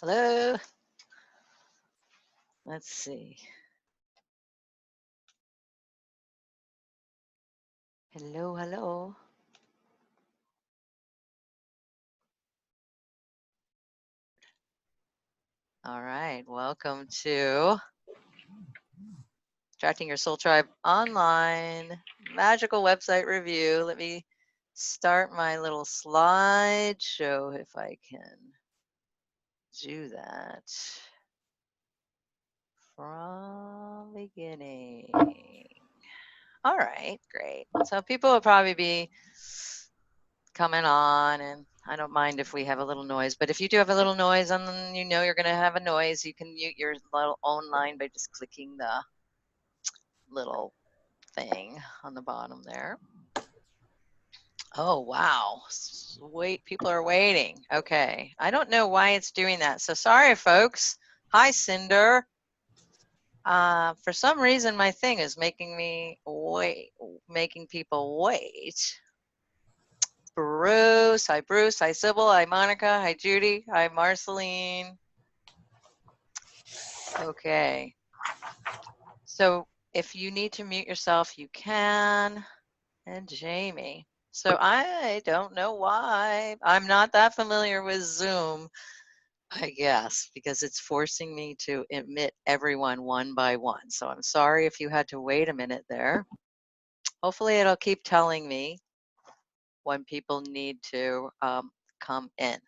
Hello. Let's see. Hello, hello. All right. Welcome to Attracting Your Soul Tribe Online Magical Website Review. Let me start my little slideshow if I can do that from beginning. All right, great. So people will probably be coming on, and I don't mind if we have a little noise, but if you do have a little noise and you know you're going to have a noise, you can mute your little own line by just clicking the little thing on the bottom there. Oh, wow. Wait, people are waiting. Okay. I don't know why it's doing that. So sorry, folks. Hi, Cinder. For some reason, my thing is making me wait, making people wait. Bruce. Hi, Bruce. Hi, Sybil. Hi, Monica. Hi, Judy. Hi, Marceline. Okay. So if you need to mute yourself, you can. And Jamie. So I don't know why. I'm not that familiar with Zoom, I guess, because it's forcing me to admit everyone one by one. So I'm sorry if you had to wait a minute there. Hopefully it'll keep telling me when people need to come in.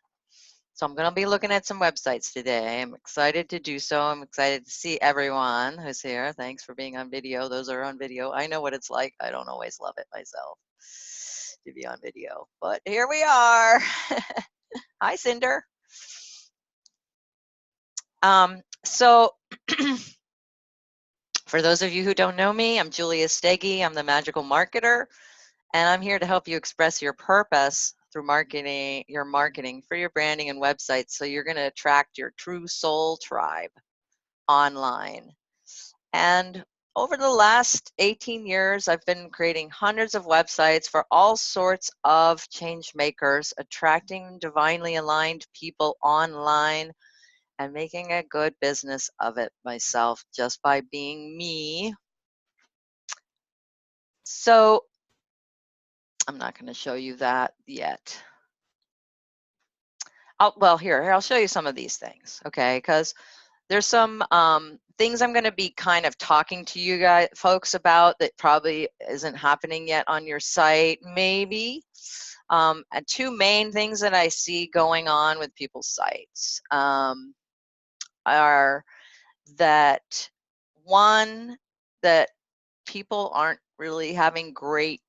So I'm going to be looking at some websites today. I'm excited to do so. I'm excited to see everyone who's here. Thanks for being on video. Those are on video. I know what it's like. I don't always love it myself to be on video, but here we are. Hi, Cinder. So for those of you who don't know me, I'm Julia Stege. I'm the magical marketer, and I'm here to help you express your purpose through marketing for your branding and websites. So you're going to attract your true soul tribe online. And over the last 18 years, I've been creating hundreds of websites for all sorts of change makers, attracting divinely aligned people online and making a good business of it myself just by being me. So I'm not going to show you that yet. Well, here, I'll show you some of these things, okay? Because there's some things I'm going to be kind of talking to you guys, folks, about that probably isn't happening yet on your site, maybe. And two main things that I see going on with people's sites are that, one, that people aren't really having great,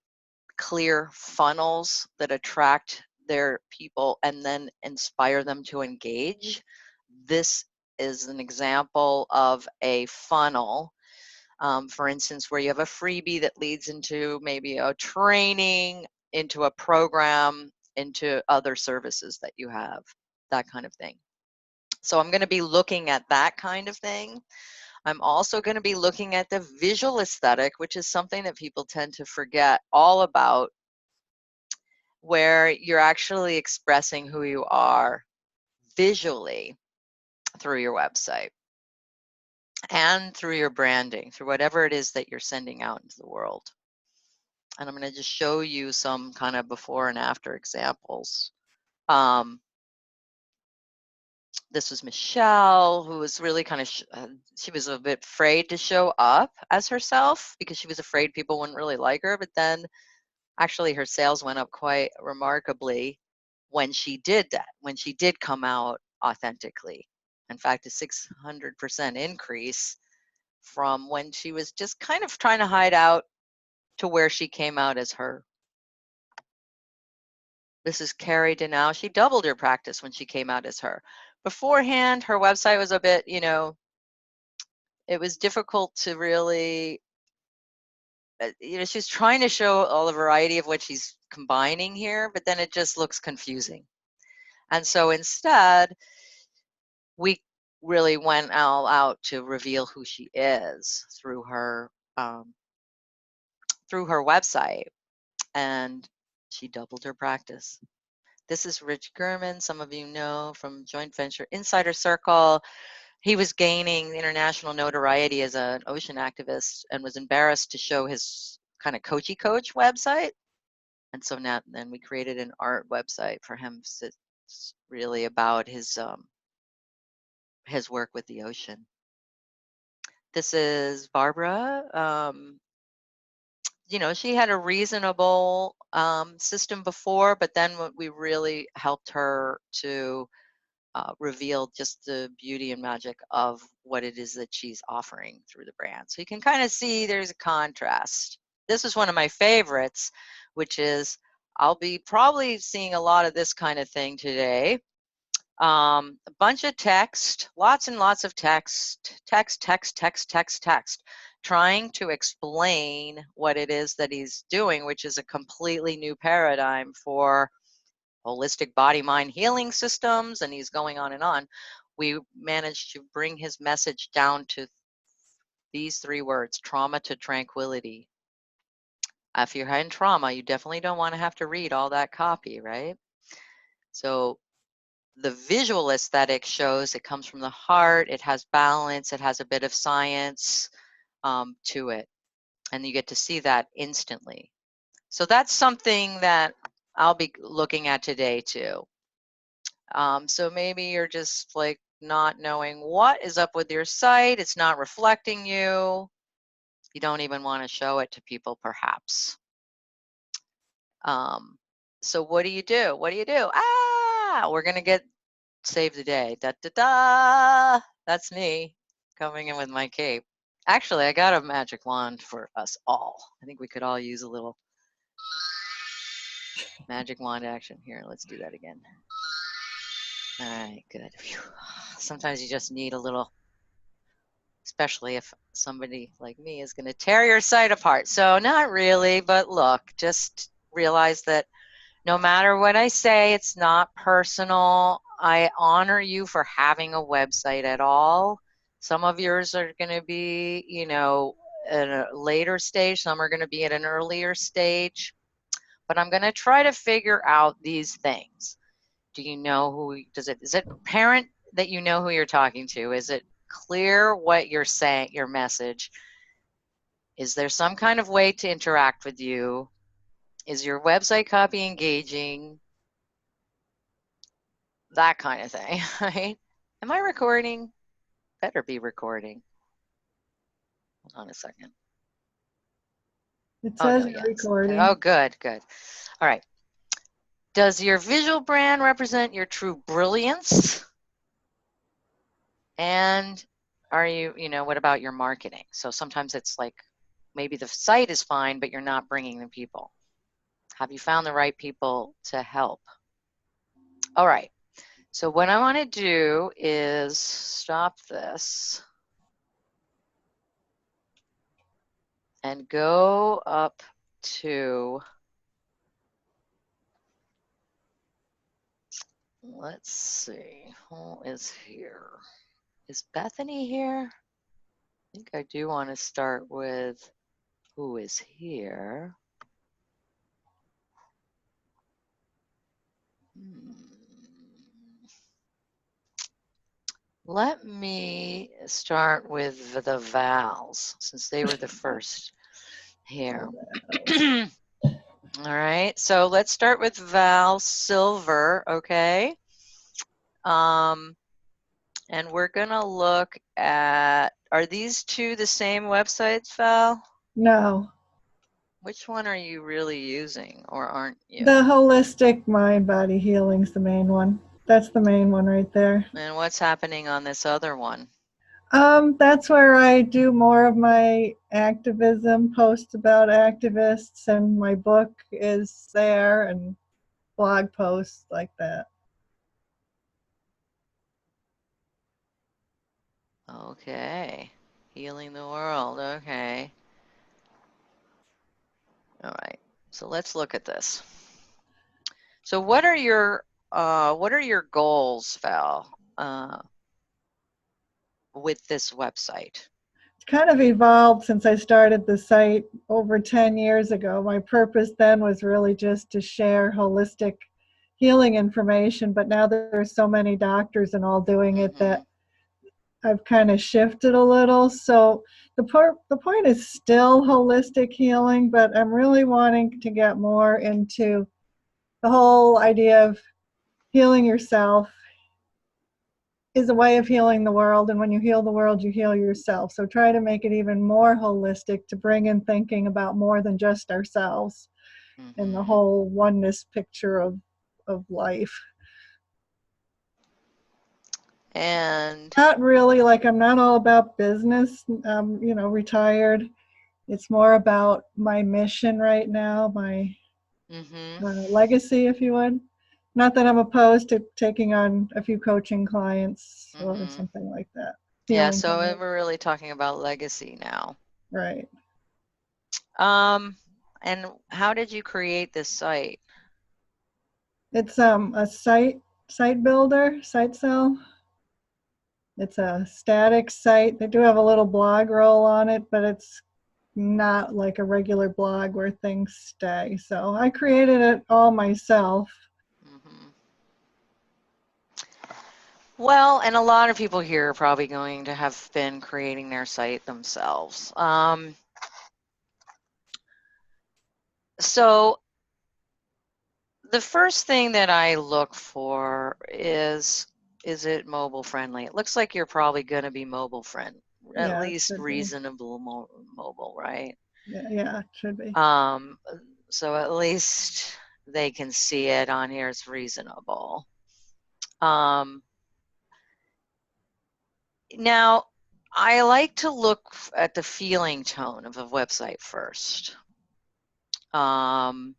clear funnels that attract their people and then inspire them to engage. This is an example of a funnel, for instance, where you have a freebie that leads into maybe a training, into a program, into other services that you have, that kind of thing. So I'm going to be looking at that kind of thing. I'm also going to be looking at the visual aesthetic, which is something that people tend to forget all about, where you're actually expressing who you are visually through your website and through your branding, through whatever it is that you're sending out into the world. And I'm going to just show you some kind of before and after examples. This was Michelle, who was really kind of, she was a bit afraid to show up as herself because she was afraid people wouldn't really like her. But then actually her sales went up quite remarkably when she did that, when she did come out authentically. In fact, a 600% increase from when she was just kind of trying to hide out to where she came out as her. This is Carrie Denau. She doubled her practice when she came out as her. Beforehand, her website was a bit, it was difficult to really, she's trying to show all the variety of what she's combining here, but then it just looks confusing. And so instead, we really went all out to reveal who she is through her website, and she doubled her practice. This is Rich Gurman. Some of you know from Joint Venture Insider Circle. He was gaining international notoriety as an ocean activist and was embarrassed to show his kind of coachy coach website. And so then we created an art website for him. It's really about his work with the ocean. This is Barbara. You know, she had a reasonable system before, but then we really helped her to reveal just the beauty and magic of what it is that she's offering through the brand. So you can kind of see there's a contrast. This is one of my favorites, which is I'll be probably seeing a lot of this kind of thing today. A bunch of text, lots and lots of text, trying to explain what it is that he's doing, which is a completely new paradigm for holistic body mind healing systems, and he's going on and on. We managed to bring his message down to these 3 words: trauma to tranquility. If you're in trauma, you definitely don't want to have to read all that copy, right? So the visual aesthetic shows it comes from the heart, it has balance, it has a bit of science to it, and you get to see that instantly. So that's something that I'll be looking at today too. So maybe you're just like not knowing what is up with your site, it's not reflecting you, you don't even want to show it to people perhaps. So what do you do? What do you do? We're gonna get save the day. Da da da. That's me coming in with my cape. Actually, I got a magic wand for us all. I think we could all use a little magic wand action here. Let's do that again. All right, good. Phew. Sometimes you just need a little, especially if somebody like me is going to tear your site apart. So not really, but look, just realize that no matter what I say, it's not personal. I honor you for having a website at all. Some of yours are going to be, you know, at a later stage. Some are going to be at an earlier stage. But I'm going to try to figure out these things. Do you know who, is it apparent that you know who you're talking to? Is it clear what you're saying, your message? Is there some kind of way to interact with you? Is your website copy engaging? That kind of thing, right? Am I recording? Better be recording. Hold on a second. It says you're recording. Oh, good, good. All right. Does your visual brand represent your true brilliance? And are you, you know, what about your marketing? So sometimes it's like maybe the site is fine, but you're not bringing the people. Have you found the right people to help? All right. So what I want to do is stop this and go up to, let's see, who is here? Is Bethany here? I think I do want to start with who is here. Let me start with the Vals, since they were the first here. All right, so let's start with Val Silver, okay? And we're gonna look at, are these 2 the same websites, Val? No. Which one are you really using, or aren't you? The holistic mind body healing's the main one. That's the main one right there. And what's happening on this other one? That's where I do more of my activism, posts about activists, and my book is there, and blog posts like that. Okay, healing the world, okay. All right, so let's look at this. So what are your goals, Val, with this website? It's kind of evolved since I started the site over 10 years ago. My purpose then was really just to share holistic healing information, but now there's so many doctors and all doing it Mm-hmm. that I've kind of shifted a little. So the point is still holistic healing, but I'm really wanting to get more into the whole idea of healing yourself is a way of healing the world, and when you heal the world, you heal yourself. So try to make it even more holistic, to bring in thinking about more than just ourselves and the Mm-hmm. whole oneness picture of life. And Not really, like, I'm not all about business. Retired. It's more about my mission right now, my mm-hmm. legacy, if you would. Not that I'm opposed to taking on a few coaching clients or Mm-hmm. something like that. Yeah, Healing so clients. we're really talking about legacy now. Right. Um, and how did you create this site? It's a site builder, site cell. It's a static site. They do have a little blog roll on it, but it's not like a regular blog where things stay. So I created it all myself. Mm-hmm. Well, and a lot of people here are probably going to have been creating their site themselves. So the first thing that I look for is it mobile friendly? It looks like you're probably going to be mobile friendly, at Yeah, it least should be. reasonable mobile, right? Yeah, yeah, it should be. Um, so at least they can see it on here. It's reasonable. Um, Now, I like to look at the feeling tone of a website first. Um,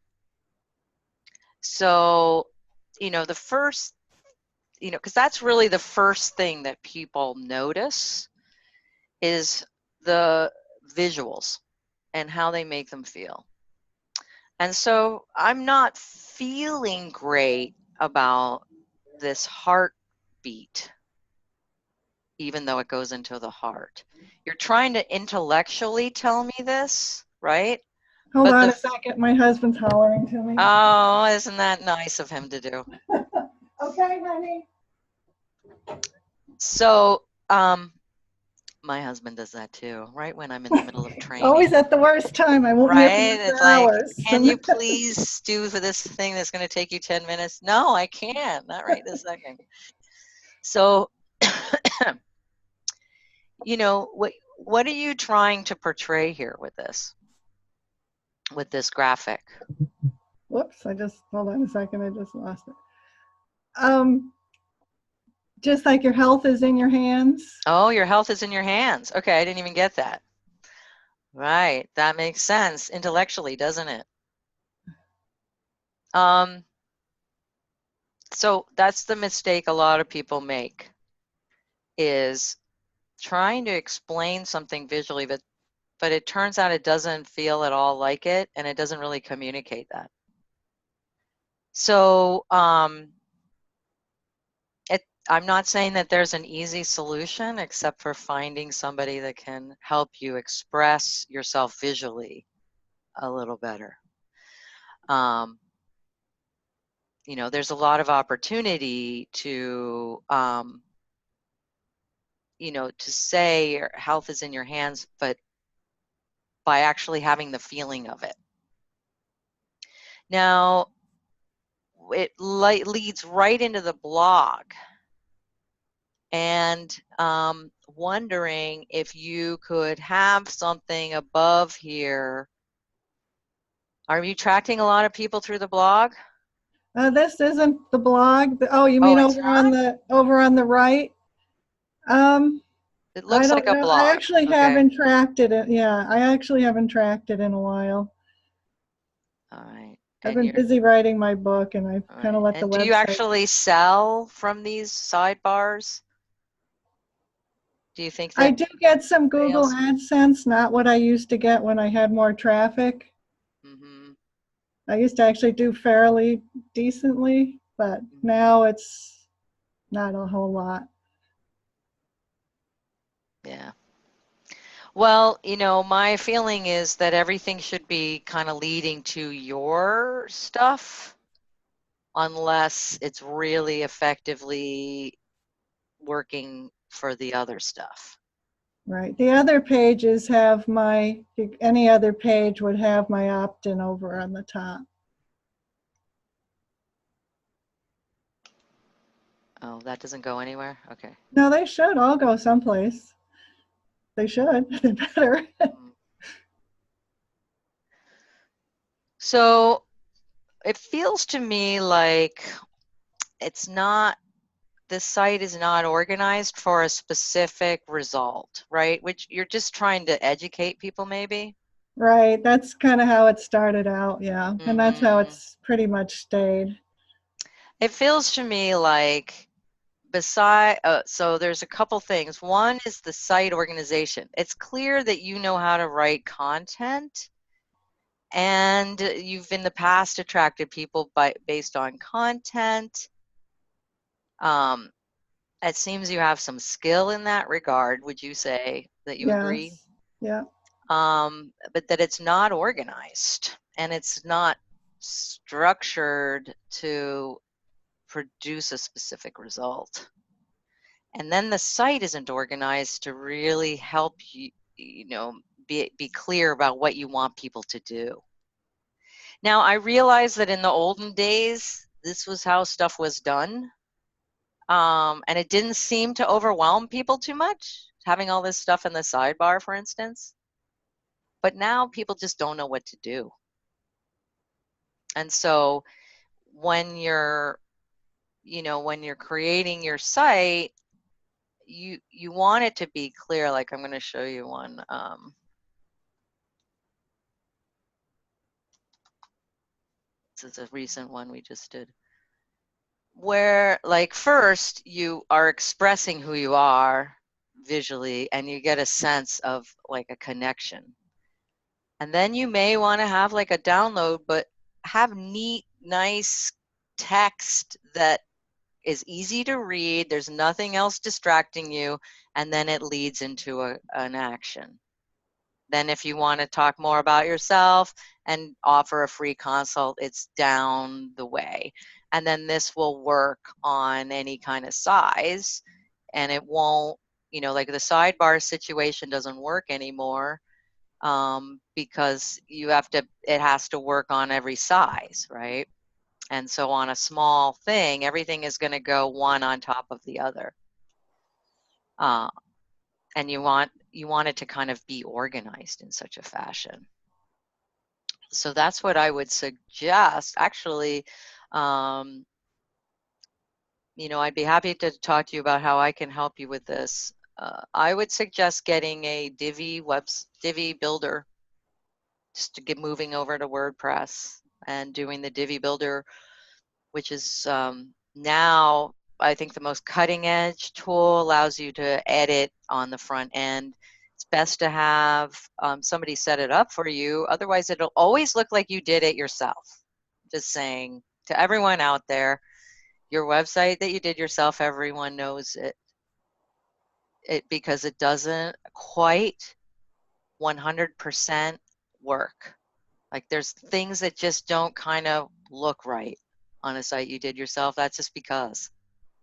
so, the first, because that's really the first thing that people notice is the visuals and how they make them feel. And so I'm not feeling great about this heartbeat, even though it goes into the heart. You're trying to intellectually tell me this, right? Hold But on a second. My husband's hollering to me. oh, isn't that nice of him to do? Okay, honey. So, my husband does that too, right when I'm in the middle of Always training, at the worst time. I won't nip you right? for It's like, hours. can you please do for this thing that's going to take you 10 minutes? No, I can't, not right this second. So, what are you trying to portray here with this graphic? Whoops, hold on a second. I just lost it. Um, just like your health is in your hands. Oh, your health is in your hands. Okay, I didn't even get that. Right, that makes sense intellectually, doesn't it? Um, so that's the mistake a lot of people make, is trying to explain something visually, but it turns out it doesn't feel at all like it, and it doesn't really communicate that. So I'm not saying that there's an easy solution, except for finding somebody that can help you express yourself visually a little better. There's a lot of opportunity to say your health is in your hands, but by actually having the feeling of it. Now, it leads right into the blog, and wondering if you could have something above here. Are you attracting a lot of people through the blog? This isn't the blog. Oh, you Oh, mean it's not? over on the right? Um, It I looks like don't a know. I blog. actually Okay. haven't tracked it. Yeah, I actually haven't tracked it in a while. All right. I've And been you're busy writing my book, and I've all kind of right. let the And do you website. actually sell from these sidebars? Do you think I that do get some anybody Google else? AdSense, not what I used to get when I had more traffic. Mm-hmm. I used to actually do fairly decently, but Mm-hmm. now it's not a whole lot. Yeah. Well, my feeling is that everything should be kind of leading to your stuff. unless it's really effectively working for the other stuff. Right. The other pages have any other page would have my opt-in over on the top. Oh, that doesn't go anywhere? Okay. No, they should all go someplace. They should. They better. Mm. So it feels to me like it's not, the site is not organized for a specific result, right? Which you're just trying to educate people maybe. Right. That's kind of how it started out. Yeah. And that's how Mm-hmm. it's pretty much stayed. It feels to me like so there's a couple things. One is the site organization. It's clear that you know how to write content, and you've in the past attracted people based on content. Um, it seems you have some skill in that regard. Would you say that you agree? Yes. Yeah. But that it's not organized and it's not structured to produce a specific result. And then the site isn't organized to really help you, be clear about what you want people to do. Now, I realize that in the olden days, this was how stuff was done. And it didn't seem to overwhelm people too much, having all this stuff in the sidebar, for instance. But now people just don't know what to do. And so when you're, when you're creating your site, you want it to be clear. Like I'm going to show you one. This is a recent one we just did, where like first you are expressing who you are visually and you get a sense of like a connection. And then you may want to have like a download, but have neat, nice text that is easy to read. There's nothing else distracting you. And then it leads into an action. Then if you want to talk more about yourself and offer a free consult, it's down the way. And then this will work on any kind of size, and it won't, like the sidebar situation doesn't work anymore, because it has to work on every size, right? And so on a small thing, everything is going to go one on top of the other. And you want it to kind of be organized in such a fashion. So that's what I would suggest. Actually, I'd be happy to talk to you about how I can help you with this. I would suggest getting a Divi builder, just to get moving over to WordPress and doing the Divi builder, which is now I think the most cutting edge tool, allows you to edit on the front end. It's best to have somebody set it up for you. Otherwise, it'll always look like you did it yourself. Just saying to everyone out there, your website that you did yourself, everyone knows it because it doesn't quite 100% work. Like there's things that just don't kind of look right on a site you did yourself. That's just because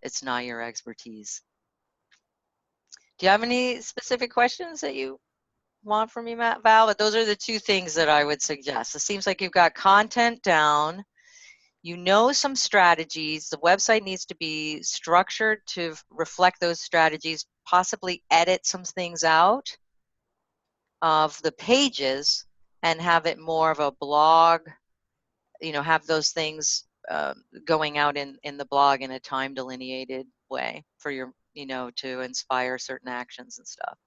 it's not your expertise. Do you have any specific questions that you want from me, Val? But those are the two things that I would suggest. It seems like you've got content down. You know some strategies. The website needs to be structured to reflect those strategies, possibly edit some things out of the pages and have it more of a blog, have those things going out in the blog in a time delineated way for your, to inspire certain actions and stuff.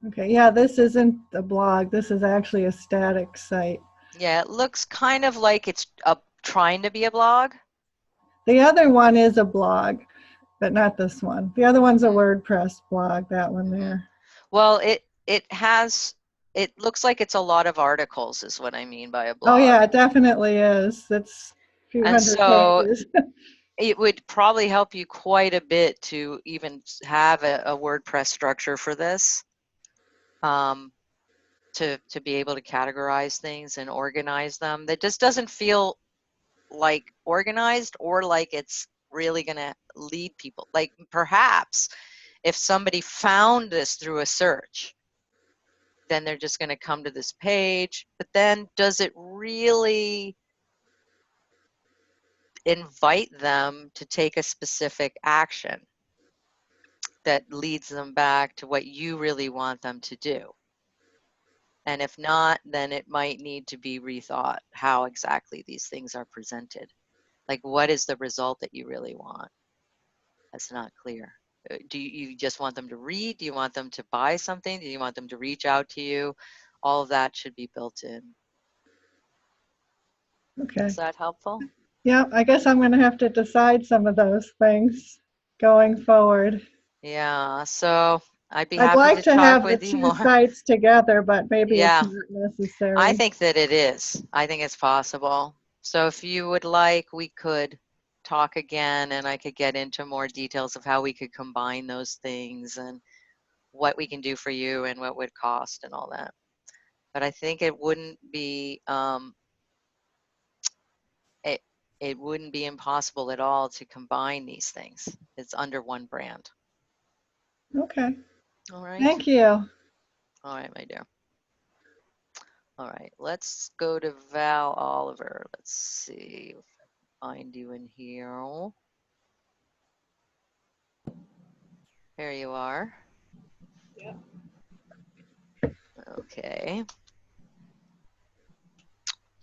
Okay. Yeah, this isn't a blog. This is actually a static site. Yeah, it looks kind of like it's trying to be a blog. The other one is a blog, but not this one. The other one's a Mm-hmm. WordPress blog, that one Mm-hmm. there. Well, it looks like it's a lot of articles is what I mean by a Oh, blog. yeah, it definitely is. It's a few And hundred so pages. it would probably help you quite a bit to even have a WordPress structure for this, to be able to categorize things and organize them. That just doesn't feel like organized or like it's really going to lead people. Like perhaps if somebody found this through a search, then they're just going to come to this page. But then does it really invite them to take a specific action that leads them back to what you really want them to do? And if not, then it might need to be rethought how exactly these things are presented. Like, what is the result that you really want? That's not clear. Do you just want them to read? Do you want them to buy something? Do you want them to reach out to you? All of that should be built in. Okay. Is that helpful? Yeah, I guess I'm going to have to decide some of those things going forward. Yeah, so I'd be I'd happy like to to talk have the with you two more. sites together, but maybe it's Yeah, not I necessary. think that it is. I think it's possible. So if you would like, we could talk again and I could get into more details of how we could combine those things and what we can do for you and what would cost and all that. But I think it wouldn't be it it wouldn't be impossible at all to combine these things. It's under one brand. Okay. All right. Thank you. All right, my dear. All right, let's go to Val Oliver. Let's see if I can find you in here. There you are. Yeah. Okay.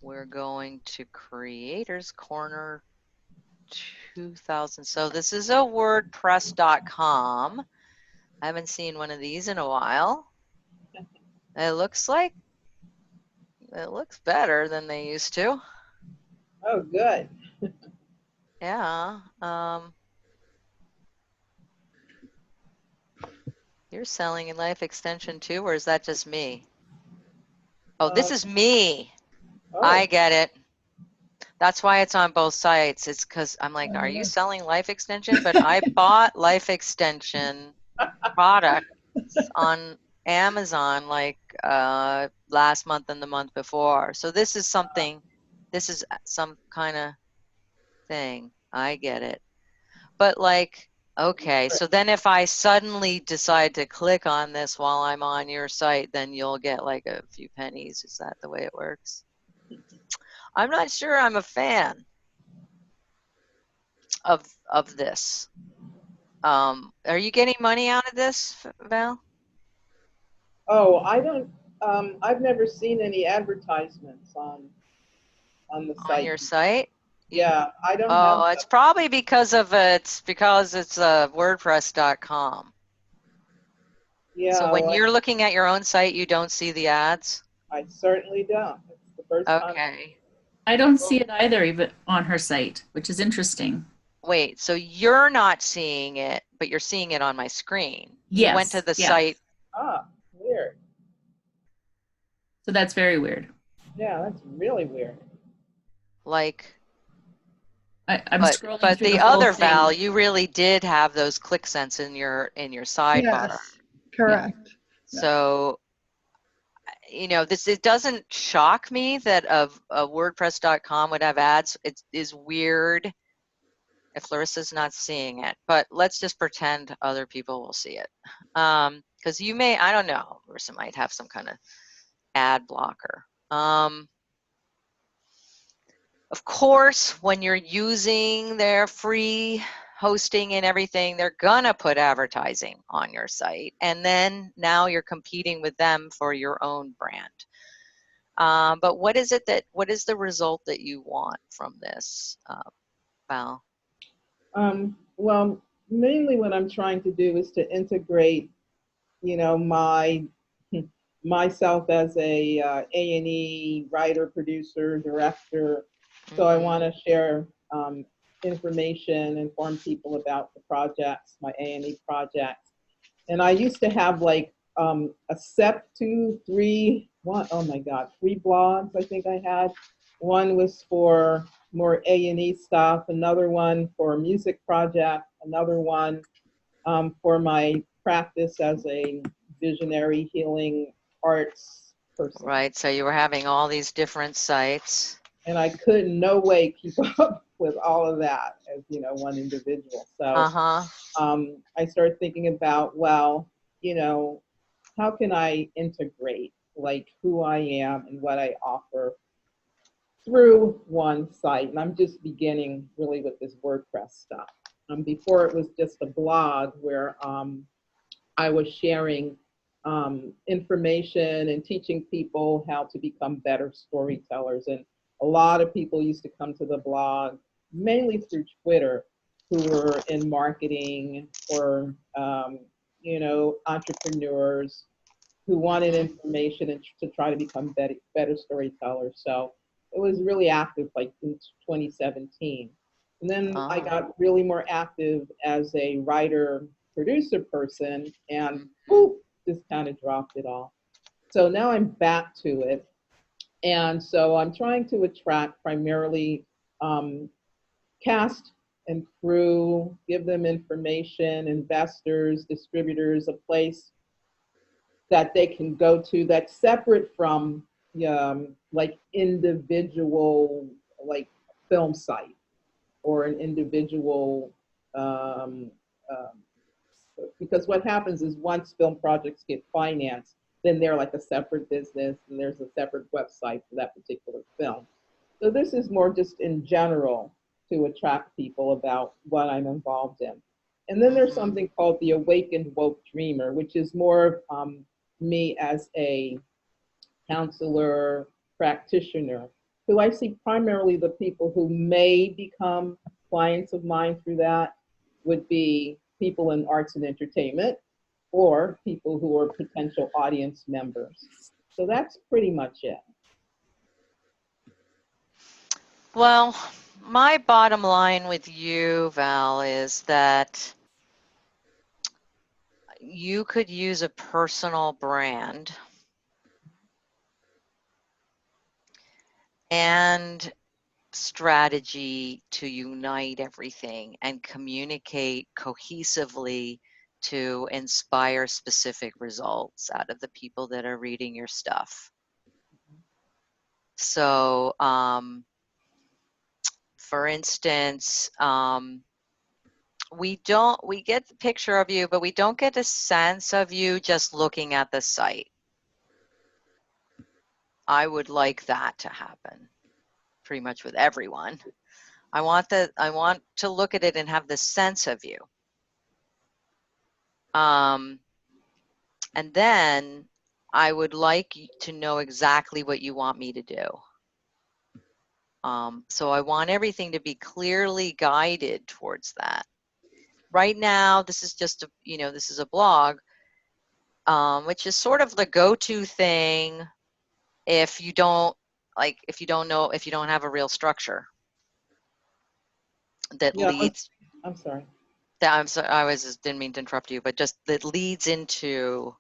We're going to Creators Corner 2000. So this is a WordPress.com. I haven't seen one of these in a while. It looks better than they used to. Oh, good. Yeah. You're selling a life extension too, or is that just me? Oh, this is me. I Oh, get it. That's why it's on both sites. It's because I'm like, are you selling life extension? But I bought life extension products on Amazon like last month and the month before. So this is something, this is some kind of thing. I get it. But like, okay, so then if I suddenly decide to click on this while I'm on your site, then you'll get like a few pennies. Is that the way it works? I'm not sure I'm a fan of this. Are you getting money out of this, Val? oh, I don't. I've never seen any advertisements on the On site. your site? You, Yeah, I don't have. oh, it's probably because it's WordPress.com. So Yeah, when well, you're looking at your own site, you don't see the ads? I certainly don't. It's the first time. Okay. I don't see it either, even on her site, which is interesting. Wait, so you're not seeing it, but you're seeing it on my screen. You went to Yes, the yeah. site. Ah, weird. So that's very weird. Yeah, that's really weird. Like, I'm but scrolling through the the whole other thing. Val, you really did have those click sense in your sidebar. Yes, correct. So, you know, it doesn't shock me that a WordPress.com would have ads. It is weird if Larissa's not seeing it, but let's just pretend other people will see it. Because you may, I don't know, Larissa might have some kind of ad blocker. Of course, when you're using their free hosting and everything, they're gonna put advertising on your site. And then now you're competing with them for your own brand. But what is the result that you want from this, Val? Well, mainly what I'm trying to do is to integrate, myself as a A&E writer, producer, director. So I want to share information, inform people about the projects, my A&E projects. And I used to have like a set, two, three, one, oh my God, three blogs I think I had. One was for more A&E stuff, another one for a music project, another one for my practice as a visionary healing arts person. Right, so you were having all these different sites. and I could in no way keep up with all of that as, one individual. So Uh-huh. I started thinking about, well, you know, how can I integrate like who I am and what I offer through one site? And I'm just beginning really with this WordPress stuff. Before it was just a blog where I was sharing information and teaching people how to become better storytellers. And a lot of people used to come to the blog mainly through Twitter who were in marketing or, entrepreneurs who wanted Mm-hmm. information and to try to become better storytellers. So it was really active like in 2017. And then I Oh. got really more active as a writer producer person and Mm-hmm. whoop, just kind of dropped it all. So now I'm back to it. And so I'm trying to attract primarily um, cast and crew, give them information, investors, distributors, a place that they can go to that's separate from like individual like film site or an individual um, um, because what happens is once film projects get financed, then they're like a separate business and there's a separate website for that particular film. So this is more just in general to attract people about what I'm involved in. And then there's Mm-hmm. something called the Awakened Woke Dreamer, which is more me as a counselor, practitioner, who I see primarily the people who may become clients of mine through that would be people in arts and entertainment or people who are potential audience members. So that's pretty much it. Well, my bottom line with you, Val, is that you could use a personal brand and strategy to unite everything and communicate cohesively to inspire specific results out of the people that are reading your stuff. So, for instance, we get the picture of you, but we don't get a sense of you just looking at the site. I would like that to happen pretty much with everyone. I want to look at it and have the sense of you. And then I would like to know exactly what you want me to do. So I want everything to be clearly guided towards that. Right now, this is just this is a blog, which is sort of the go-to thing if you don't if you don't have a real structure that Yeah, leads. I'm sorry. I'm sorry, didn't mean to interrupt you, but just that leads into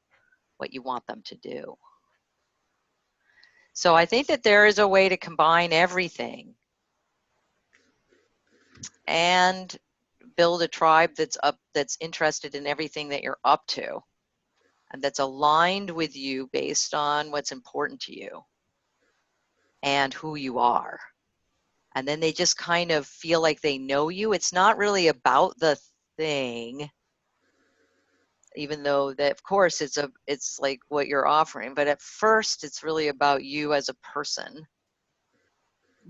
what you want them to do. So I think that there is a way to combine everything and build a tribe that's interested in everything that you're up to and that's aligned with you based on what's important to you and who you are. And then they just kind of feel like they know you. It's not really about the thing, even though that of course it's like what you're offering, but at first it's really about you as a person,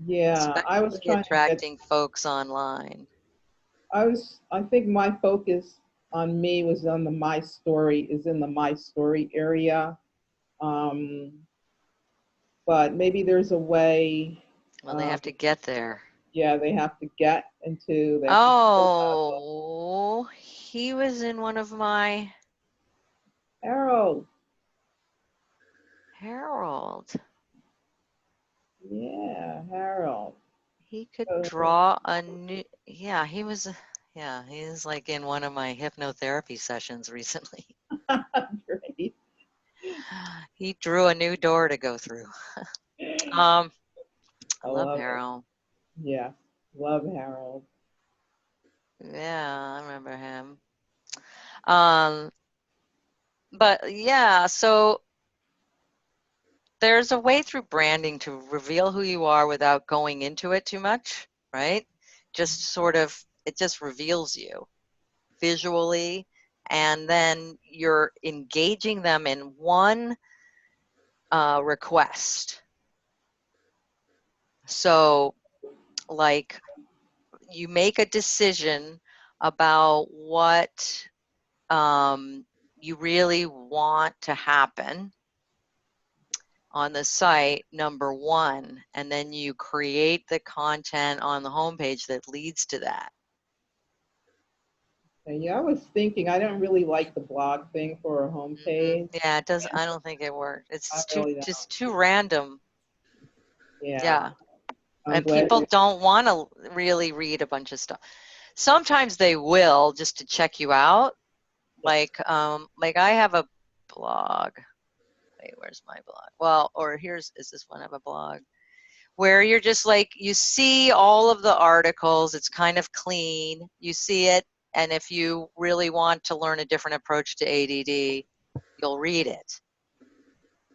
Yeah, I was especially trying to get, attracting folks online. I think my focus on me was on the my story, is in the my story area. Um, but maybe there's a way, Well, they um, have to get there. yeah, they have to get into, they have to build that book. Oh, he was in one of my Harold, Harold. yeah, Harold. He could So, draw a new, yeah, he was like in one of my hypnotherapy sessions recently. great. He drew a new door to go through. Um, I I love love it. Harold. Yeah, love Harold. Yeah, I remember him. But yeah, so there's a way through branding to reveal who you are without going into it too much, right? Just sort of, it just reveals you visually, and then you're engaging them in one request. So, like, you make a decision about what you really want to happen on the site, number one, and then you create the content on the homepage that leads to that. Yeah, I was thinking I don't really like the blog thing for a homepage. Yeah, it does. I don't think it works. I It's really don't. just too random. Yeah. Yeah. I'm And glad people don't want to really read a bunch of stuff. Sometimes they will just to check you out. Like I have a blog. Wait, where's my blog? Well, or is this one of a blog? Where you're just like, you see all of the articles, it's kind of clean, you see it, and if you really want to learn a different approach to ADD, you'll read it.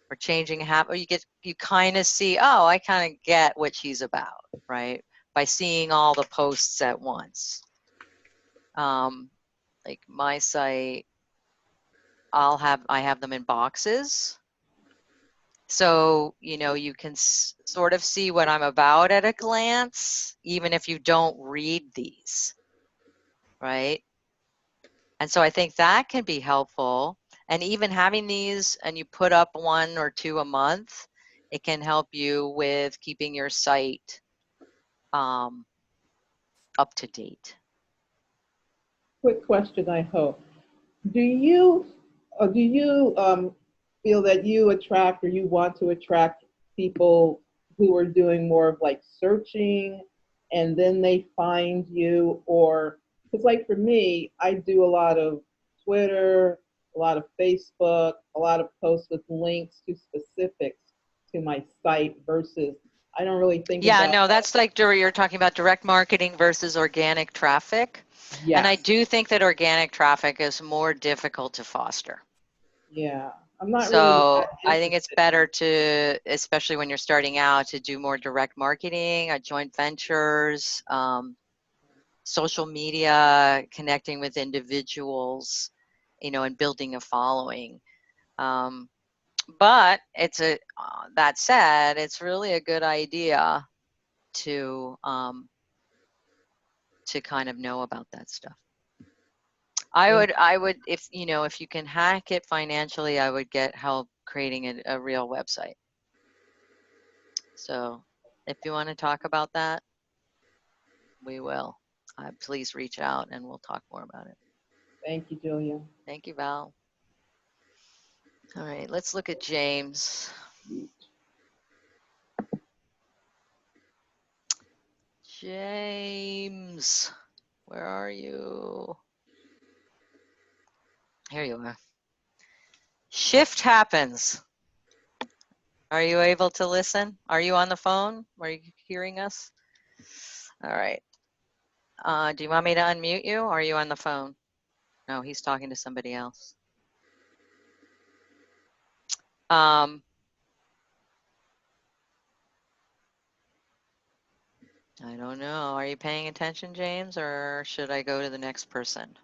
Or changing habit, you kind of see, oh, I kind of get what she's about, right? By seeing all the posts at once. Like my site, I have them in boxes. So, you can sort of see what I'm about at a glance, even if you don't read these, right? And so I think that can be helpful. And even having these, and you put up 1 or 2 a month, it can help you with keeping your site up to date. quick question, I hope. Do you feel that you attract or you want to attract people who are doing more of like searching and then they find you? Or because like for me, I do a lot of Twitter, a lot of Facebook, a lot of posts with links to specifics to my site versus I don't really think Yeah, about no, that's like you're talking about direct marketing versus organic traffic. And I yes. do think that organic traffic is more difficult to foster. Yeah. I'm not really So that I think it's interested. better to, especially when you're starting out, to do more direct marketing, joint ventures, social media, connecting with individuals, and building a following. But that said, it's really a good idea to kind of know about that stuff. I would, if you can hack it financially, I would get help creating a real website. So if you want to talk about that, we will. Please reach out and we'll talk more about it. Thank you, Julia. Thank you, Val. All right, let's look at James. James, where are you? Here you are. Shift happens. Are you able to listen? Are you on the phone? Are you hearing us? All right. Do you want me to unmute you? Or are you on the phone? No, he's talking to somebody else. I don't know. Are you paying attention, James, or should I go to the next person?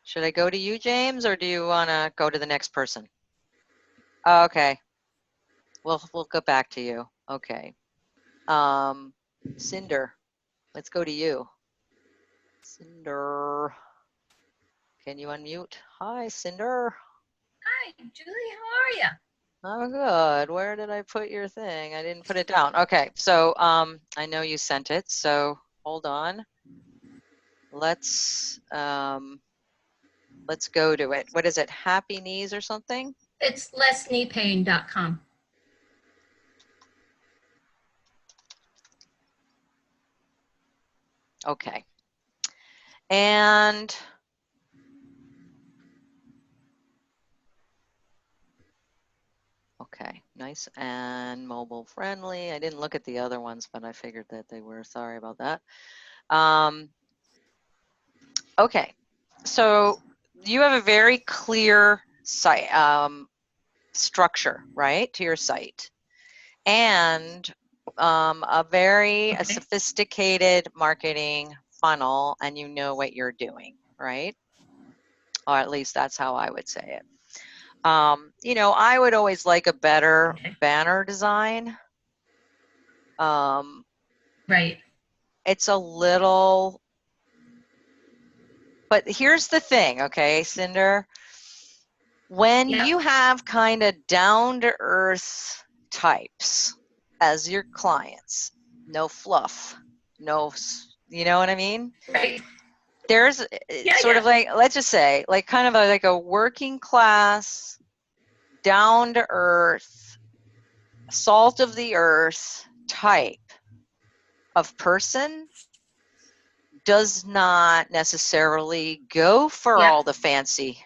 Should I go to you, James, or do you want to go to the next person? Oh, okay. We'll go back to you. Okay. Cinder, let's go to you. Cinder, can you unmute? Hi, Cinder. Hi, Julie, how are you? Oh, good. Where did I put your thing? I didn't put it down. Okay, so I know you sent it, so hold on. Let's go to it. What is it? Happy Knees or something? It's lesskneepain.com. Okay. And okay, nice and mobile friendly. I didn't look at the other ones, but I figured that they were. Sorry about that. Okay, so you have a very clear site, structure, right, to your site, and a sophisticated marketing funnel, and you know what you're doing, right? Or at least that's how I would say it. I would always like a better banner design. Right. It's a little, but here's the thing, okay, Cinder? When you have kind of down-to-earth types as your clients, no fluff, you know what I mean? Right. There's sort of like, let's just say, like kind of like a working class, down-to-earth, salt of the earth type of person does not necessarily go for all the fancy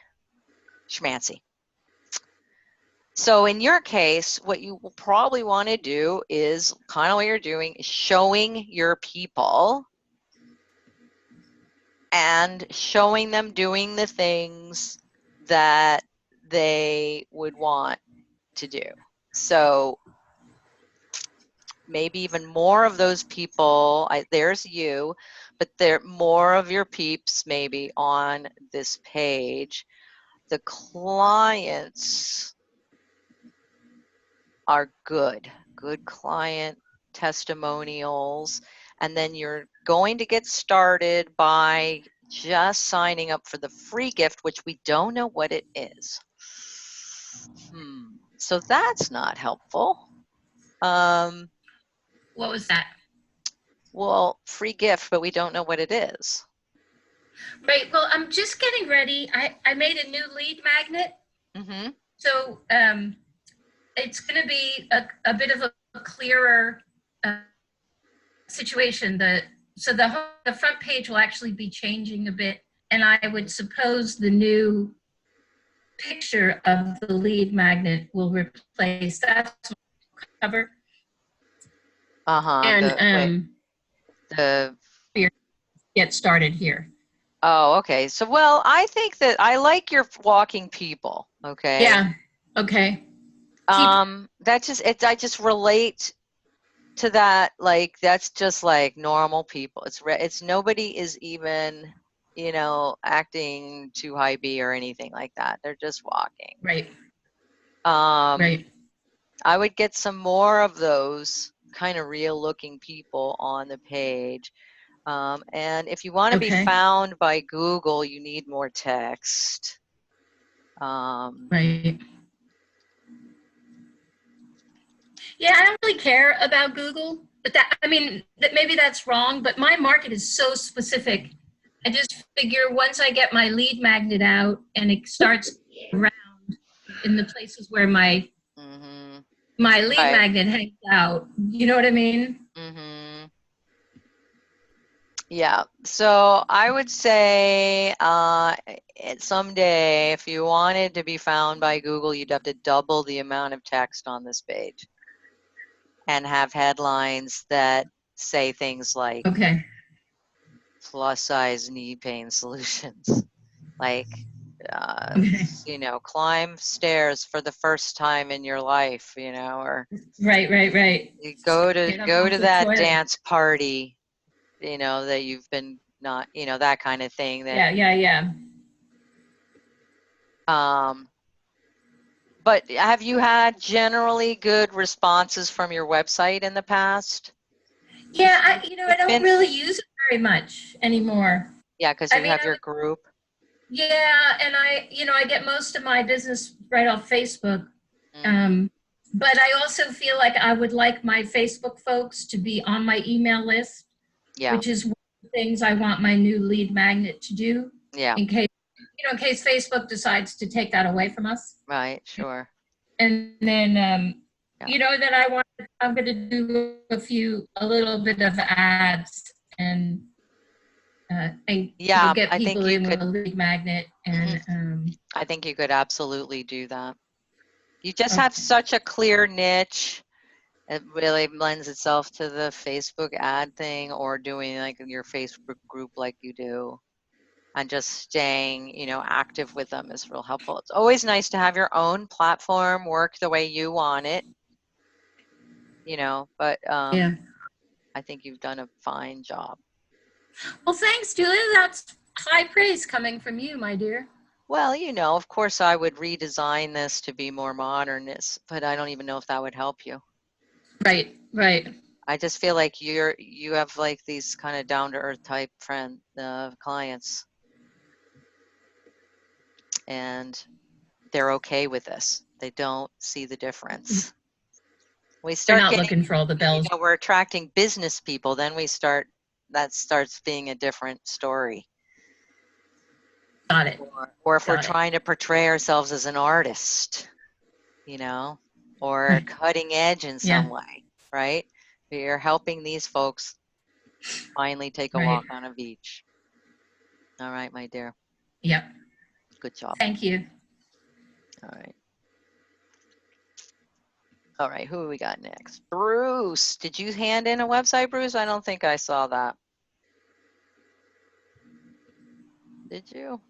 schmancy. So in your case, what you will probably want to do is kind of what you're doing is showing your people and showing them doing the things that they would want to do. So maybe even more of those people, there's you, but there more of your peeps maybe on this page. The clients are good client testimonials, and then you're going to get started by just signing up for the free gift, which we don't know what it is. So that's not helpful. What was that? Well, free gift, but we don't know what it is. Right. Well, I'm just getting ready. I made a new lead magnet. Mm-hmm. So it's going to be a bit of a clearer situation. So the front page will actually be changing a bit, and I would suppose the new picture of the lead magnet will replace that cover. And get started here. Oh, okay. So, well, I think that I like your walking people. Okay. Yeah. Okay. That just I just relate to that. Like that's just like normal people. It's nobody is even acting too high B or anything like that. They're just walking. Right. Right. I would get some more of those kind of real looking people on the page. And if you want to be found by Google, you need more text. Right. Yeah, I don't really care about Google, but maybe that's wrong, but my market is so specific. I just figure once I get my lead magnet out and it starts around in the places where my lead magnet hangs out, you know what I mean? Yeah, so I would say someday if you wanted to be found by Google, you'd have to double the amount of text on this page and have headlines that say things like plus size knee pain solutions, like climb stairs for the first time in your life, or right. You go to that dance party, that you've been not, that kind of thing. That, yeah. But have you had generally good responses from your website in the past? Yeah, I don't really use it very much anymore. Yeah, because you have your group. Yeah, and I get most of my business right off Facebook. But I also feel like I would like my Facebook folks to be on my email list, which is one of the things I want my new lead magnet to do. Yeah. In case Facebook decides to take that away from us. Right. Sure. And then, that I'm going to do a little bit of ads and get people in with a lead magnet. And I think you could absolutely do that. You just have such a clear niche. It really lends itself to the Facebook ad thing or doing like your Facebook group like you do. and just staying, you know, active with them is real helpful. It's always nice to have your own platform work the way you want it, you know, but Yeah. I think you've done a fine job. Well, thanks, Julia. That's high praise coming from you, my dear. Well, you know, of course I would redesign this to be more modern, but I don't even know if that would help you. Right, right. I just feel like you have like these kind of down to earth type clients, and they're okay with this. They don't see the difference. We They're start not getting, looking for all the you bells. know, we're attracting business people, then that starts being a different story. Got it. Or if we're Got it. trying to portray ourselves as an artist, you know, or Right. cutting edge in Yeah. some way, right? We're helping these folks finally take a Right. walk on a beach. All right, my dear. Yep. Good job. Thank you. All right. All right, who we got next? Bruce. Did you hand in a website, Bruce? I don't think I saw that. Did you?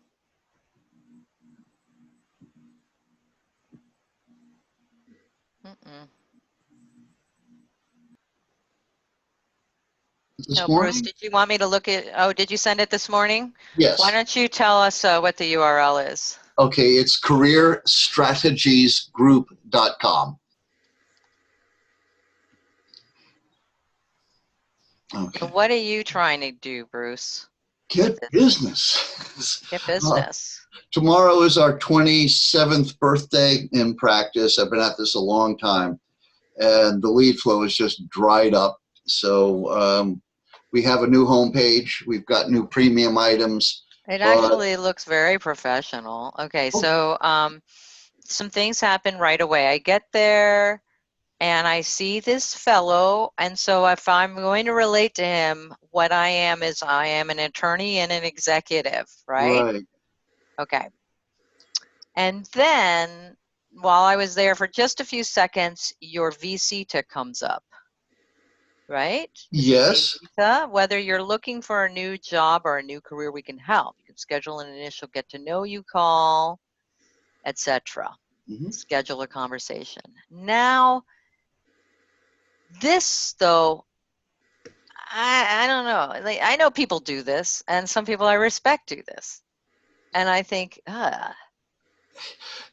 Mm-mm. This No, morning? Bruce, did you want me to look at, oh, did you send it this morning? Yes. Why don't you tell us what the URL is? Okay, it's careerstrategiesgroup.com. Okay. So what are you trying to do, Bruce? Get business. Get business. Tomorrow is our 27th birthday in practice. I've been at this a long time, and the lead flow is just dried up. So we have a new homepage. We've got new premium items. It actually looks very professional. Okay, so some things happen right away. I get there and I see this fellow, and so if I'm going to relate to him, what I am is I am an attorney and an executive, right? Right. Okay. And then while I was there for just a few seconds, your VCTA comes up, right? Yes. Whether you're looking for a new job or a new career, we can help. You can schedule an initial get to know you call, etc. Mm-hmm. Schedule a conversation. Now, this though, I don't know. Like, I know people do this, and some people I respect do this, and I think,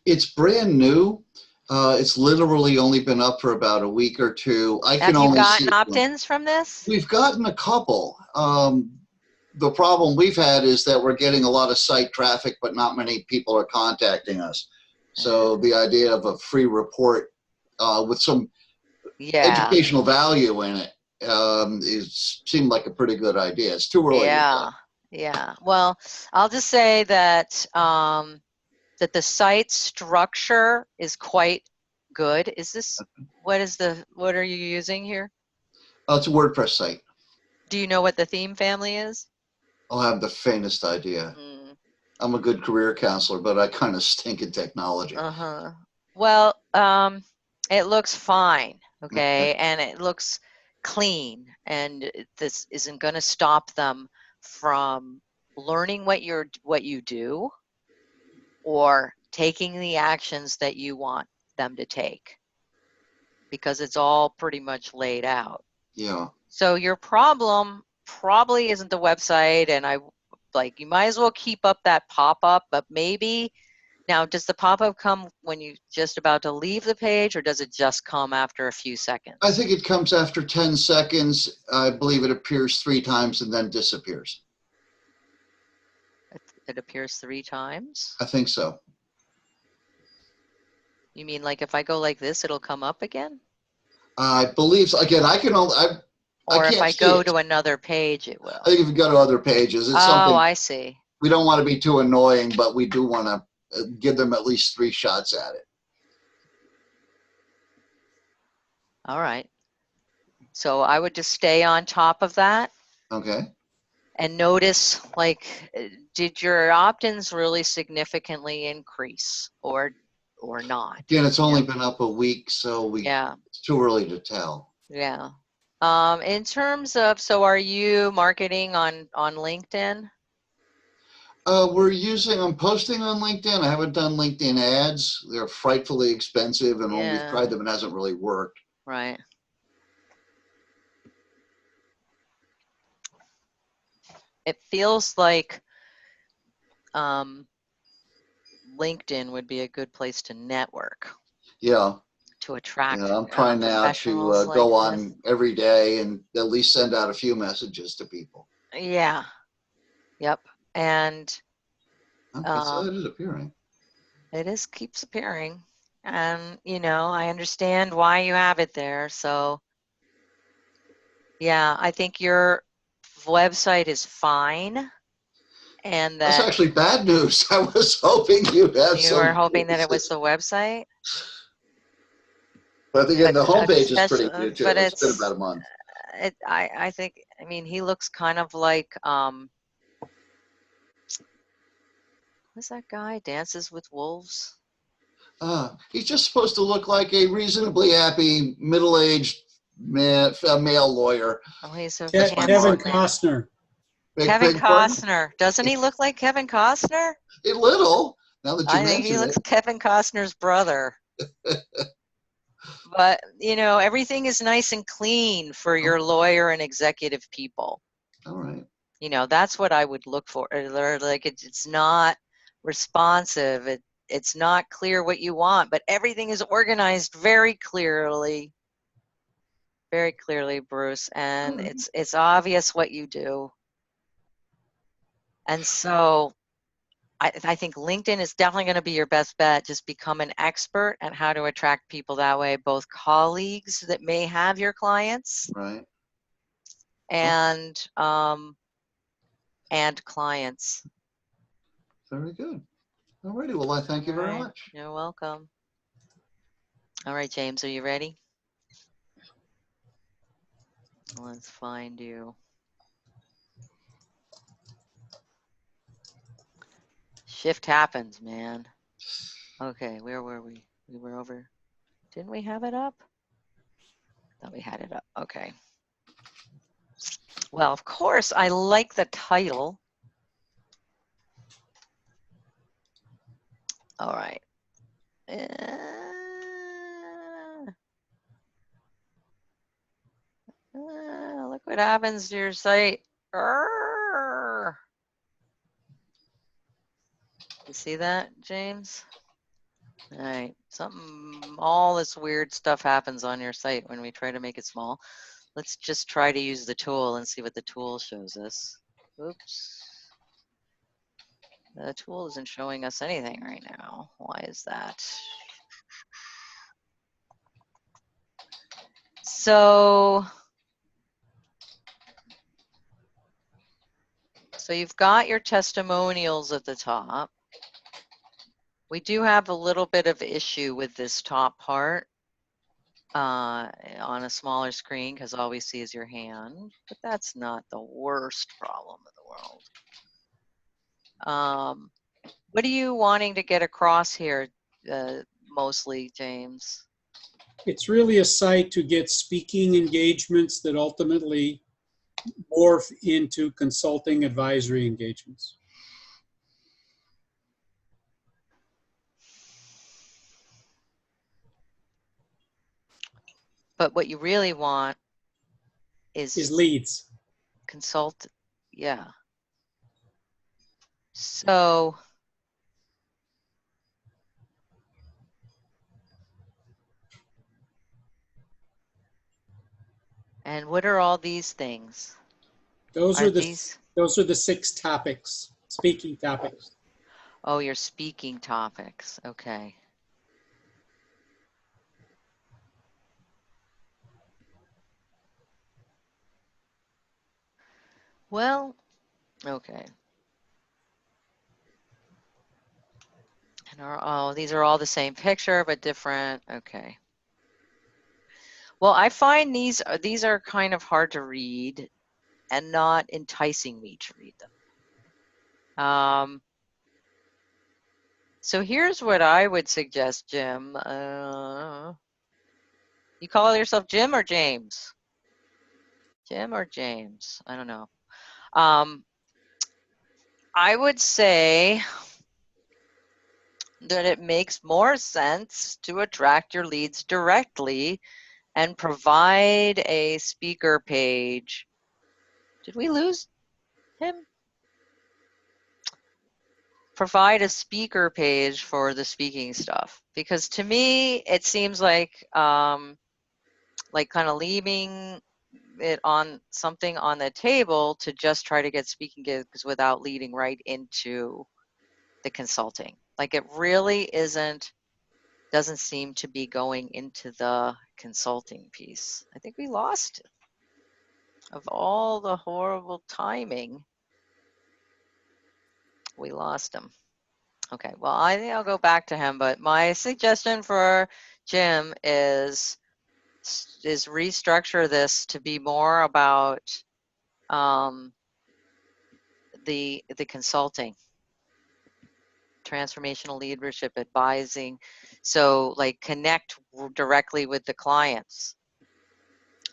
It's brand new. It's literally only been up for about a week or two. I can have you only gotten see opt-ins from this? We've gotten a couple. The problem we've had is that we're getting a lot of site traffic, but not many people are contacting us. So the idea of a free report with some educational value in it seemed like a pretty good idea. It's too early to tell. Yeah. Well, I'll just say that that the site structure is quite good. Is this what are you using here? It's a WordPress site. Do you know what the theme family is? I'll have the faintest idea. I'm a good career counselor, but I kind of stink at technology. Well, it looks fine, okay, and it looks clean, and this isn't going to stop them from learning what you do or taking the actions that you want them to take, because it's all pretty much laid out. Yeah. So your problem probably isn't the website, and you might as well keep up that pop-up, but maybe now, does the pop-up come when you're just about to leave the page, or does it just come after a few seconds? I think it comes after 10 seconds. I believe it appears 3 times and then disappears. It appears 3 times? I think so. You mean like if I go like this, it'll come up again? I believe so. Again, I can only... Or if I go to another page, it will. I think if you go to other pages, it's something... Oh, I see. We don't want to be too annoying, but we do want to give them at least 3 shots at it. All right. So I would just stay on top of that. Okay. And notice, did your opt-ins really significantly increase or not? Again, it's only been up a week, so it's too early to tell. Yeah. In terms of, so are you marketing on LinkedIn? I'm posting on LinkedIn. I haven't done LinkedIn ads. They're frightfully expensive, and when we've Yeah. tried them, it hasn't really worked. Right. It feels like LinkedIn would be a good place to network, Yeah. to attract Yeah, I'm trying now professionals to like go this. on every day and at least send out a few messages to people. Yeah. Yep. And Okay, so that is appearing. it keeps appearing. And, you know, I understand why you have it there. So, yeah, I think your website is fine. And That's that actually bad news. I was hoping you'd have you were some hoping that it was news. the website. But again, the homepage is pretty Especially, new too. but It's been about a month. I think, I mean, he looks kind of like, what's that guy? Dances with Wolves? He's just supposed to look like a reasonably happy middle-aged male lawyer. Oh, he's a Kevin handsome man. Costner. Kevin pardon? Costner. Doesn't he look like Kevin Costner? A little. Now that you I think he mention looks it. Kevin Costner's brother. But, you know, everything is nice and clean for your lawyer and executive people. All right. You know, that's what I would look for. Like it's not responsive. It's not clear what you want, but everything is organized very clearly, Bruce. And it's obvious what you do. And so I think LinkedIn is definitely going to be your best bet. Just become an expert at how to attract people that way, both colleagues that may have your clients, Right. and clients. Very good. All righty. Well, I thank you very much. You're welcome. All right, James, are you ready? Let's find you. Shift happens, man. Okay, where were we? We were over. Didn't we have it up? I thought we had it up. Okay. Well, of course, I like the title. All right. Look what happens to your site. Arrgh. You see that, James? All right. All this weird stuff happens on your site when we try to make it small. Let's just try to use the tool and see what the tool shows us. Oops. The tool isn't showing us anything right now. Why is that? So you've got your testimonials at the top. We do have a little bit of issue with this top part on a smaller screen because all we see is your hand, but that's not the worst problem in the world. What are you wanting to get across here mostly, James? It's really a site to get speaking engagements that ultimately morph into consulting advisory engagements. But what you really want is leads. Consult, yeah. So and what are all these things? Those are the 6 topics, speaking topics. Oh, your speaking topics. Okay. Well, okay. And these are all the same picture but different. Okay. Well, I find these are kind of hard to read and not enticing me to read them. So here's what I would suggest, Jim. You call yourself Jim or James? Jim or James? I don't know. I would say that it makes more sense to attract your leads directly and provide a speaker page. Did we lose him? Provide a speaker page for the speaking stuff, because to me it seems like kind of leaving it on something on the table to just try to get speaking gigs without leading right into the consulting. Like it really doesn't seem to be going into the consulting piece. I think we lost it. Of all the horrible timing, we lost him. Okay, well, I think I'll go back to him, but my suggestion for Jim is restructure this to be more about the consulting, transformational leadership, advising. So like connect directly with the clients.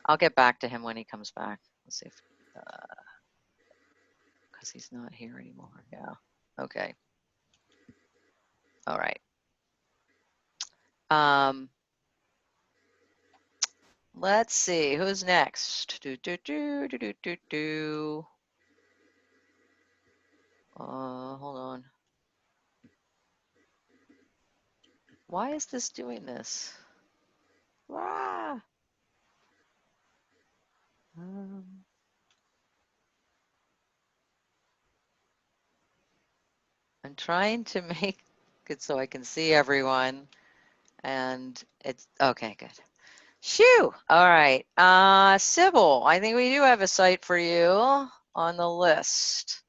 I'll get back to him when he comes back. Let's see if, because he's not here anymore. Yeah. Okay. All right. Let's see who's next. Hold on. Why is this doing this? Ah. I'm trying to make it so I can see everyone, and it's okay. Good. Shoo! All right. Sybil, I think we do have a site for you on the list.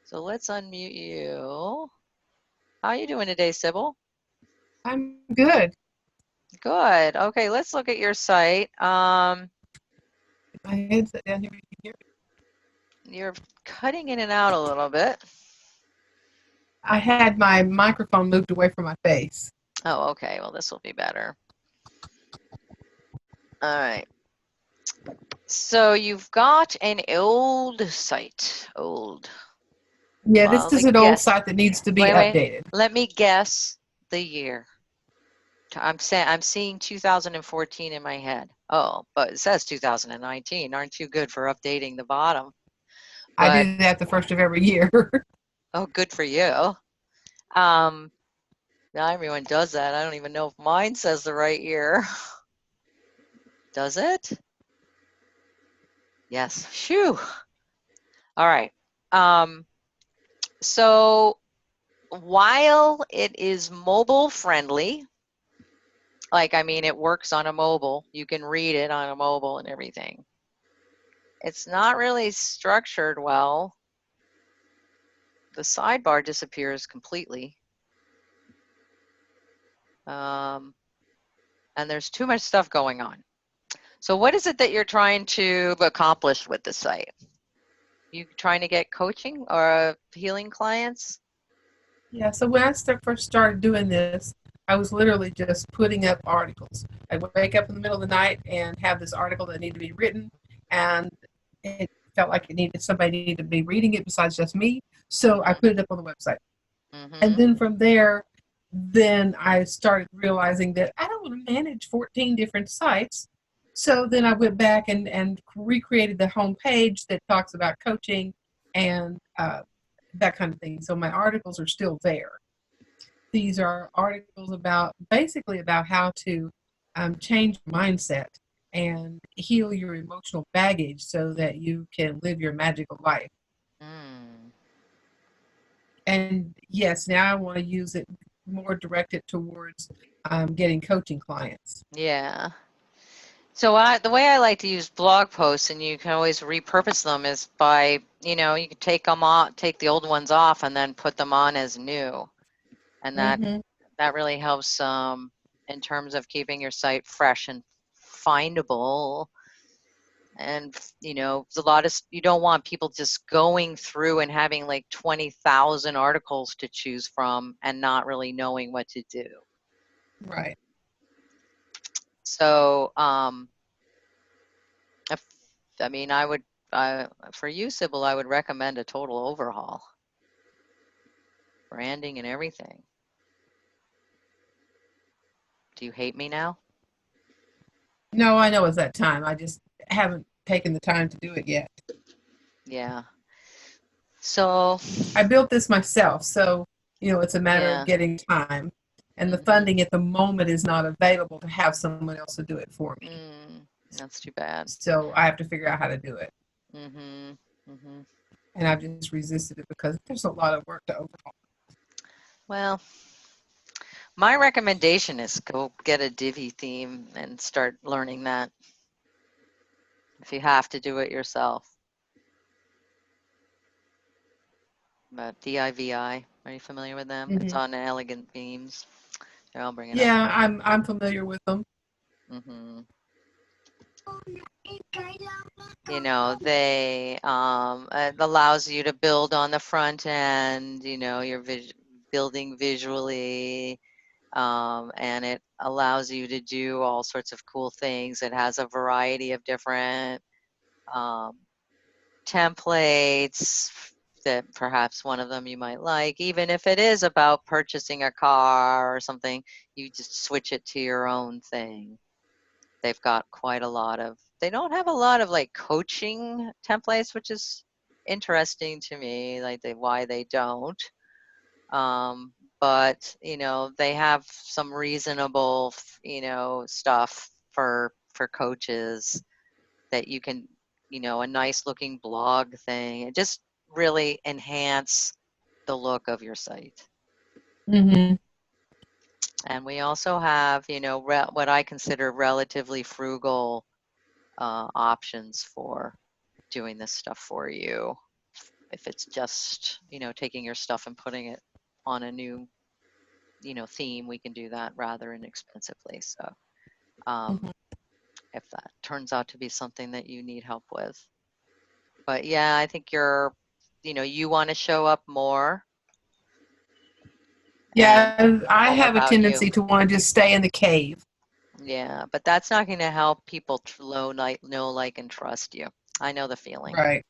So let's unmute you. How are you doing today, Sybil? I'm good. Good. Okay, let's look at your site. My headset down here. You can hear me. You're cutting in and out a little bit. I had my microphone moved away from my face. Oh, okay. Well, this will be better. All right. So you've got an old site. Old. Yeah, Well, this is an old site that needs to be updated. Let me guess the year. I'm seeing 2014 in my head. Oh, but it says 2019. Aren't you good for updating the bottom? But, I do that the first of every year. Oh, good for you. Now everyone does that. I don't even know if mine says the right year. Does it? Yes. Phew. All right. So while it is mobile friendly, like, I mean, it works on a mobile. You can read it on a mobile and everything. It's not really structured well. The sidebar disappears completely. And there's too much stuff going on. So what is it that you're trying to accomplish with the site? You trying to get coaching or healing clients? Yeah, so when I first started doing this, I was literally just putting up articles. I would wake up in the middle of the night and have this article that needed to be written, and it felt like somebody needed to be reading it besides just me. So I put it up on the website. And then from there, then I started realizing that I don't want to manage 14 different sites. So then I went back and recreated the home page that talks about coaching and that kind of thing. So my articles are still there. These are articles basically about how to change mindset and heal your emotional baggage so that you can live your magical life. And yes, now I want to use it more directed towards getting coaching clients. Yeah. So the way I like to use blog posts, and you can always repurpose them, is by, you can take them off, take the old ones off, and then put them on as new. And that really helps in terms of keeping your site fresh and findable. And there's a lot of, you don't want people just going through and having like 20,000 articles to choose from and not really knowing what to do. Right. So I mean, I would, for you, Sybil, I would recommend a total overhaul. Branding and everything. Do you hate me now? No, I know it's that time. I just haven't taken the time to do it yet. Yeah. So I built this myself, so it's a matter yeah. of getting time. And the Mhm. funding at the moment is not available to have someone else to do it for me. That's too bad. So I have to figure out how to do it. Mhm. Mhm. And I've just resisted it because there's a lot of work to overhaul. Well, my recommendation is go get a Divi theme and start learning that. If you have to do it yourself. But DIVI, are you familiar with them? It's on Elegant Themes. Here, I'll bring it up. Yeah, I'm familiar with them. Mhm. You know, they it allows you to build on the front end. You know, you're building visually, and it allows you to do all sorts of cool things. It has a variety of different templates that perhaps one of them you might like. Even if it is about purchasing a car or something, you just switch it to your own thing. They've got quite a lot of, they don't have a lot of like coaching templates, which is interesting to me, like why they don't. But they have some reasonable, stuff for coaches that you can, a nice looking blog thing. It just really enhance the look of your site. Mm-hmm. And we also have, what I consider relatively frugal options for doing this stuff for you. If it's just, taking your stuff and putting it on a new, theme, we can do that rather inexpensively. So if that turns out to be something that you need help with. But yeah, I think you want to show up more. Yeah, I all have a about tendency you. to want to just stay in the cave. Yeah, but that's not going to help people know, like, and trust you. I know the feeling. Right.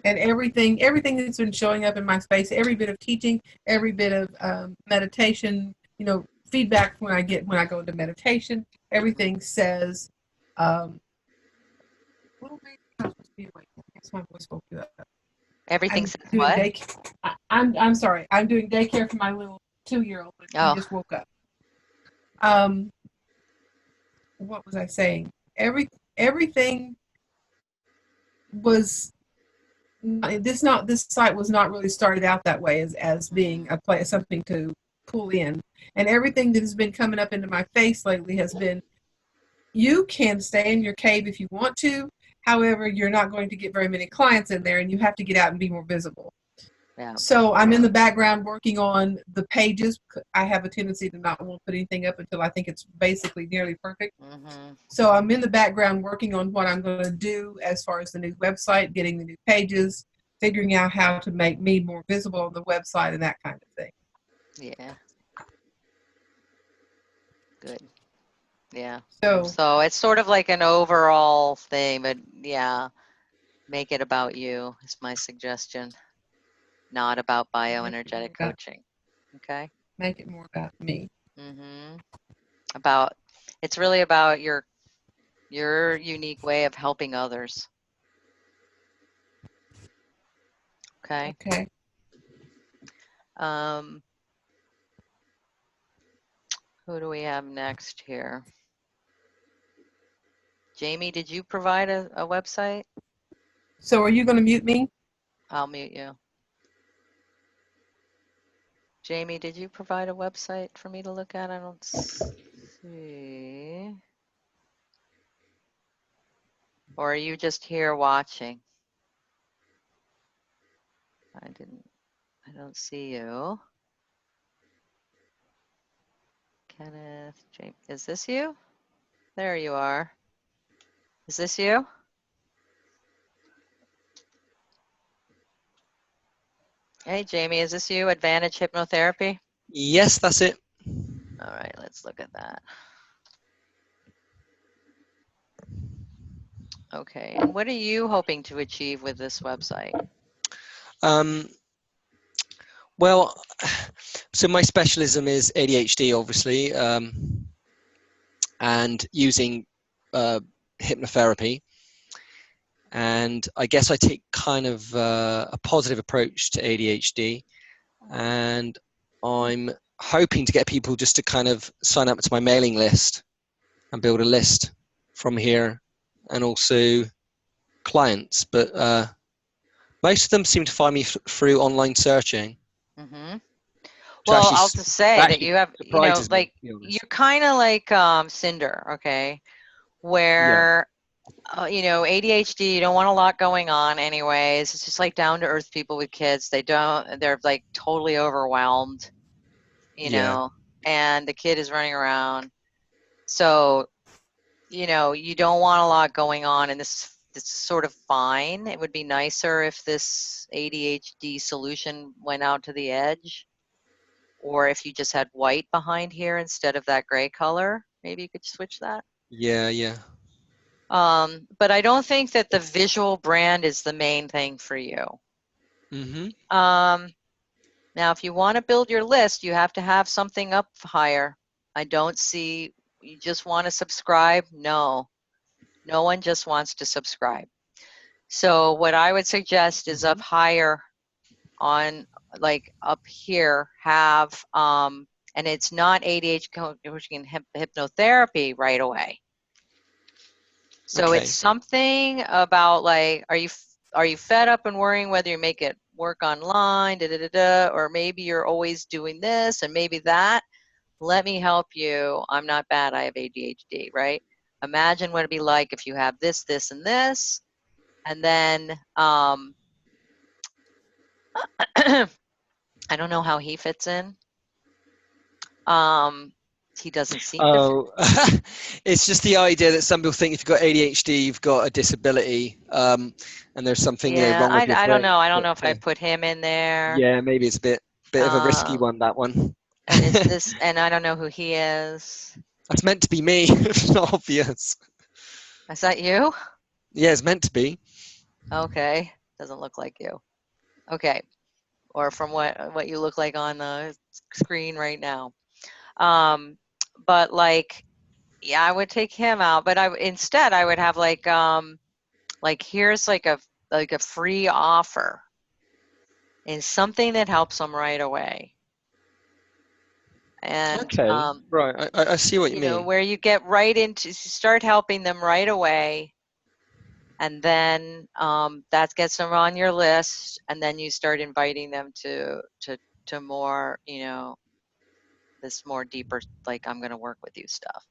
And everything that's been showing up in my space, every bit of teaching, every bit of meditation, feedback when I go into meditation, everything says, well, maybe I'm supposed to be awake. I guess my voice woke you up. Everything I'm says doing what? daycare. I'm sorry. I'm doing daycare for my little 2-year-old. But he just woke up. What was I saying? Everything was this site was not really started out that way as being a place, something to pull in, and everything that has been coming up into my face lately has been, you can stay in your cave if you want to, however you're not going to get very many clients in there and you have to get out and be more visible. Yeah. So I'm in the background working on the pages. I have a tendency to not want to put anything up until I think it's basically nearly perfect. So I'm in the background working on what I'm going to do as far as the new website, getting the new pages, figuring out how to make me more visible on the website and that kind of thing. Yeah. Good. Yeah. So it's sort of like an overall thing, but yeah, make it about you is my suggestion, not about bioenergetic coaching. Okay. Make it more about me. It's really about your unique way of helping others. Okay. Okay. Who do we have next here? Jamie, did you provide a website? So are you going to mute me? I'll mute you. Jamie, did you provide a website for me to look at? I don't see. Or are you just here watching? I don't see you. Kenneth, Jamie, is this you? There you are. Is this you? Hey, Jamie, is this you? Advantage Hypnotherapy? Yes, that's it. All right, let's look at that. Okay. And what are you hoping to achieve with this website? Well, so my specialism is ADHD, obviously, and using hypnotherapy. And I guess I take kind of a positive approach to ADHD. And I'm hoping to get people just to kind of sign up to my mailing list and build a list from here, and also clients. But most of them seem to find me through online searching. Mm-hmm. Which Well, actually, I'll just say that you have, surprises me, like, to be honest. you're kind of like Cinder, okay? Yeah. Where, ADHD, you don't want a lot going on anyways. It's just like down to earth people with kids. They're like totally overwhelmed, Yeah. and the kid is running around. So, you don't want a lot going on, and this is sort of fine. It would be nicer if this ADHD solution went out to the edge, or if you just had white behind here instead of that gray color. Maybe you could switch that. Yeah. Yeah. But I don't think that the visual brand is the main thing for you. Mm-hmm. Now, if you want to build your list, you have to have something up higher. I don't see, you just want to subscribe? No, no one just wants to subscribe. So what I would suggest is up higher on, like up here, have, and it's not ADHD coaching and hypnotherapy right away. So Okay. it's something about, like, are you fed up and worrying whether you make it work online, or maybe you're always doing this and maybe that. Let me help you. I'm not bad. I have ADHD, right? Imagine what it'd be like if you have this, this, and this, and then I don't know how he fits in. He doesn't seem to fit. Oh, it's just the idea that some people think if you've got ADHD, you've got a disability, and there's something Yeah, wrong with your I don't brain. know. I don't But, know if I put him in there. yeah, maybe it's a bit of a risky one, that one. And is this, and I don't know who he is. That's meant to be me. It's not obvious. Is that you? Yeah, it's meant to be. Okay. Doesn't look like you. Okay. Or from what you look like on the screen right now. But like, yeah, I would take him out, but instead I would have like here's like a free offer and something that helps them right away. And Okay, right. I see what you mean. where you get right into, start helping them right away, and then that gets them on your list, and then you start inviting them to more, this more deeper, like, I'm going to work with you stuff.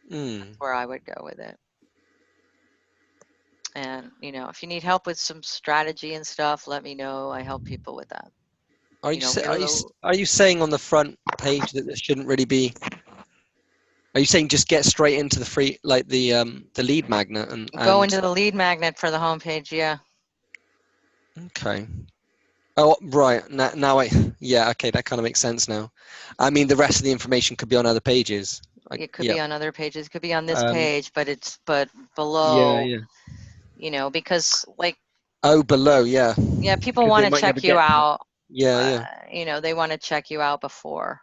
That's where I would go with it. And if you need help with some strategy and stuff, let me know. I help people with that. Are you saying on the front page that this shouldn't really be? Are you saying just get straight into the free, like the lead magnet and go into the lead magnet for the homepage? Yeah. Okay. Oh, right. Now yeah, okay, that kind of makes sense now. I mean, the rest of the information could be on other pages. It could be on other pages. It could be on this page, but below, because, like. Oh, below, yeah. Yeah, people want to check you out. Yeah. They want to check you out before.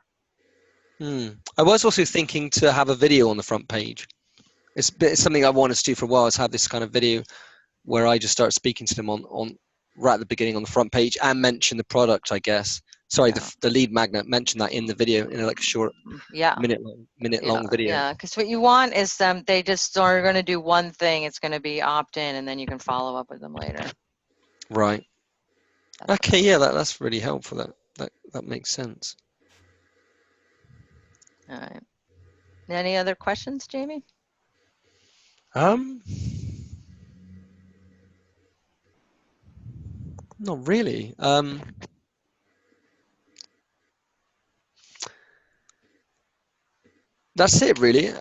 I was also thinking to have a video on the front page. It's something I wanted to do for a while, is have this kind of video where I just start speaking to them on right at the beginning on the front page and mention the product, I guess. Sorry, the lead magnet, mention that in the video, in like a short minute long video. Yeah, because what you want is they just are going to do one thing. It's going to be opt-in, and then you can follow up with them later. Right. Okay, yeah, that's really helpful. That makes sense. All right. Any other questions, Jamie? Not really. That's it, really.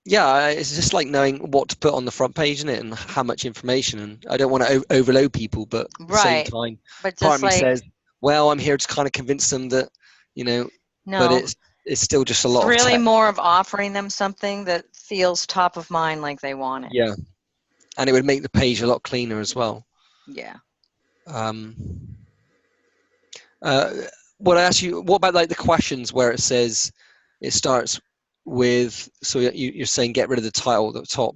Yeah, it's just like knowing what to put on the front page, isn't it, and how much information. And I don't want to overload people, but at the same time, but part of me like, says, well, I'm here to kind of convince them that, no, but it's still just a lot of really text. more of offering them something that feels top of mind, like they want it. Yeah. and it would make the page a lot cleaner as well. Yeah. Um, what I ask you, what about like the questions where it says it starts with, so you're saying get rid of the title at the top,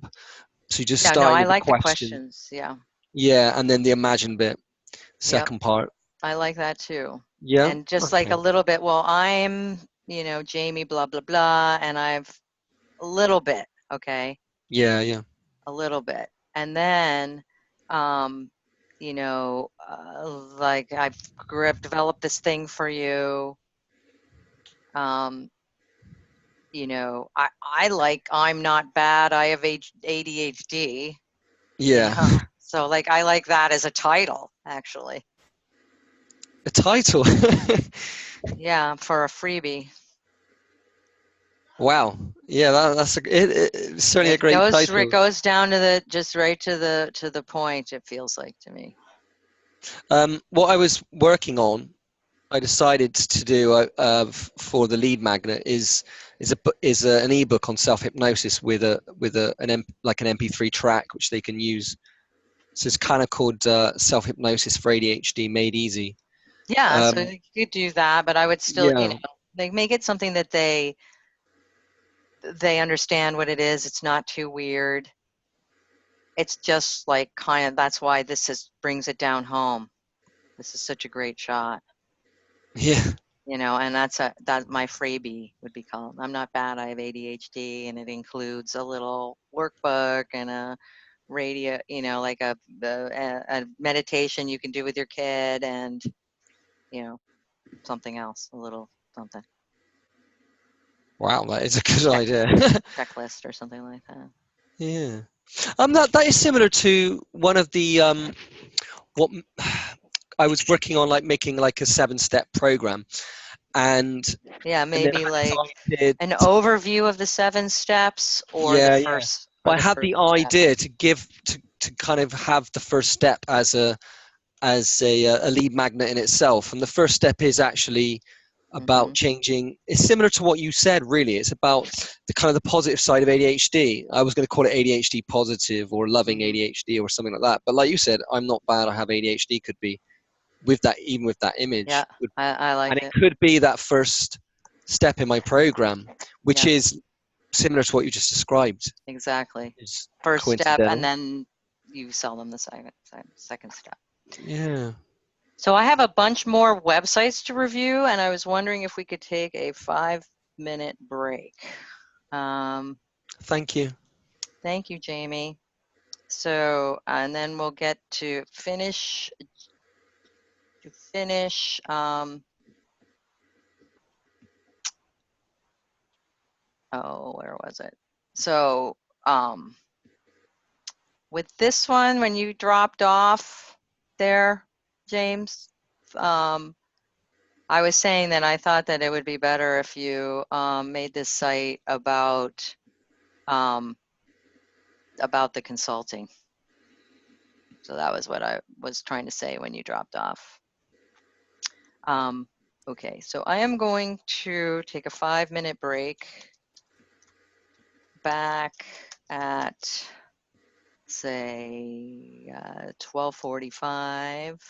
so you just No, start I with the like the question, questions. Yeah. yeah, and then the imagine bit, Yep. second part. I like that too. Yeah, And just like okay. a little bit, well, I'm, you know, Jamie, blah, blah, blah, and I've a little bit, okay, Yeah. a little bit. And then, you know, like I've developed this thing for you. You know, I like, I'm not bad, I have ADHD, you Yeah. know, so like I like that as a title, actually. A title. Yeah, for a freebie. Wow. Yeah, that's it's certainly a It great goes, title. it goes down to the, just right to the point, it feels like to me. What I was working on, I decided to do for the lead magnet is an ebook on self hypnosis with like an MP3 track which they can use. So it's kind of called self hypnosis for ADHD made easy. Yeah, so you could do that, but I would still, you Yeah, know, like make it something that they understand what it is. It's not too weird. It's just like kind of, that's why this is brings it down home. This is such a great shot, yeah, you know, and that my freebie would be called. I'm not bad, I have ADHD, and it includes a little workbook and a radio, you know, like a meditation you can do with your kid, and you know, something else, a little something. wow, that is a good Check, idea. checklist or something like that. Yeah, that is similar to one of the what I was working on, like making like a 7-step program, and Yeah, then maybe I like decided, an overview of the 7 steps, or the yeah. first, But I had the step. idea to give to kind of have the first step as a lead magnet in itself, and the first step is actually about changing. It's similar to what you said, really. It's about the kind of the positive side of ADHD. I was going to call it ADHD positive or loving ADHD or something like that, but like you said, I'm not bad, I have ADHD could be with that, even with that Yeah, image, I and like it it. could be that first step in my program, which Yeah, is similar to what you just described. exactly. It's First step, and coincidental. then you sell them the second step. Yeah. So I have a bunch more websites to review, and I was wondering if we could take a 5-minute break. Thank you. Thank you, Jamie. So, and then we'll get to finish. Oh, where was it? So, with this one, when you dropped off there, James, I was saying that I thought that it would be better if you made this site about the consulting. So that was what I was trying to say when you dropped off. Okay, so I am going to take a 5-minute break. Back at, say, 12:45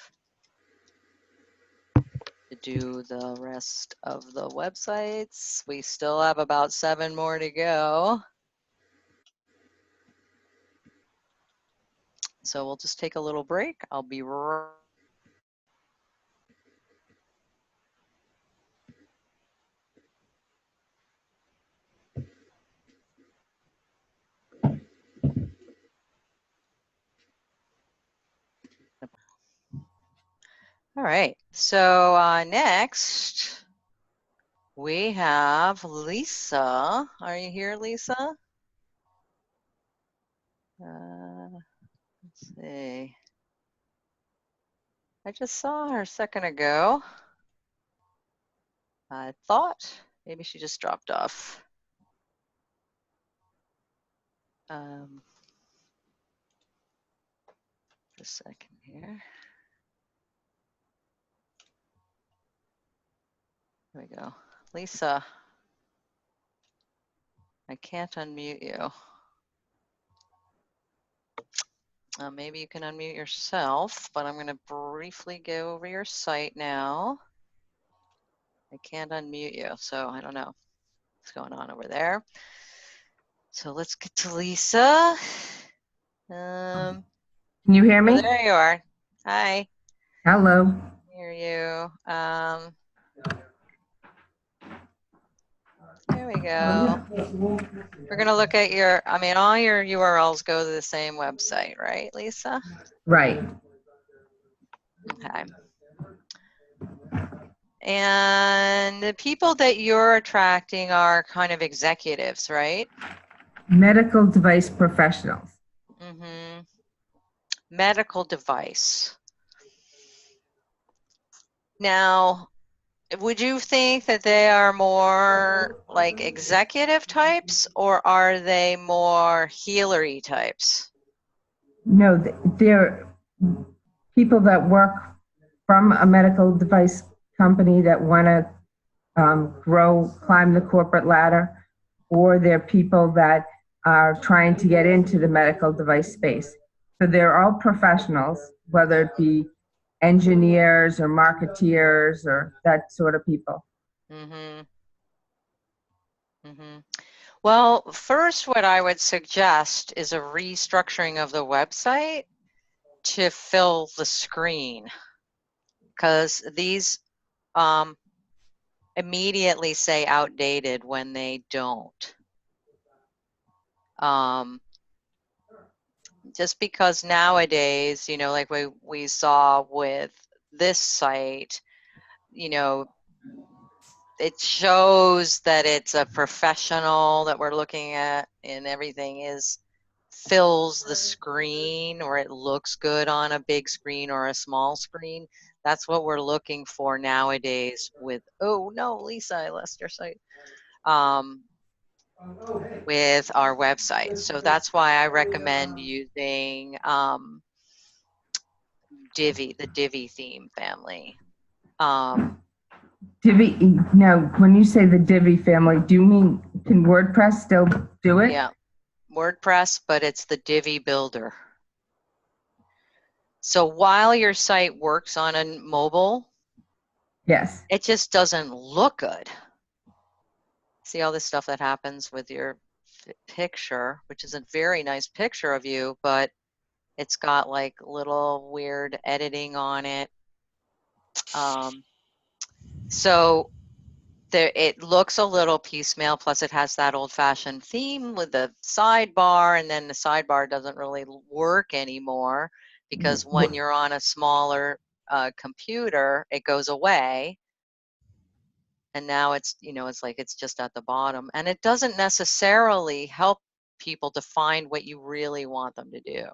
to do the rest of the websites. We still have about 7 more to go. So we'll just take a little break. I'll be right. All right, so next we have Lisa. Are you here, Lisa? Let's see. I just saw her a second ago. I thought maybe she just dropped off. Just a second here. There we go. Lisa, I can't unmute you. Maybe you can unmute yourself, but I'm going to briefly go over your site now. I can't unmute you, so I don't know what's going on over there. So let's get to Lisa. Can you hear me? Oh, there you are. Hi. Hello. Hear you. There we go. We're going to look at your, I mean, all your URLs go to the same website, right, Lisa? Right. Okay. And the people that you're attracting are kind of executives, right? Medical device professionals. Mm-hmm. Medical device. Now, would you think that they are more like executive types, or are they more healery types? No, they're people that work from a medical device company that want to climb the corporate ladder, or they're people that are trying to get into the medical device space. So they're all professionals, whether it be engineers or marketeers or that sort of people. Mm-hmm. Mm-hmm. Well, first, what I would suggest is a restructuring of the website to fill the screen, because these immediately say outdated when they don't. Just because nowadays, you know, like we saw with this site, you know, it shows that it's a professional that we're looking at, and everything fills the screen, or it looks good on a big screen or a small screen. That's what we're looking for nowadays with, oh no, Lisa, I lost your site. With our website. So that's why I recommend using Divi, the Divi theme family. Divi, now, when you say the Divi family, do you mean, can WordPress still do it? Yeah, WordPress, but it's the Divi builder. So while your site works on a mobile, yes, it just doesn't look good. See all this stuff that happens with your picture, which is a very nice picture of you, but it's got like little weird editing on it. So it looks a little piecemeal, plus it has that old-fashioned theme with the sidebar, and then the sidebar doesn't really work anymore, because when you're on a smaller computer, it goes away, and now it's, you know, it's like it's just at the bottom, and it doesn't necessarily help people to find what you really want them to do.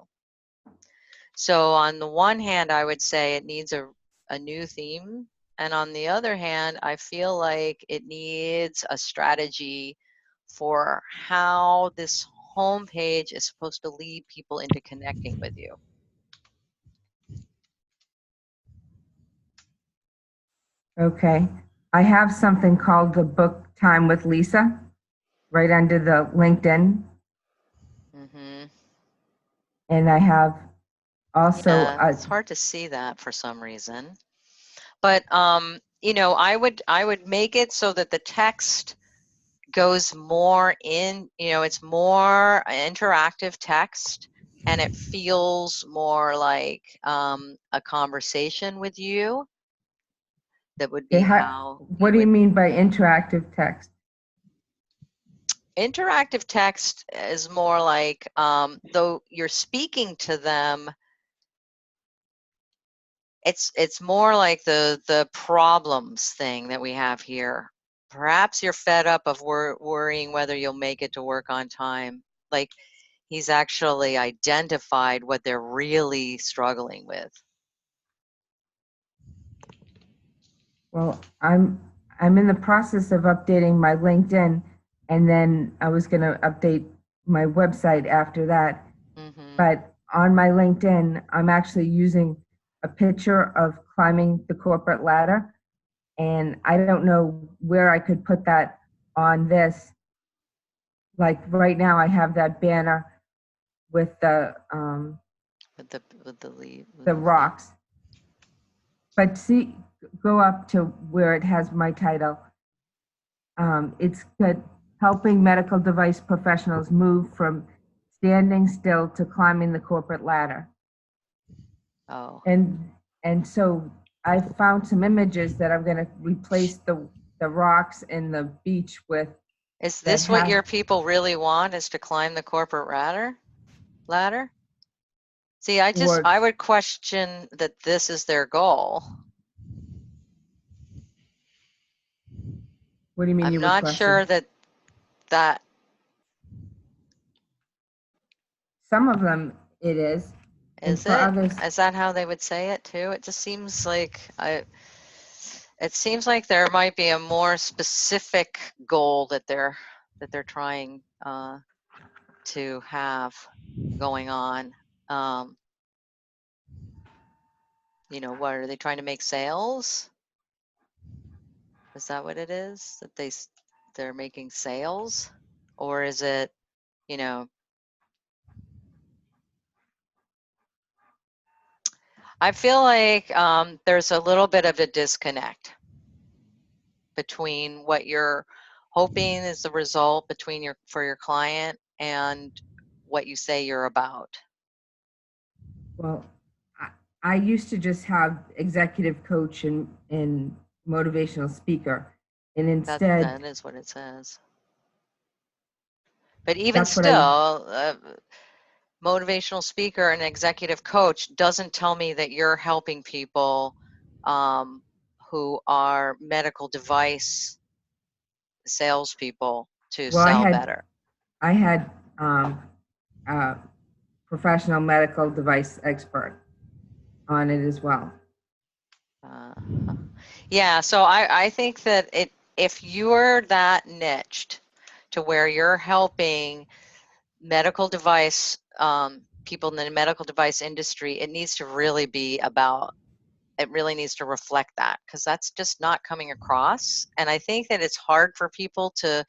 So on the one hand, I would say it needs a new theme. And on the other hand, I feel like it needs a strategy for how this homepage is supposed to lead people into connecting with you. okay. I have something called the Book Time with Lisa right under the LinkedIn. Mm-hmm. And I have also Yeah, it's hard to see that for some reason. But you know, I would make it so that the text goes more in, you know, it's more interactive text, and it feels more like a conversation with you. That would be how. What do you mean by interactive text? Interactive text is more like, though you're speaking to them, it's more like the problems thing that we have here. Perhaps you're fed up of worrying whether you'll make it to work on time. Like, he's actually identified what they're really struggling with. Well, I'm in the process of updating my LinkedIn, and then I was going to update my website after that. Mm-hmm. But on my LinkedIn, I'm actually using a picture of climbing the corporate ladder, and I don't know where I could put that on this. Like right now, I have that banner with the with the lead. the rocks. But see, go up to where it has my title. It's good, helping medical device professionals move from standing still to climbing the corporate ladder. Oh, And so I found some images that I'm going to replace the rocks in the beach with. is that this what have- your people really want? Is to climb the corporate ladder? See, Or- I would question that this is their goal. What do you mean you I'm would not question? sure that Some of them it is. And is for it. others, Is that how they would say it too? It just seems like it seems like there might be a more specific goal that they're trying to have going on. You know, what are they trying to make sales? Is that what it is? That they're making sales, or is it, you know? I feel like there's a little bit of a disconnect between what you're hoping is the result for your client and what you say you're about. well, I used to just have executive coach and motivational speaker. And instead, That is what it says. But even That's what still, motivational speaker and executive coach doesn't tell me that you're helping people who are medical device salespeople to well, sell better. I had a professional medical device expert on it as well. Yeah, so I think that if you're that niched to where you're helping medical device people in the medical device industry, it needs to really be about, it really needs to reflect that, because that's just not coming across. And I think that it's hard for people to,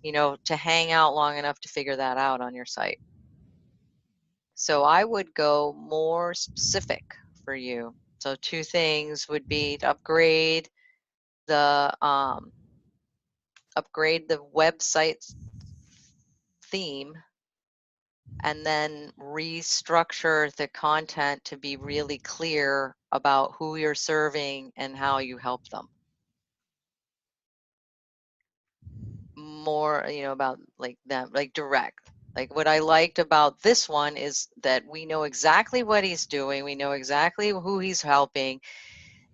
you know, to hang out long enough to figure that out on your site. So I would go more specific for you. So two things would be to upgrade the website theme, and then restructure the content to be really clear about who you're serving and how you help them. More, you know, about like them, like direct. Like what I liked about this one is that we know exactly what he's doing, we know exactly who he's helping,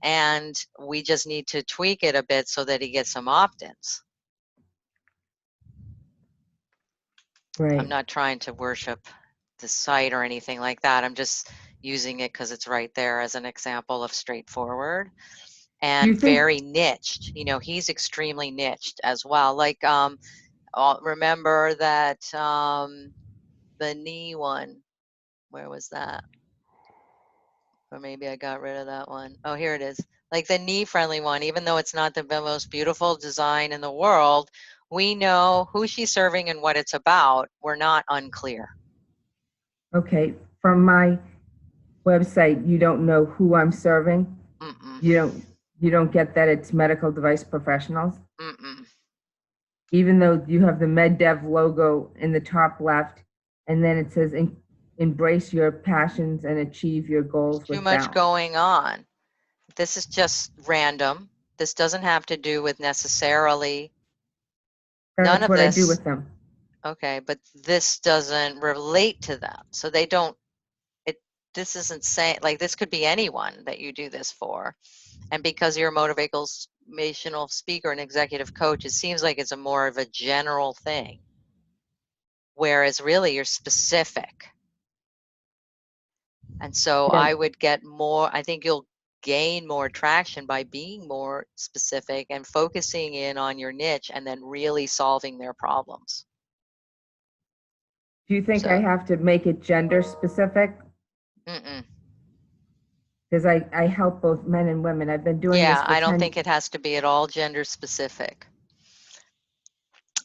and we just need to tweak it a bit so that he gets some opt-ins. Right. I'm not trying to worship the site or anything like that. I'm just using it because it's right there as an example of straightforward and very niched. You know, he's extremely niched as well. Like, remember that the knee one, where was that? Or maybe I got rid of that one. Oh, here it is. Like the knee friendly one, even though it's not the most beautiful design in the world, we know who she's serving and what it's about. We're not unclear. Okay, from my website, you don't know who I'm serving? Mm-mm. You don't get that it's medical device professionals? Mm-mm. Even though you have the MedDev logo in the top left, and then it says embrace your passions and achieve your goals Too with much balance. going on. This is just random. This doesn't have to do with necessarily none That's of what I do this. with them. Okay, but this doesn't relate to them. So they don't, this isn't saying, like this could be anyone that you do this for. And because you're a motivational speaker and executive coach, it seems like it's a more of a general thing. Whereas really you're specific. And so Yeah. I would get more, I think you'll gain more traction by being more specific and focusing in on your niche and then really solving their problems. Do you think So, I have to make it gender specific? mm-mm. Because I help both men and women. I've been doing this Yeah, for I don't 10 think it has to be at all gender specific.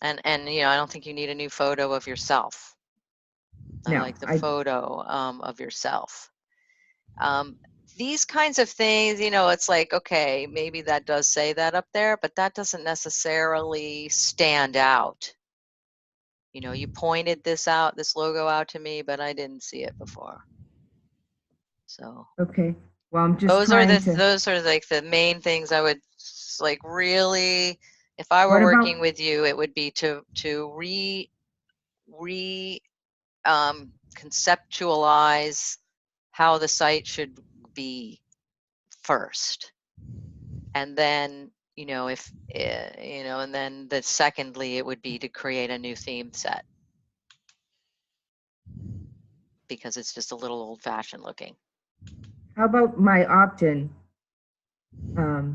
And you know, I don't think you need a new photo of yourself. I No, like the photo of yourself. These kinds of things, you know, it's like, okay, maybe that does say that up there, but that doesn't necessarily stand out. You know, you pointed this logo out to me, but I didn't see it before. So okay. Well, I'm just trying to. those are like the main things I would like really, if I were What about- working with you, it would be to conceptualize how the site should be first, and then you know if you know, and then secondly it would be to create a new theme set, because it's just a little old-fashioned looking. How about my opt-in? Do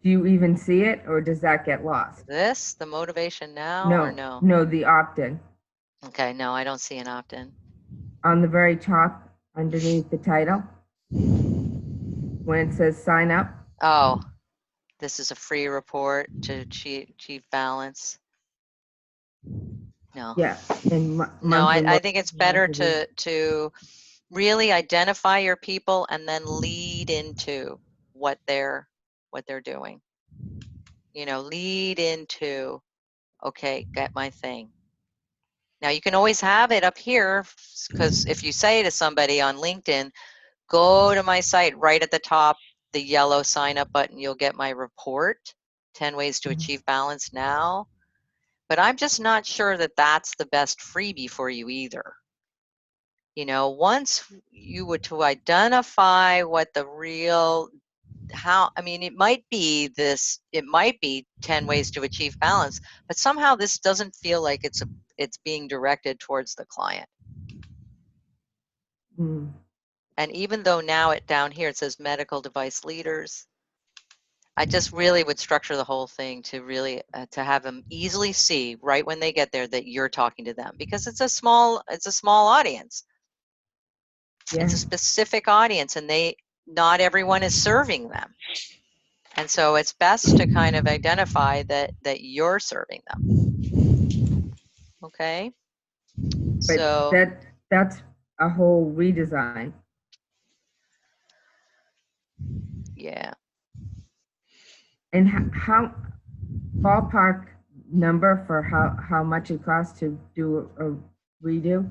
you even see it, or does that get lost? This the motivation now or no? No, the opt-in. Okay, no, I don't see an opt-in. On the very top, underneath the title, when it says sign up. Oh, this is a free report to achieve balance. No. Yeah, and No, I think it's better to really identify your people and then lead into what they're doing. You know, lead into, okay, get my thing. Now you can always have it up here, because if you say to somebody on LinkedIn, go to my site, right at the top, the yellow sign up button, you'll get my report, 10 ways to achieve balance now. But I'm just not sure that that's the best freebie for you either. You know, once you were to identify what the real, I mean, it might be 10 ways to achieve balance, but somehow this doesn't feel like it's being directed towards the client. Mm. And even though now down here it says medical device leaders, I just really would structure the whole thing to really to have them easily see right when they get there that you're talking to them, because it's a small audience. Yeah. It's a specific audience, and not everyone is serving them. And so it's best to kind of identify that you're serving them. Okay? But So that's a whole redesign. yeah. And how ballpark number for how much it costs to do a redo?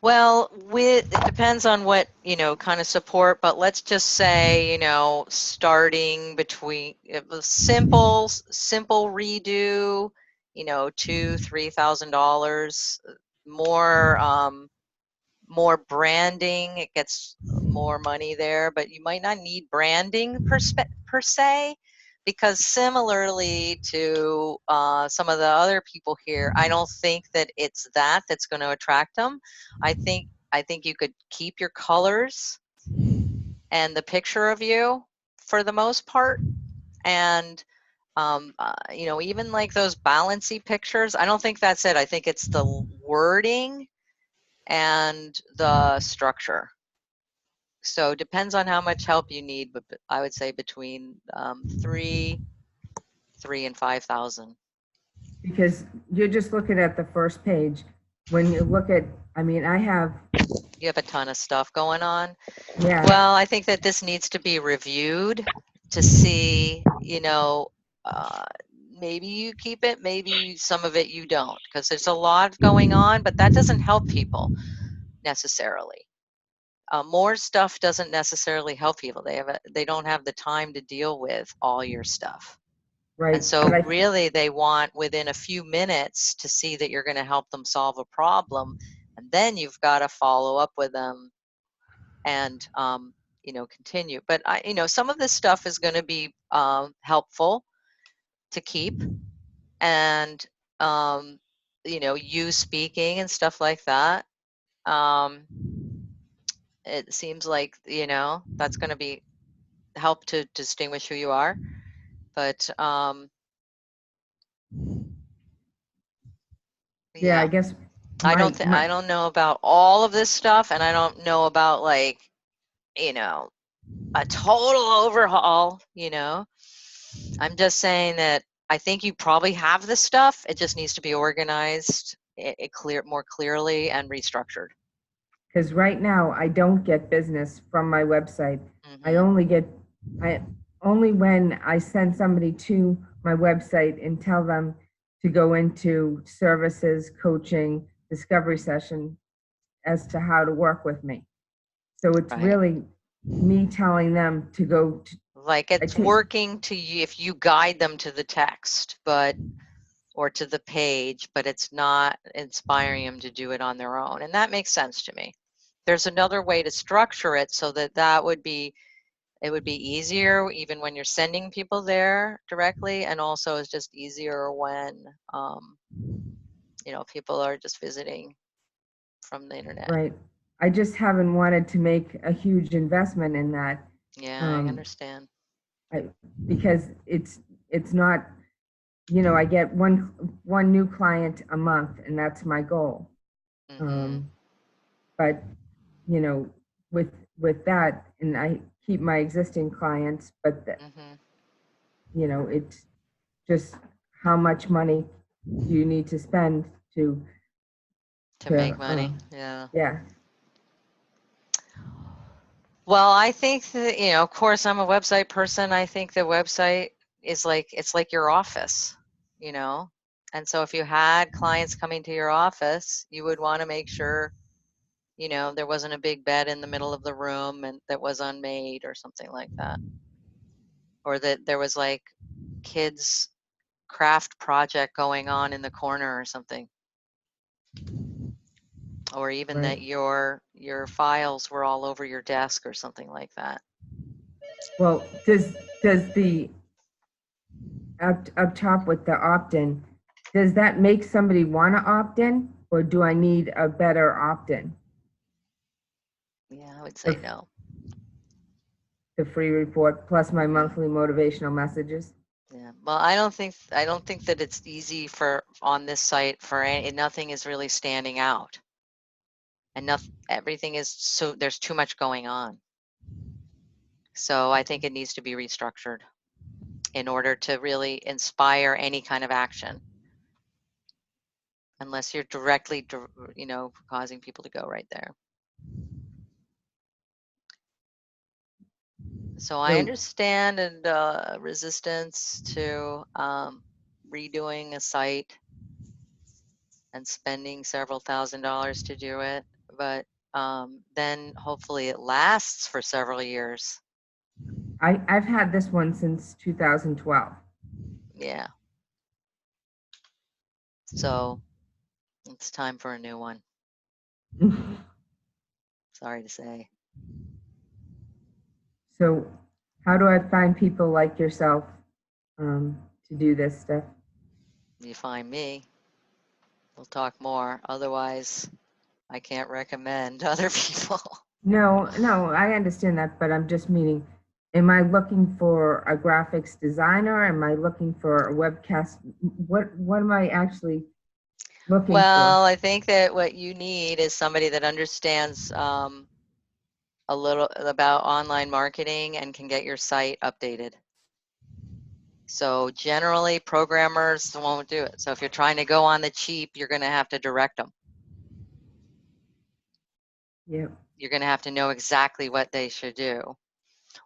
Well, it depends on what, you know, kind of support, but let's just say, you know, starting between a simple redo, you know, $2,000-$3,000. More branding, it gets more money there, but you might not need branding per se, because similarly to some of the other people here, I don't think that it's that's going to attract them. I think you could keep your colors and the picture of you for the most part, and you know, even like those balancy pictures, I don't think that's it. I think it's the wording and the structure. So depends on how much help you need, but I would say between 3 and 5,000. Because you're just looking at the first page. When you look at, I mean, You have a ton of stuff going on. Yeah. Well, I think that this needs to be reviewed to see, you know, maybe you keep it, maybe some of it you don't, because there's a lot going on, but that doesn't help people necessarily. More stuff doesn't necessarily help people. They don't have the time to deal with all your stuff. Right. And so really they want within a few minutes to see that you're going to help them solve a problem. And then you've got to follow up with them and, you know, continue. But, you know, some of this stuff is going to be helpful to keep. And, you know, you speaking and stuff like that. It seems like, you know, that's going to be help to distinguish who you are. But yeah, I guess I don't know about all of this stuff, and I don't know about, like, you know, a total overhaul, you know. I'm just saying that I think you probably have this stuff. It just needs to be organized it more clearly and restructured. Because right now I don't get business from my website. I only when I send somebody to my website and tell them to go into services, coaching, discovery session as to how to work with me. So it's Right. really me telling them to go to, Like it's working to you if you guide them to the text, or to the page, but it's not inspiring them to do it on their own. And that makes sense to me. There's another way to structure it so that would be, it would be easier even when you're sending people there directly, and also it's just easier when people are just visiting from the internet. right. I just haven't wanted to make a huge investment in that. Yeah, I understand. Because it's not, I get one new client a month, and that's my goal. But with that, and I keep my existing clients, but it's just how much money do you need to spend to make money. Yeah. Well, I think that, of course, I'm a website person. I think the website is it's like your office, and so if you had clients coming to your office, you would want to make sure, there wasn't a big bed in the middle of the room and that was unmade or something like that, or that there was like kids craft project going on in the corner or something, or even that your files were all over your desk or something like that. Well, does the up top with the opt-in, does that make somebody want to opt in, or do I need a better opt-in? Yeah, I would say no. The free report plus my monthly motivational messages. Yeah. Well, I don't think that it's easy on this site nothing is really standing out. Everything is there's too much going on. So I think it needs to be restructured in order to really inspire any kind of action. Unless you're directly, causing people to go right there. So I understand resistance to redoing a site and spending several $1,000s to do it, but then hopefully it lasts for several years. I've had this one since 2012. Yeah. So it's time for a new one. Sorry to say. So how do I find people like yourself to do this stuff? You find me, we'll talk more. Otherwise, I can't recommend other people. No, I understand that, but I'm just meaning, am I looking for a graphics designer? Am I looking for a webcast? What am I actually looking for? Well, I think that what you need is somebody that understands a little about online marketing and can get your site updated. So generally, programmers won't do it. So if you're trying to go on the cheap, you're going to have to direct them. Yep. You're going to have to know exactly what they should do,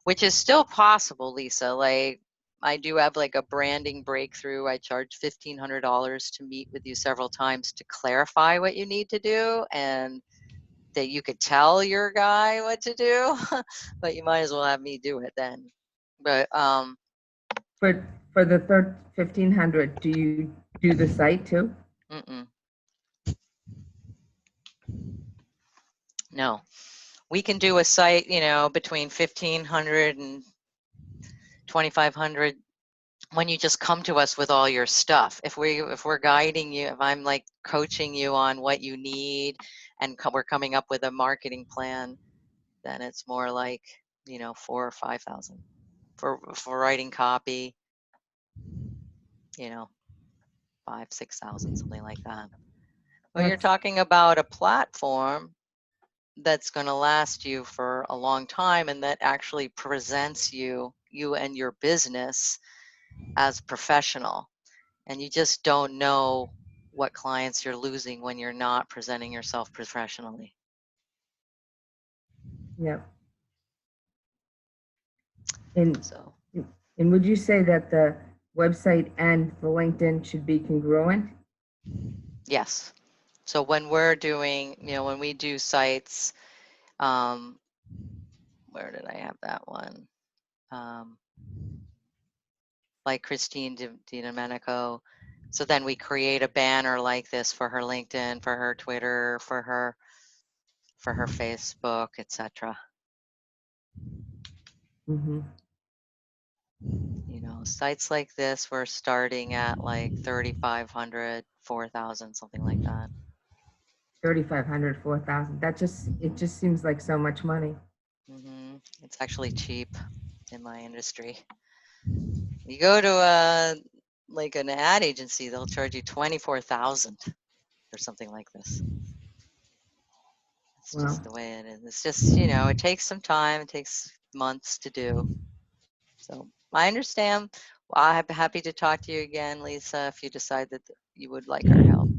which is still possible, Lisa. Like, I do have like a branding breakthrough. I charge $1,500 to meet with you several times to clarify what you need to do, and that you could tell your guy what to do, but you might as well have me do it then. But for the $1,500, do you do the site too? No, we can do a site, between 1,500 and 2,500 when you just come to us with all your stuff. If we're guiding you, if I'm like coaching you on what you need, and we're coming up with a marketing plan, then it's more like 4,000 or 5,000 for writing copy. 5,000, 6,000, something like that. Well, you're talking about a platform that's going to last you for a long time, and that actually presents you and your business as professional, and you just don't know what clients you're losing when you're not presenting yourself professionally. Yep. And So would you say that the website and the LinkedIn should be congruent? yes. So when we're doing, when we do sites, where did I have that one? Like Christine DiDomenico. So then we create a banner like this for her LinkedIn, for her Twitter, for her Facebook, etc. Mm-hmm. Sites like this, we're starting at like 3,500, 4,000, something like that. 3,500, 4,000. It just seems like so much money. It's actually cheap in my industry. You go to like an ad agency, they'll charge you 24,000 for something like this. It's just the way it is. It's just, it takes some time. It takes months to do. So I understand. Well, I'm happy to talk to you again, Lisa, if you decide that you would like our help.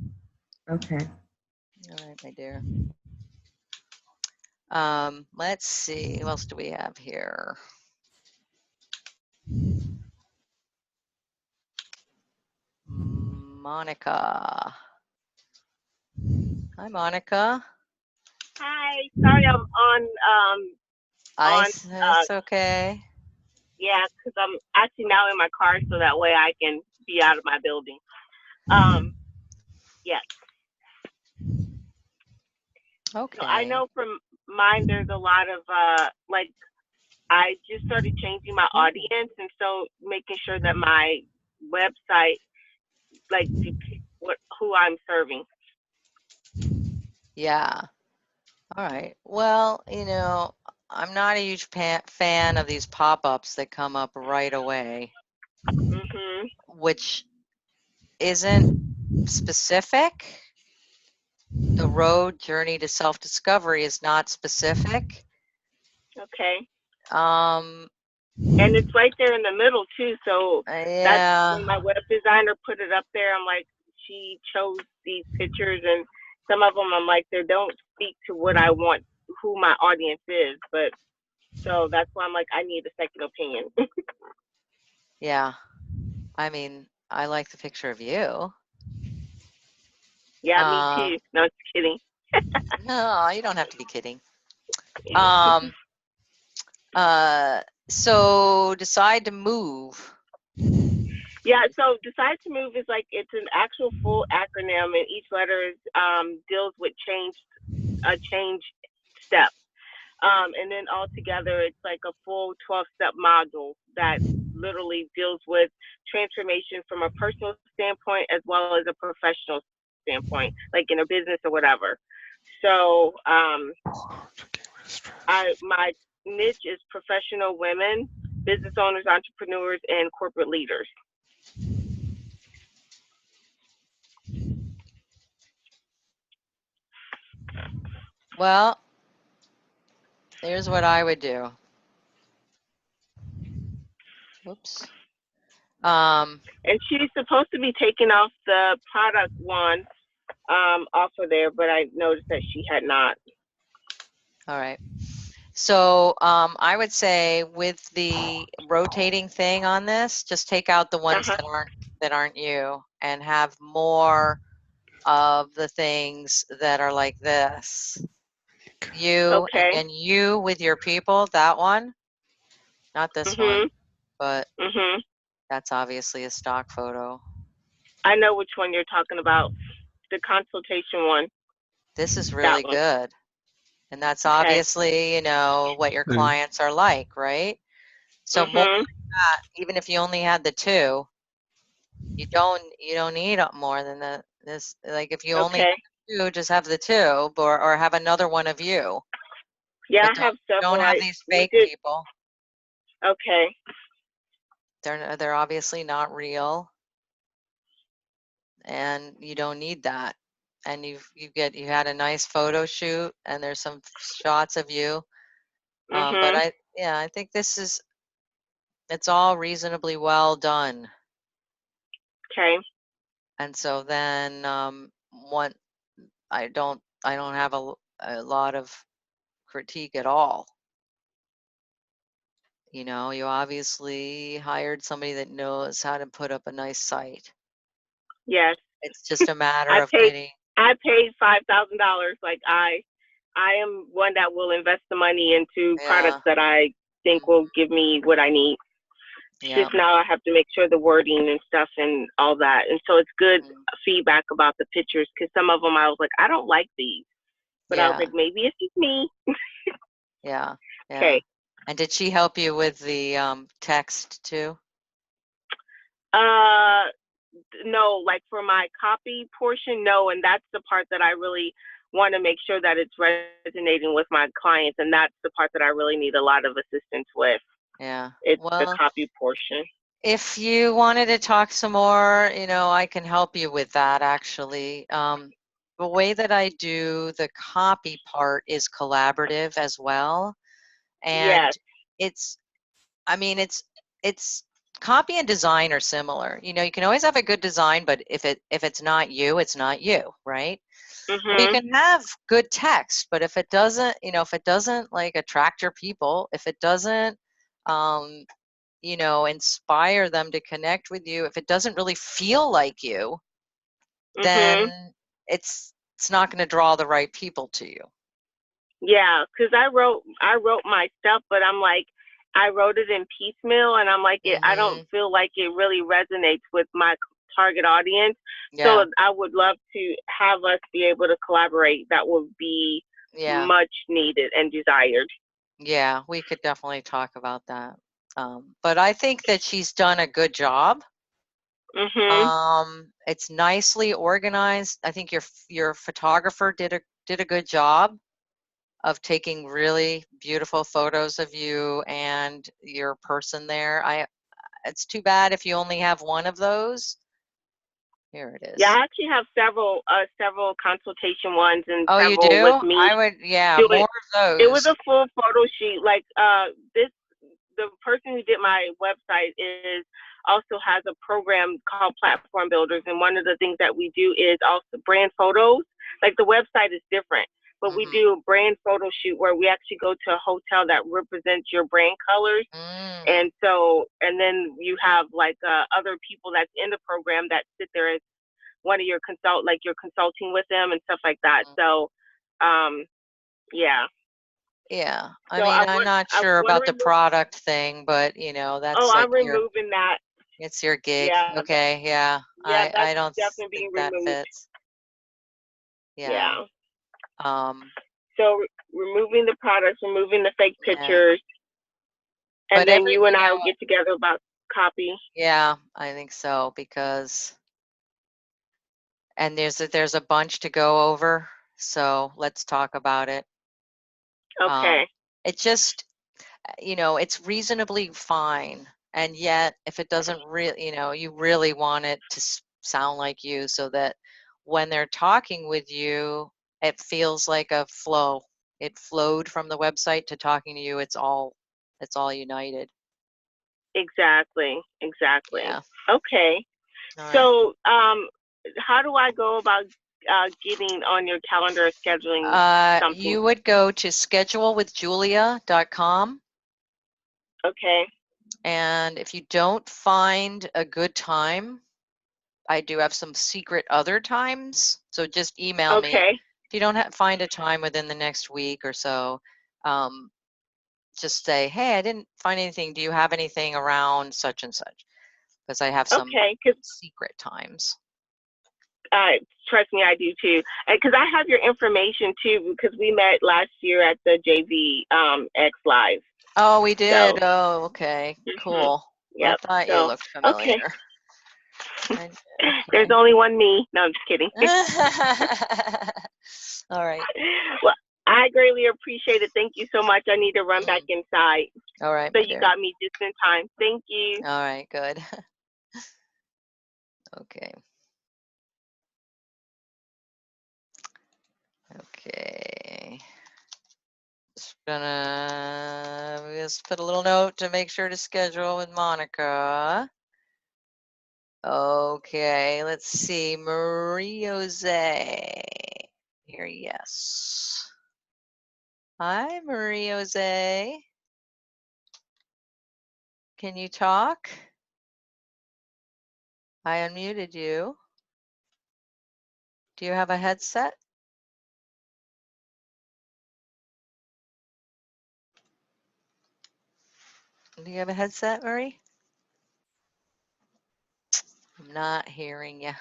Okay. All right, my dear. Let's see. What else do we have here? Monica. Hi, Monica. Hi, sorry I'm on It's okay. yeah, because I'm actually now in my car so that way I can be out of my building. Yes. Okay. So I know from mine there's a lot of like I just started changing my audience, and so making sure that my website like depicts who I'm serving. Yeah. All right. Well, I'm not a huge fan of these pop-ups that come up right away, which isn't specific. The road journey to self-discovery is not specific. Okay. And it's right there in the middle too. So yeah. That's when my web designer put it up there. I'm like, she chose these pictures, and some of them I'm like, they don't speak to what I want, who my audience is. But so that's why I'm like, I need a second opinion. Yeah. I mean, I like the picture of you. Yeah, me too. No, just kidding. No, you don't have to be kidding. So decide to move. Yeah, so decide to move is like, it's an actual full acronym, and each letter deals with a change step. And then altogether, it's like a full 12-step module that literally deals with transformation from a personal standpoint as well as a professional standpoint, like in a business or whatever. So my niche is professional women, business owners, entrepreneurs, and corporate leaders. Well, here's what I would do. Oops. And she's supposed to be taking off the product one off of there, but I noticed that she had not. All right. So I would say with the rotating thing on this, just take out the ones that aren't you, and have more of the things that are like this. You and you with your people, that one, not this one, but that's obviously a stock photo. I know which one you're talking about, the consultation one. This is really good. And that's obviously, what your clients are like, right? So more like that, even if you only had the two, you don't need more than this. Like if you only have the two, just have the two, or have another one of you. Yeah, I have several. Don't have these fake people. Okay. They're obviously not real, and you don't need that. And you had a nice photo shoot, and there's some shots of you. But I think it's all reasonably well done. Okay. And so then one, I don't have a lot of critique at all. You know, you obviously hired somebody that knows how to put up a nice site. Yes. It's just a matter I of paid getting. $5,000. Like I am one that will invest the money into products Yeah. that I think will give me what I need. Yeah. Just now I have to make sure the wording and stuff and all that. And so it's good feedback about the pictures, because some of them I was like, I don't like these. But I was Yeah. like, maybe it's just me. Yeah. Yeah. Okay. And did she help you with the text too? No, like for my copy portion, no. And that's the part that I really want to make sure that it's resonating with my clients. And that's the part that I really need a lot of assistance with. Yeah. It's the Well, copy portion. if you wanted to talk some more, you know, I can help you with that actually. The way that I do the copy part is collaborative as well. And Yes. it's, I mean, it's copy and design are similar. You know, you can always have a good design, but if it's not you, it's not you, right? Or you Mhm. can have good text, but if it doesn't, you know, if it doesn't like attract your people, if it doesn't, you know, inspire them to connect with you, if it doesn't really feel like you, Mhm. then it's not going to draw the right people to you. Yeah, because I wrote my stuff, but I'm like, I wrote it in piecemeal, and I'm like, I don't feel like it really resonates with my target audience. Yeah. So I would love to have us be able to collaborate. That would be Yeah. much needed and desired. Yeah, we could definitely talk about that. But I think that she's done a good job. Mhm. It's nicely organized. I think your photographer did a good job of taking really beautiful photos of you and your person there. It's too bad if you only have one of those. Here it Yeah, is. I actually have several consultation ones and Oh, you several with do? me. I would, yeah, Do more it. of It was those. a full photo shoot. Like the person who did my website also has a program called Platform Builders, and one of the things that we do is also brand photos. Like the website is different, but we do a brand photo shoot where we actually go to a hotel that represents your brand colors. And so, and then you have like other people that's in the program that sit there as one of your like you're consulting with them and stuff like that. So, yeah. Yeah, I So mean, I'm not I sure want to about the remove. product thing, but you know, Oh, that's like I'm removing that. it's your gig. Yeah, Okay, yeah. that's I don't definitely think being that removed. fits. Yeah. Yeah. Um, So removing the products, removing the fake yeah. pictures, and But then you and you I know, will get together about copy. yeah, I think so because and there's a bunch to go over, so let's talk about it. Okay. It just, you know, it's reasonably fine, and yet if it doesn't really, you know, you really want it to sound like you so that when they're talking with you, it feels like a flow. It flowed from the website to talking to you. It's all united. Exactly. Yeah. Okay. All right. So, how do I go about getting on your calendar or scheduling something? You would go to schedulewithjulia.com. Okay. And if you don't find a good time, I do have some secret other times. So just email me. Okay. If you don't find a time within the next week or so, just say, hey, I didn't find anything. Do you have anything around such and such? Because I have some secret times. Trust me, I do too. Because I have your information too, because we met last year at the JV X Live. Oh, we did. So, oh, okay. Cool. Yep. I thought you So, looked familiar. Okay. There's only one me. No, I'm just kidding. All right. Well, I greatly appreciate it. Thank you so much. I need to run back inside. All right. So you got me just in time. Thank you. All right. Good. Okay. Okay. Just put a little note to make sure to schedule with Monica. Okay, let's see. Marie-Jose. Here, yes. Hi, Marie-Jose. Can you talk? I unmuted you. Do you have a headset? Do you have a headset, Marie? I'm not hearing you.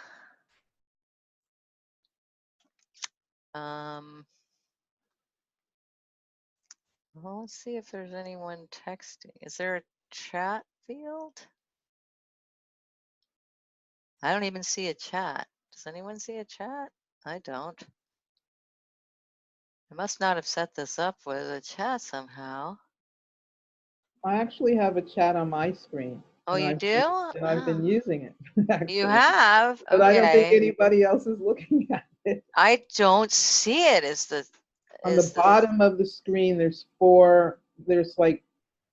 Well, let's see if there's anyone texting. Is there a chat field? I don't even see a chat. Does anyone see a chat? I don't. I must not have set this up with a chat somehow. I actually have a chat on my screen. Oh, you do? And I've been using it, actually. You have? But I don't think Okay. anybody else is looking at it. I don't see it. On the bottom of the screen, there's like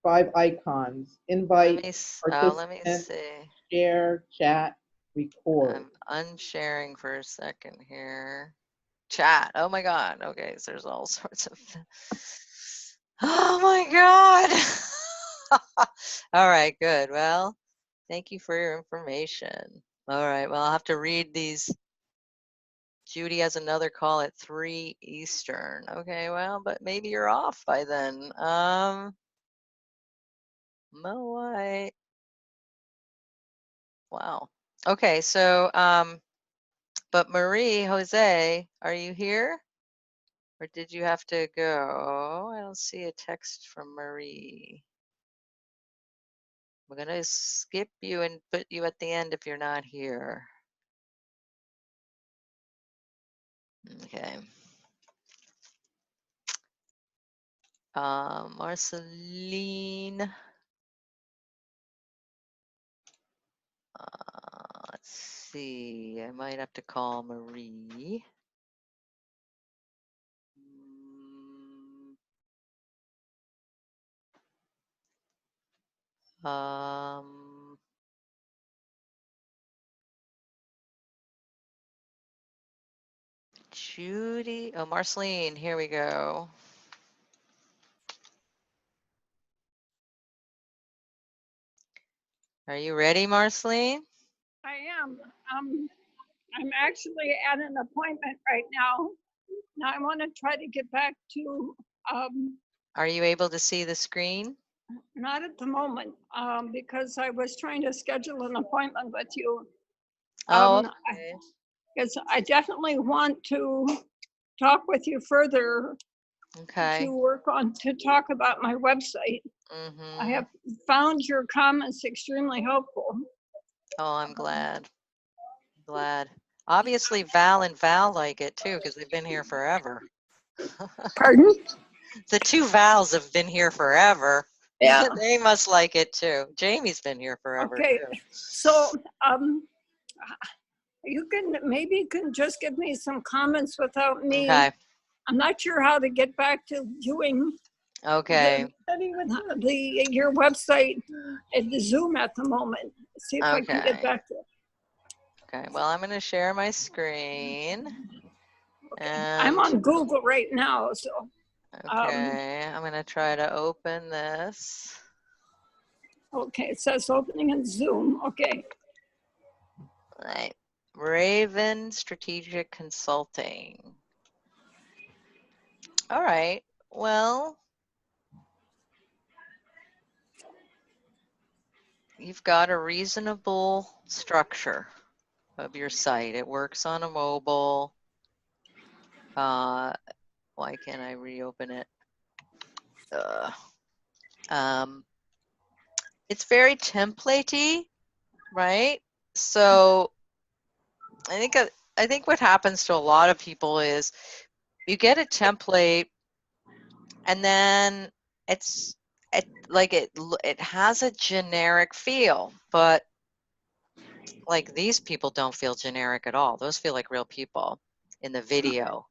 5 icons. Invite, let me participant, see. share, chat, record. I'm unsharing for a second here. Chat. Oh my God. Okay, so there's all sorts of. Oh my God. All right, good. Well, thank you for your information. All right, well, I'll have to read these. Judy has another call at 3 Eastern. Okay, well, but maybe you're off by then. Mo White. Wow. Okay, so, but Marie-Jose, are you here? Or did you have to go? I don't see a text from Marie. We're gonna skip you and put you at the end if you're not here. Okay. Marceline. Let's see. I might have to call Marie. Judy. Oh, Marceline. Here we go. Are you ready, Marceline? I am. I'm actually at an appointment right now. Now I want to try to get back to. Are you able to see the screen? Not at the moment, because I was trying to schedule an appointment with you. Okay. Because I definitely want to talk with you further. Okay. To talk about my website. Mm-hmm. I have found your comments extremely helpful. Oh, I'm glad. Glad. Obviously, Val and Val like it too, because they've been here forever. Pardon? The two Vals have been here forever. Yeah. They must like it too. Jamie's been here forever. Okay. Too. So, you can just give me some comments without me. Okay. I'm not sure how to get back to doing. Okay. Your website at the Zoom at the moment. See if I can get back to it. Okay. Well, I'm going to share my screen. Okay. And I'm on Google right now, so. Okay. I'm going to try to open this. Okay. It says opening in Zoom. Okay. Right. Raven Strategic Consulting. All right. Well, you've got a reasonable structure of your site. It works on a mobile. Why can't I reopen it? It's very templatey, right? So I think what happens to a lot of people is you get a template and then it has a generic feel, but like these people don't feel generic at all. Those feel like real people in the video.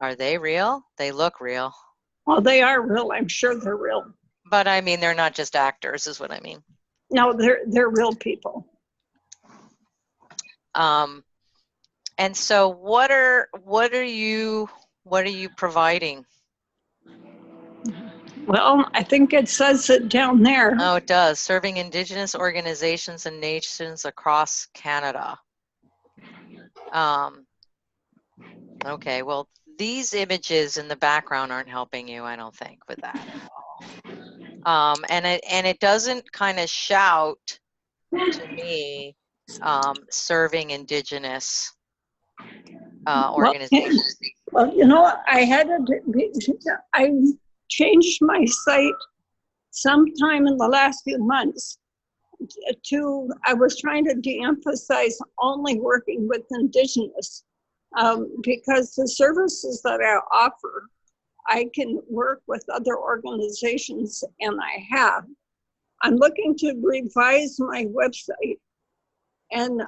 Are they real? They look real. Well, they are real. I'm sure they're real. But I mean, they're not just actors, is what I mean. No, they're real people. And so what are you providing? Well, I think it says it down there. Oh, it does. Serving Indigenous organizations and nations across Canada. Okay, well, these images in the background aren't helping you, I don't think, with that at all. And it doesn't kind of shout to me serving Indigenous organizations. Well, you know, I changed my site sometime in the last few months I was trying to de-emphasize only working with Indigenous because the services that I offer, I can work with other organizations, and I have. I'm looking to revise my website and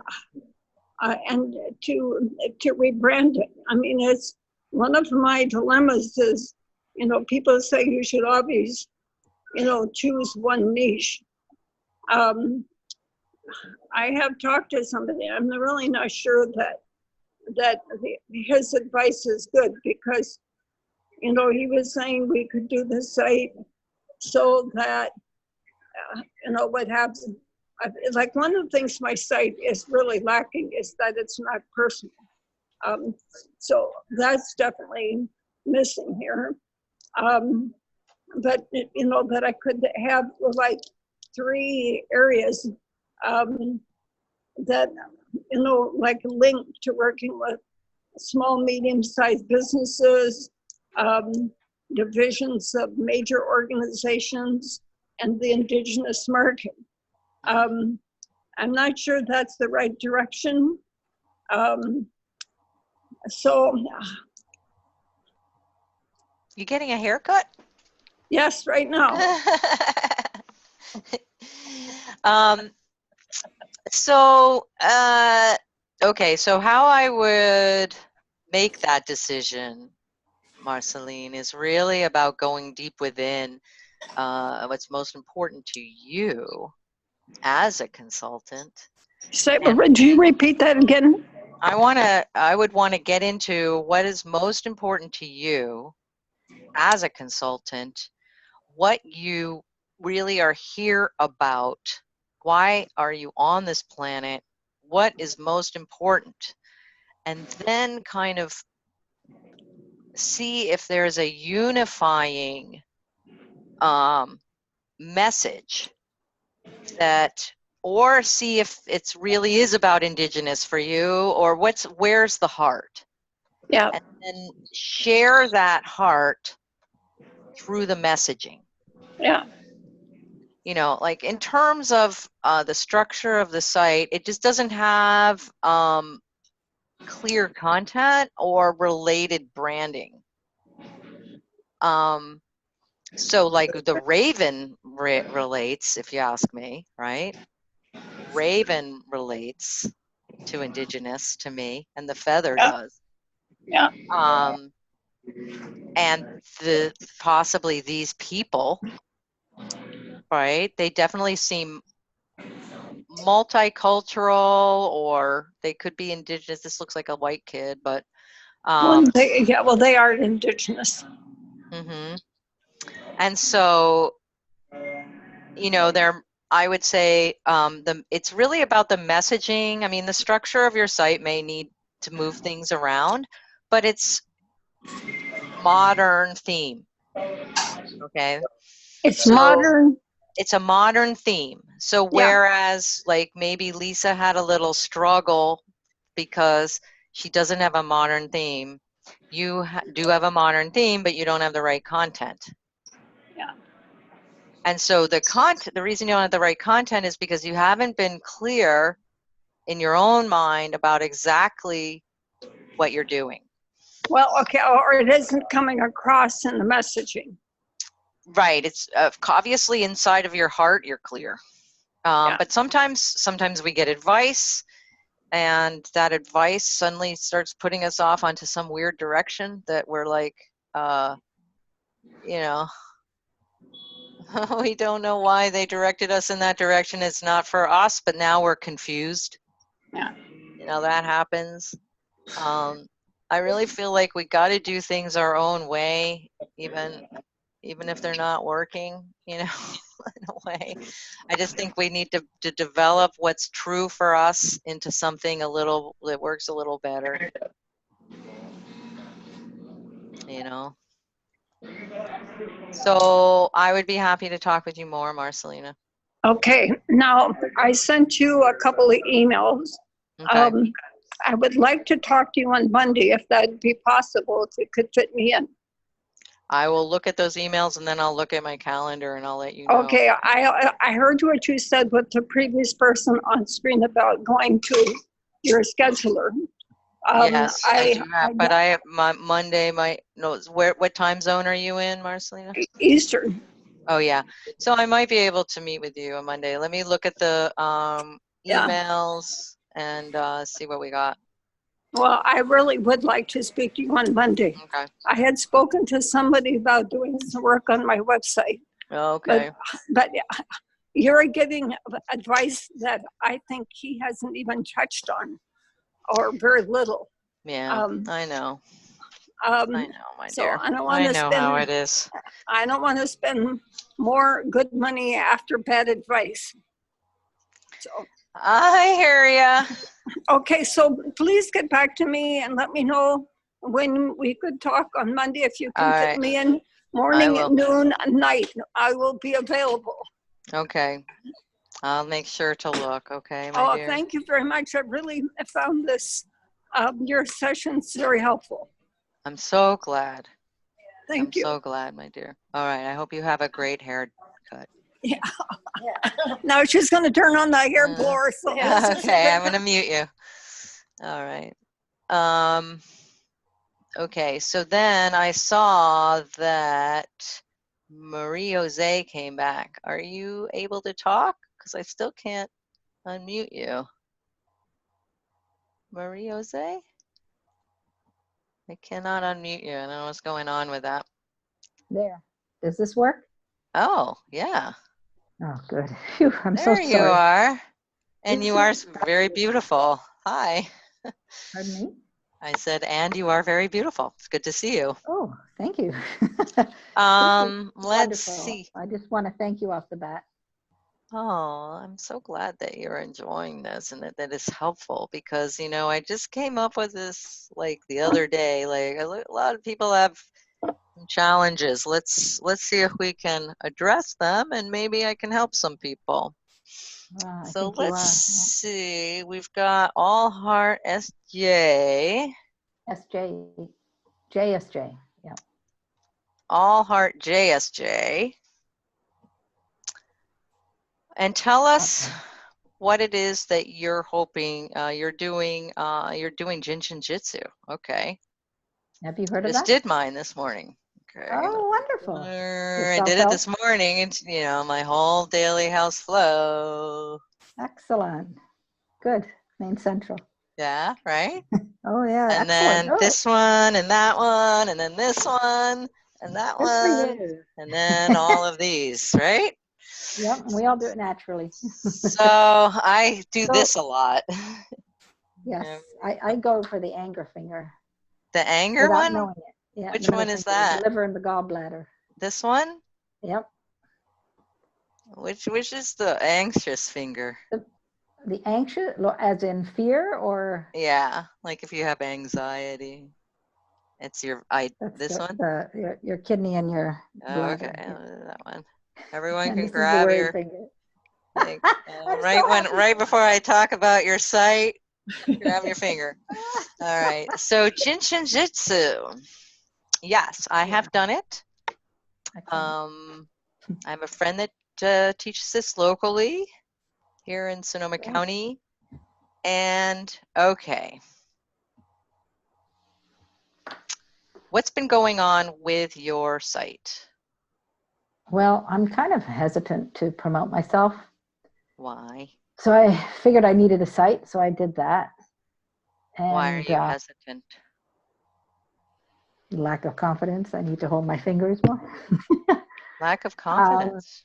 to rebrand it. I mean, it's one of my dilemmas is, you know, people say you should always, you know, choose one niche. I have talked to somebody. I'm really not sure that his advice is good because, you know, he was saying we could do the site so that, you know, what happens. Like one of the things my site is really lacking is that it's not personal. So that's definitely missing here. But, you know, that I could have like 3 areas that, you know, like link to working with small, medium-sized businesses, divisions of major organizations, and the Indigenous market. I'm not sure that's the right direction. So. You getting a haircut? Yes, right now. So, okay, so how I would make that decision, Marceline, is really about going deep within what's most important to you as a consultant. Would you repeat that again? I would want to get into what is most important to you as a consultant, what you really are here about, why are you on this planet, what is most important, and then kind of see if there's a unifying message that, or see if it's really is about Indigenous for you, or where's the heart. Yeah. And then share that heart through the messaging. Yeah. You know, like in terms of the structure of the site, it just doesn't have clear content or related branding. So like the Raven relates, if you ask me, right? Raven relates to Indigenous to me, and the feather does. Yeah. And possibly these people, right? They definitely seem multicultural, or they could be Indigenous. This looks like a white kid, but they are Indigenous. Mm-hmm. And so, you know, I would say it's really about the messaging. I mean, the structure of your site may need to move things around, but it's modern theme. Okay. It's modern. It's a modern theme. So whereas like maybe Lisa had a little struggle because she doesn't have a modern theme, you do have a modern theme, but you don't have the right content. Yeah. And so the reason you don't have the right content is because you haven't been clear in your own mind about exactly what you're doing. Well, okay, or it isn't coming across in the messaging. Right. It's obviously inside of your heart, you're clear. But sometimes we get advice, and that advice suddenly starts putting us off onto some weird direction that we're like, you know, we don't know why they directed us in that direction. It's not for us, but now we're confused. Yeah. that happens. I really feel like we got to do things our own way, even if they're not working, in a way. I just think we need to develop what's true for us into something that works a little better, So I would be happy to talk with you more, Marcelina. Okay, now I sent you a couple of emails. Okay. I would like to talk to you on Monday if that'd be possible, if it could fit me in. I will look at those emails and then I'll look at my calendar and I'll let you know. Okay, I heard what you said with the previous person on screen about going to your scheduler. Yes, I do have, but I have Monday. What time zone are you in, Marcelina? Eastern. Oh yeah, so I might be able to meet with you on Monday. Let me look at the emails and see what we got. Well, I really would like to speak to you on Monday. Okay. I had spoken to somebody about doing some work on my website. Okay. But you're giving advice that I think he hasn't even touched on, or very little. Yeah, I know. I know, my so dear. I don't want to spend. How it is. I don't want to spend more good money after bad advice. So I hear ya. Okay, so please get back to me and let me know when we could talk on Monday. If you can fit me in morning, noon, night, I will be available. Okay. I'll make sure to look, okay, my dear? Thank you very much. I really found this, your sessions very helpful. I'm so glad. Thank you. I'm so glad, my dear. All right, I hope you have a great haircut. Yeah. Now she's going to turn on the hair blower. So okay, I'm going to mute you. All right. Okay, so then I saw that Marie Jose came back. Are you able to talk? Because I still can't unmute you. Marie Jose? I cannot unmute you. I don't know what's going on with that. There. Does this work? Oh, yeah. Oh, good. Phew, I'm so sorry. There you are. And you are very beautiful. Hi. Pardon me? I said, and you are very beautiful. It's good to see you. Oh, thank you. Let's see. I just want to thank you off the bat. Oh, I'm so glad that you're enjoying this and that is helpful because, I just came up with this like the other day. Like a lot of people have some challenges. Let's see if we can address them and maybe I can help some people. So let's see. We've got All Heart SJ. JSJ. Yeah. All Heart JSJ. And tell us what it is that you're hoping you're doing. You're doing Jinshin Jitsu. Okay. Have you heard of that? Just did mine this morning. Okay. Oh, wonderful. I did it this morning. It's my whole daily house flow. Excellent. Good. Main Central. Yeah. Right. Oh yeah. And then this one and that one and then this one and that one and then all of these. Right. Yep, we all do it naturally. So I do this a lot. Yes, I go for the anger finger. The anger without one? Knowing it. Yeah, which one is that? The liver and the gallbladder. This one? Yep. Which is the anxious finger? The anxious, as in fear, or? Yeah, like if you have anxiety. It's this one? Your kidney and your bladder. Okay, that one. Everyone can grab your finger. Like, right before I talk about your site, grab your finger. All right. So Jinshin Jitsu. Yes, I have done it. I have a friend that teaches this locally here in Sonoma County. And okay. What's been going on with your site? Well, I'm kind of hesitant to promote myself. Why? So I figured I needed a site, so I did that. And, why are you hesitant? Lack of confidence. I need to hold my fingers more. Lack of confidence.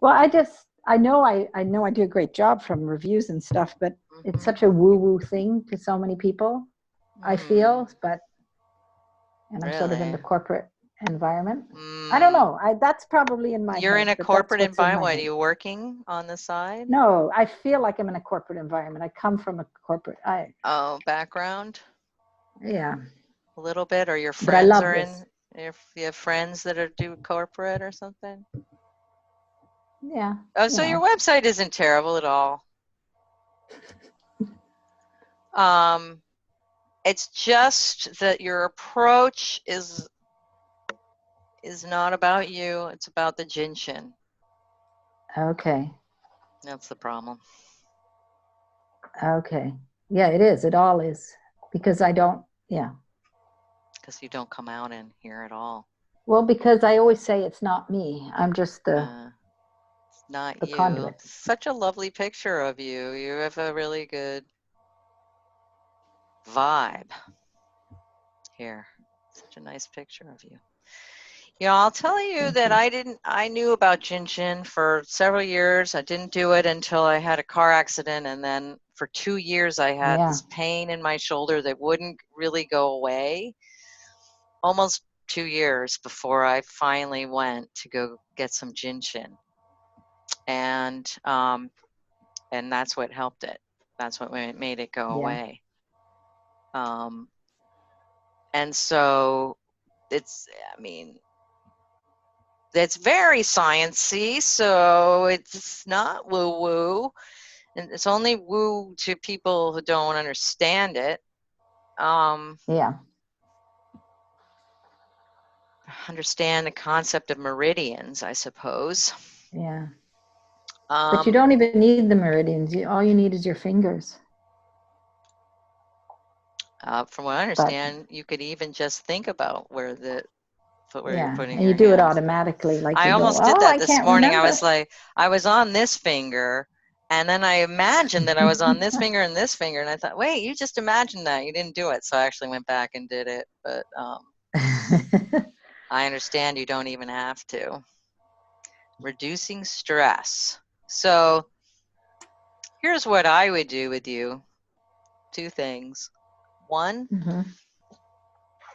Well, I know I do a great job from reviews and stuff, but it's such a woo-woo thing to so many people, I feel, but, and I'm sort of in the Really? corporate environment. I don't know. That's probably in my You're head, in a but that's corporate what's in my environment. Are head. you working on the side? No, I feel like I'm in a corporate environment. I come from a corporate, Background? yeah. A little bit, or your But I friends love are this. if you have friends that are do corporate or something? Yeah. Oh, so your website isn't terrible at all. It's just that your approach is not about you. It's about the Jinshin. Okay. That's the problem. Okay. Yeah, it is. It all is. Because I don't, yeah. Because you don't come out in here at all. Well, because I always say it's not me. I'm just the Not the you. conduit. Such a lovely picture of you. You have a really good vibe here. Such a nice picture of you. You know, I'll tell you that I knew about Jinshin for several years. I didn't do it until I had a car accident, and then for 2 years I had this pain in my shoulder that wouldn't really go away. Almost 2 years before I finally went to go get some Jinshin. And that's what helped it. That's what made it go away. And so it's very sciencey, so it's not woo-woo. And it's only woo to people who don't understand it. Understand the concept of meridians, I suppose. Yeah. But you don't even need the meridians. All you need is your fingers. From what I understand, you could even just think about where you're putting and your you do it hands. automatically. Like I you almost go, did that I this can't morning. remember. I was on this finger, and then I imagined that I was on this finger and this finger, and I thought, wait, you just imagined that. You didn't do it. So I actually went back and did it. But I understand you don't even have to. Reducing stress. So here's what I would do with you. 2 things. One,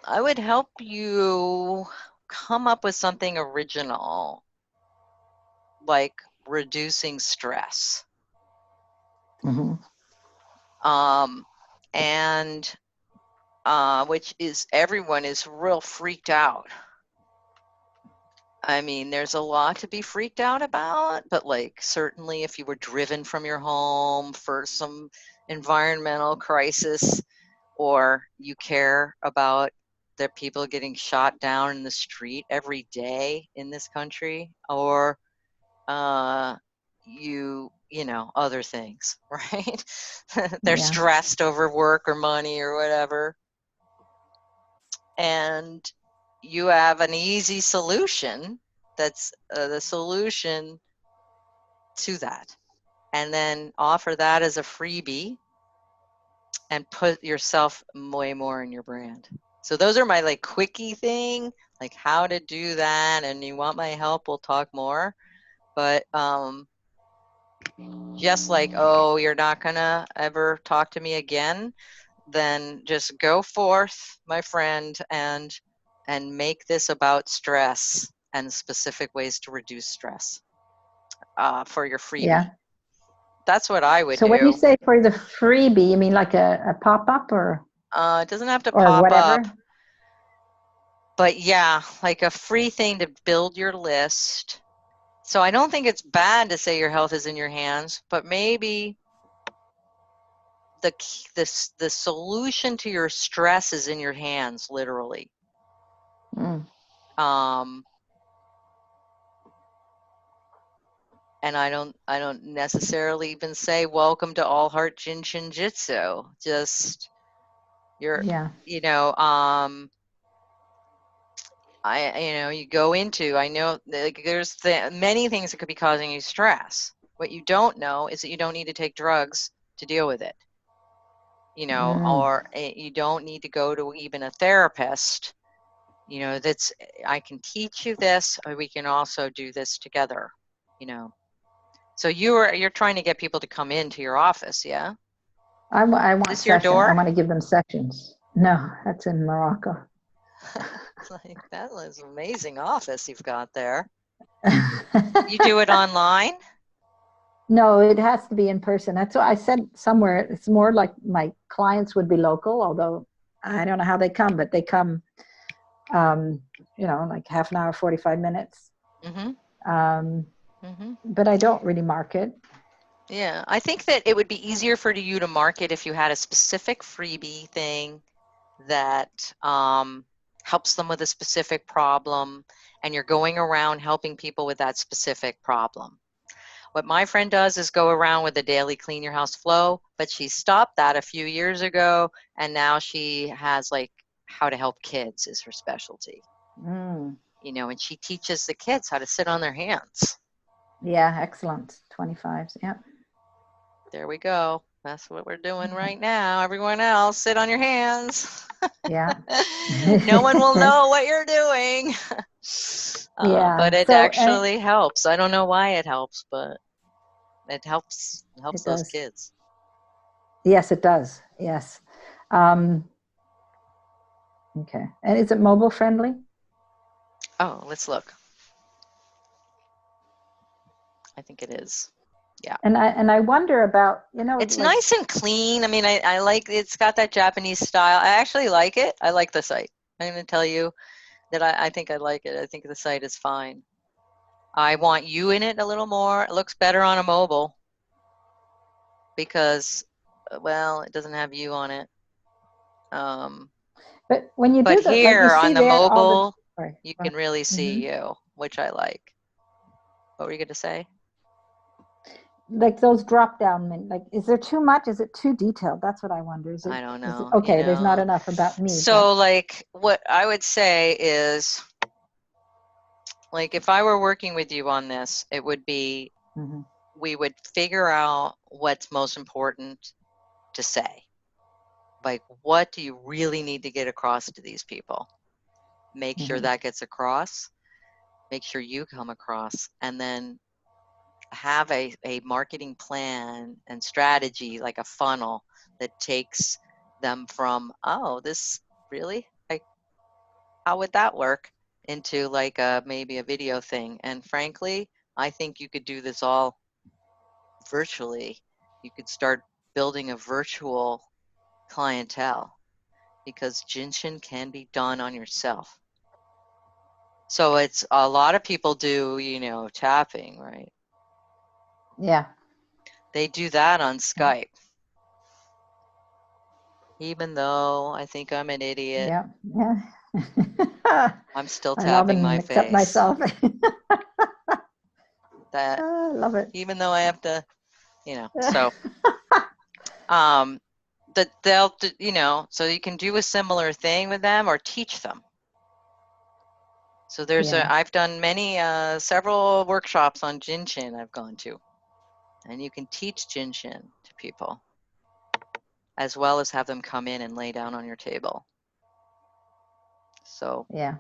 I would help you come up with something original, like reducing stress. And which is everyone is real freaked out. I mean, there's a lot to be freaked out about, but like certainly if you were driven from your home for some environmental crisis, or you care about the people getting shot down in the street every day in this country, or you know, other things, right? They're stressed over work or money or whatever. And you have an easy solution that's the solution to that. And then offer that as a freebie and put yourself way more in your brand. So those are my like quickie thing, like how to do that. And you want my help, we'll talk more. But just like, oh, you're not gonna ever talk to me again, then just go forth, my friend, and make this about stress and specific ways to reduce stress for your freebie. Yeah. That's what I would so do. when you say for the freebie, you mean like a pop-up or? It doesn't have to or pop whatever? up. But yeah, like a free thing to build your list. So I don't think it's bad to say your health is in your hands, but maybe the solution to your stress is in your hands, literally. And I don't necessarily even say welcome to All Heart Jinshin Jitsu. Just you're, you know, you go into, I know like there's many things that could be causing you stress. What you don't know is that you don't need to take drugs to deal with it. You know, or you don't need to go to even a therapist. You know, I can teach you this, or we can also do this together, you know. So you're trying to get people to come into your office, yeah? I want this your session. I door? want to give them sessions. No, that's in Morocco. Like, that is an amazing office you've got there. You do it online? No, it has to be in person. That's what I said somewhere. It's more like my clients would be local, although I don't know how they come, but they come, like half an hour, 45 minutes. But I don't really market. Yeah, I think that it would be easier for you to market if you had a specific freebie thing that helps them with a specific problem, and you're going around helping people with that specific problem. What my friend does is go around with the daily clean your house flow, but she stopped that a few years ago, and now she has like how to help kids is her specialty. And she teaches the kids how to sit on their hands. Yeah, excellent. 25s, yeah. There we go. That's what we're doing right now. Everyone else, sit on your hands. Yeah. No one will know what you're doing. Yeah. But it So, actually helps. I don't know why it helps, but it helps it those does. kids. Yes, it does. Yes. Okay. And is it mobile friendly? Oh, let's look. I think it is. Yeah. And I wonder about, it's like, nice and clean. I mean, I like, it's got that Japanese style. I actually like it. I like the site. I'm going to tell you that I think I like it. I think the site is fine. I want you in it a little more. It looks better on a mobile because, well, it doesn't have you on it. But when you but do that, here like you see on the that mobile, sorry. you can really see you, which I like. What were you going to say? Like those drop down, like, is there too much? Is it too detailed? That's what I wonder. Is it, I don't know. Okay, there's not enough about me. So like what I would say is, like, if I were working with you on this, it would be, we would figure out what's most important to say. Like, what do you really need to get across to these people? Make sure that gets across. Make sure you come across, and then have a marketing plan and strategy, like a funnel that takes them from, oh, this really, like, how would that work, into like maybe a video thing. And frankly, I think you could do this all virtually. You could start building a virtual clientele, because Jinshin can be done on yourself. So it's, a lot of people do, tapping, right? Yeah. They do that on Skype. Even though I think I'm an idiot. Yeah. I'm still I love tapping and my accept face. myself. That I love it. Even though I have to, so that they'll, so you can do a similar thing with them or teach them. So there's I've done several workshops on Jinshin I've gone to, and you can teach Jinshin to people, as well as have them come in and lay down on your table. So yeah.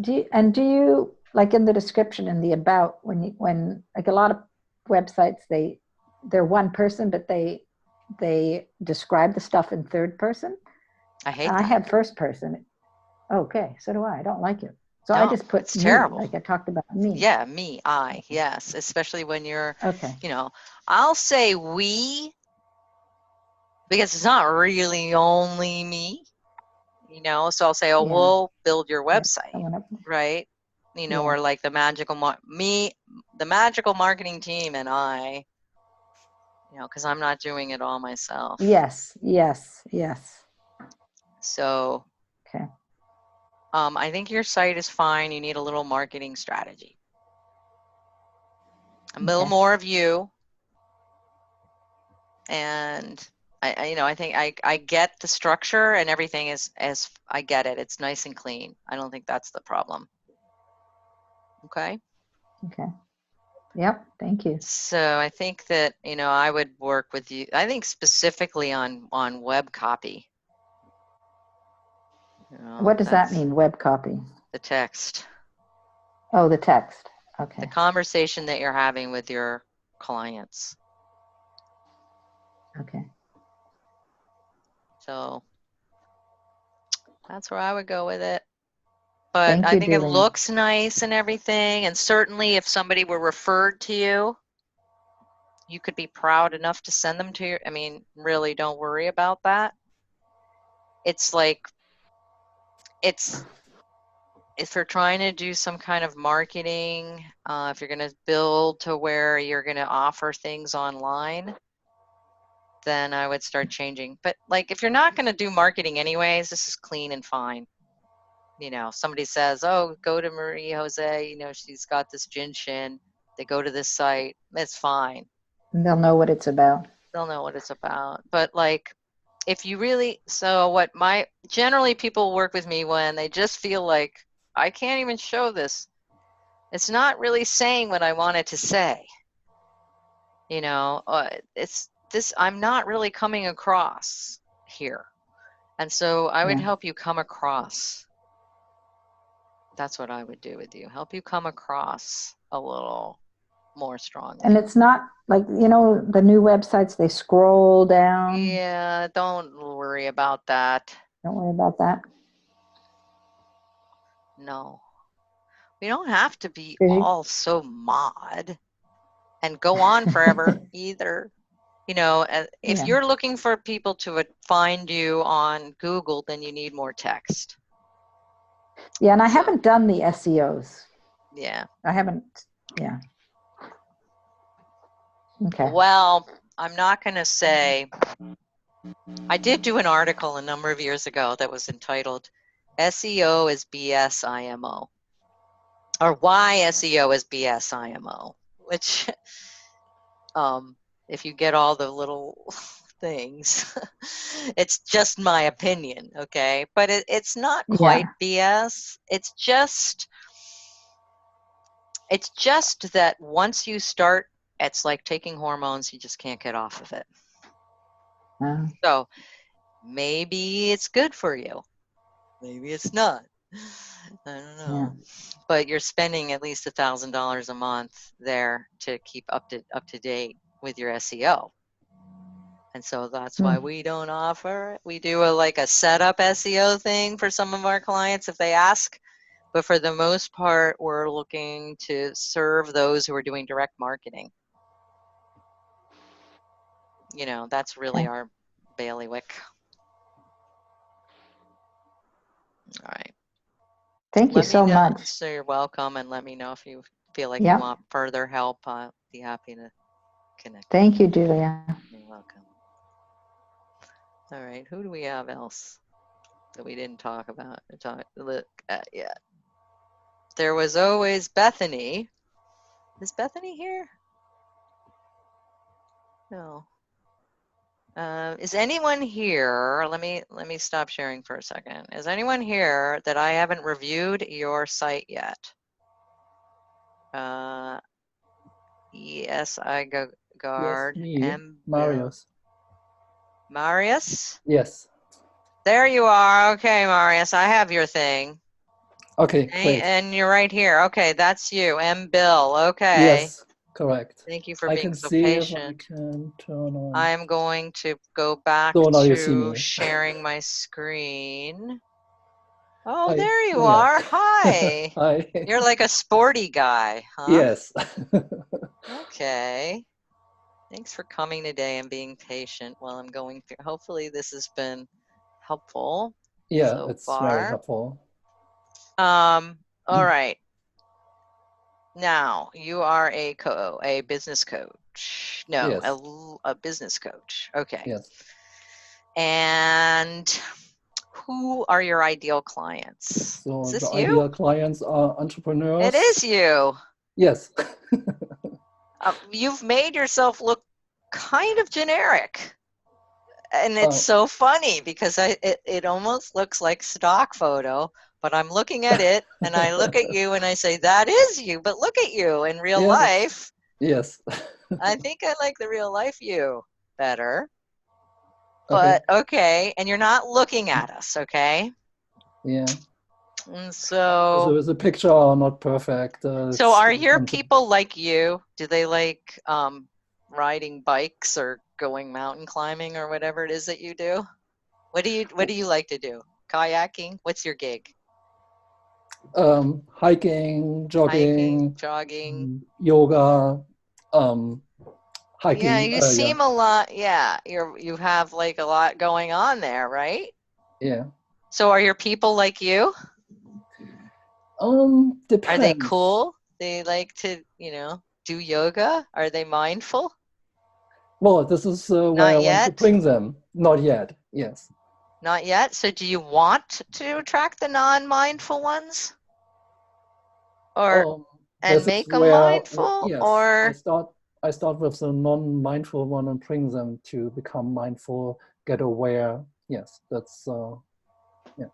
Do you like, in the description, in the about, when like a lot of websites, they're one person, but they describe the stuff in third person. I hate that. I have first person. Okay, so do I. I don't like it. So no, I just put it's me, terrible. like I talked about me. Yeah, me, I, yes, especially when you're, okay. I'll say we, because it's not really only me, so I'll say, oh, Yeah. we'll build your website, right? Yeah. Or like the magical, the magical marketing team and I, because I'm not doing it all myself. Yes. So, okay. I think your site is fine. You need a little marketing strategy. A little more of you. And I think I get the structure and everything is, as I get it. It's nice and clean. I don't think that's the problem. Okay. Okay. Yep. Thank you. So I think that, I would work with you. I think specifically on web copy. What does that mean, web copy? The text. Oh, the text. Okay. The conversation that you're having with your clients. Okay. So that's where I would go with it. But Thank I you, think it Julia. looks nice and everything. And certainly if somebody were referred to you, you could be proud enough to send them to your, I mean, really don't worry about that. It's like, it's, if you're trying to do some kind of marketing, if you're going to build to where you're going to offer things online, then I would start changing. But like, if you're not going to do marketing anyways, this is clean and fine. You know, somebody says, oh, go to Marie Jose, you know, she's got this gin shin. They go to this site. It's fine. And they'll know what it's about. They'll know what it's about. But like, if you really, so what generally people work with me when they just feel like, I can't even show this. It's not really saying what I wanted to say. You know, I'm not really coming across here. And so I would help you come across. That's what I would do with you. Help you come across a little more strongly. And it's not like, you know, the new websites, they scroll down. Yeah, don't worry about that. Don't worry about that. No. We don't have to be all so mod and go on forever either. You know, if you're looking for people to find you on Google, then you need more text. Yeah, and I haven't done the SEOs. Yeah. I haven't, yeah. Okay. Well, I'm not going to say, I did do an article a number of years ago that was entitled SEO is BS IMO, or why SEO is BS IMO, which if you get all the little things, it's just my opinion, okay? But it's not quite BS. It's just that once you start, it's like taking hormones, you just can't get off of it. So maybe it's good for you. Maybe it's not. I don't know. But you're spending at least $1,000 a month there to keep up to date with your SEO. And so that's why we don't offer it. We do like a setup SEO thing for some of our clients if they ask. But for the most part, we're looking to serve those who are doing direct marketing. You know, that's really our bailiwick. All right. Thank you so much. So you're welcome, and let me know if you feel like you want further help. I'll be happy to connect. Thank you, Julia. You're welcome. All right, who do we have else that we didn't talk about? Look yet. There was always Bethany. Is Bethany here? No. Is anyone here? Let me stop sharing for a second. Is anyone here that I haven't reviewed your site yet? Yes, I go guard. Yes, Marius. Marius? Yes. There you are. Okay, Marius, I have your thing. Okay, great. And you're right here. Okay, that's you. M. Bill. Okay. Yes, correct. Thank you for I being can so see patient. if I can turn on. I'm going to go back So now you see to me. sharing my screen. Oh, Hi. there you Oh, yeah. are. Hi. Hi. You're like a sporty guy, huh? Yes. Okay. Thanks for coming today and being patient while I'm going through. Hopefully this has been helpful. Yeah, so it's far. very helpful. All right. Now you are a business coach. No, Yes. a business coach. Okay. Yes. And who are your ideal clients? So Is this the you? ideal clients are entrepreneurs. It is you. Yes. You've made yourself look kind of generic. And it's so funny because it almost looks like stock photo, but I'm looking at it and I look at you and I say, that is you, but look at you in real life. Yes. I think I like the real life you better. But okay, and you're not looking at us, okay? Yeah. And so the picture are not perfect. So are your people like you? Do they like riding bikes or going mountain climbing or whatever it is that you do? What do you like to do? Kayaking? What's your gig? Hiking, jogging, jogging. yoga, hiking. Yeah, you seem a lot. Yeah, you have like a lot going on there, right? Yeah. So are your people like you? Depends. Are they cool? They like to, do yoga? Are they mindful? Well, this is where Not I want to yet? bring them. Not yet. Yes. Not yet. So do you want to attract the non-mindful ones? Or and This is make them where, mindful? yes, Or I start with the non-mindful one and bring them to become mindful, get aware. Yes, that's yeah.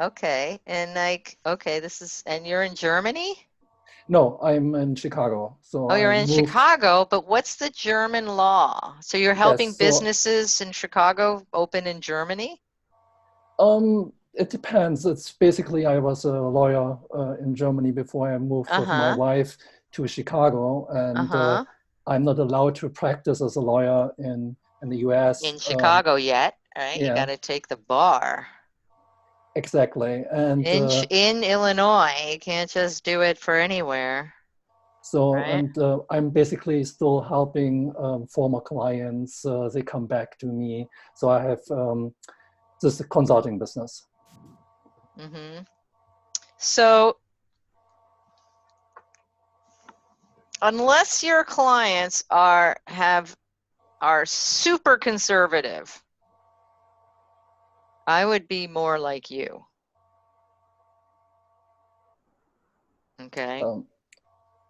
okay. And like, okay, and you're in Germany? No, I'm in Chicago. So Oh, you're I in moved. Chicago, but what's the German law? So you're helping Yes, so businesses in Chicago open in Germany? it depends. It's basically I was a lawyer in Germany before I moved with my wife to Chicago, and I'm not allowed to practice as a lawyer in the US. In Chicago yet, right? Yeah. You got to take the bar. Exactly. And in Illinois, you can't just do it for anywhere. So, right? and I'm basically still helping former clients. They come back to me. So I have this consulting business. Mm-hmm. So unless your clients are super conservative, I would be more like you. Okay.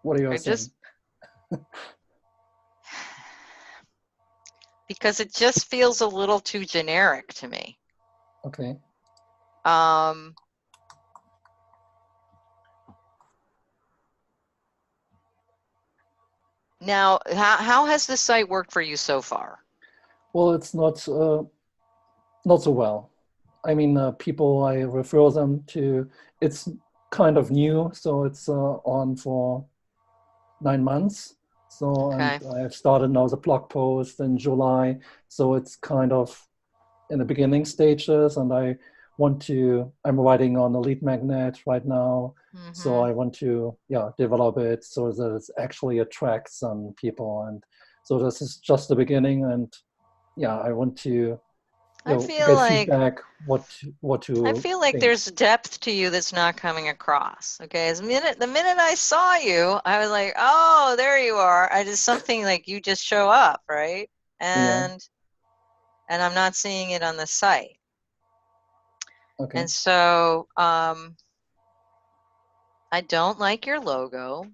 What are you saying? Because it just feels a little too generic to me. Okay. Now, how has the site worked for you so far? Well, it's not so well. I mean, people, I refer them to, it's kind of new, so it's on for 9 months. So, and I've started now the blog post in July. So it's kind of in the beginning stages, and I'm writing on a lead magnet right now. Mm-hmm. So I want to, develop it so that it actually attracts some people. And so this is just the beginning. And I want to get feedback, what to I feel like there's depth to you that's not coming across. Okay. The minute I saw you, I was like, oh, there you are. I just something like you just show up, right? And I'm not seeing it on the site. Okay. And so I don't like your logo.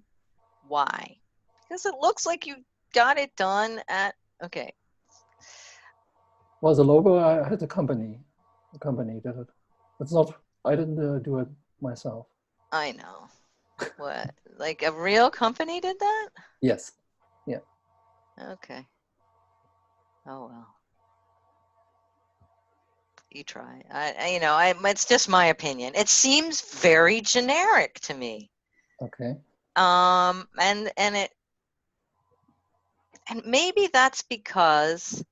Why? Because it looks like you got it done at, okay. Well, the logo, I had the company did it. It's not, I didn't do it myself. I know. What? Like a real company did that? Yes. Yeah. Okay. Oh, well. You try. It's just my opinion. It seems very generic to me. Okay. And maybe that's because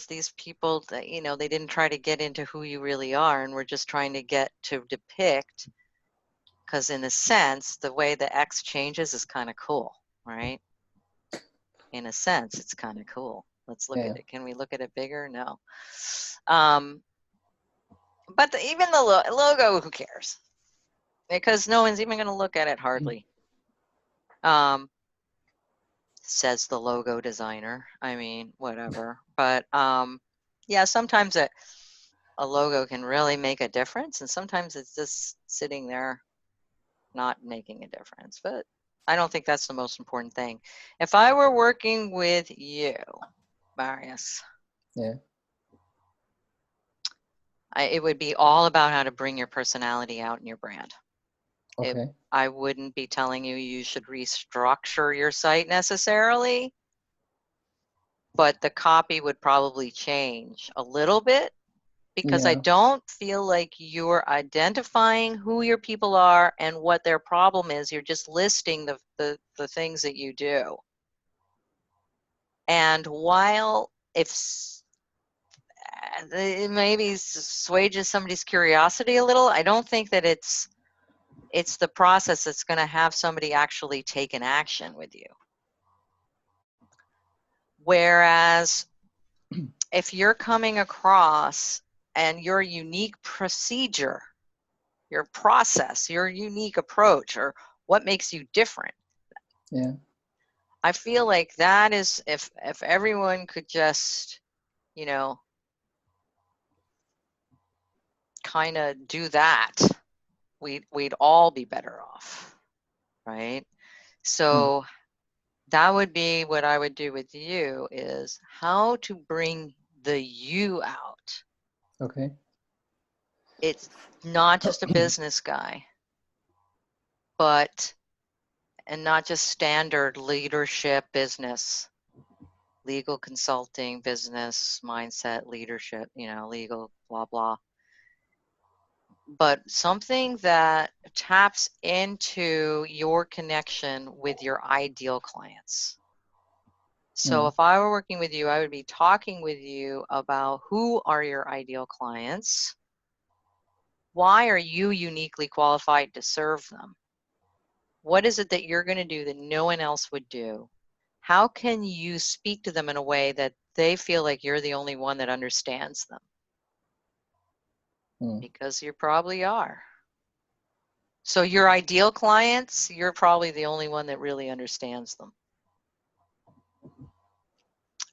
these people that, they didn't try to get into who you really are, and we're just trying to get to depict, because in a sense, the way the X changes is kind of cool, right? In a sense, it's kind of cool. Let's look at it. Can we look at it bigger? No. But even the logo, who cares? Because no one's even going to look at it hardly. Says the logo designer. I mean, whatever. But yeah, sometimes a logo can really make a difference, and sometimes it's just sitting there not making a difference. But I don't think that's the most important thing. If I were working with you, Marius, it would be all about how to bring your personality out in your brand. Okay. I wouldn't be telling you should restructure your site necessarily, but the copy would probably change a little bit, because I don't feel like you're identifying who your people are and what their problem is. You're just listing the things that you do. And while it maybe assuages somebody's curiosity a little, I don't think that it's the process that's going to have somebody actually take an action with you. Whereas if you're coming across and your unique procedure, your process, your unique approach, or what makes you different, Yeah. I feel like that is, if everyone could just, you know, kind of do that, we'd all be better off, right? So that would be what I would do with you, is how to bring the you out. Okay. It's not just a business guy, and not just standard leadership business, legal consulting, business, mindset, leadership, legal, blah, blah. But something that taps into your connection with your ideal clients. So if I were working with you, I would be talking with you about who are your ideal clients? Why are you uniquely qualified to serve them? What is it that you're going to do that no one else would do? How can you speak to them in a way that they feel like you're the only one that understands them? Because you probably are. So your ideal clients, you're probably the only one that really understands them.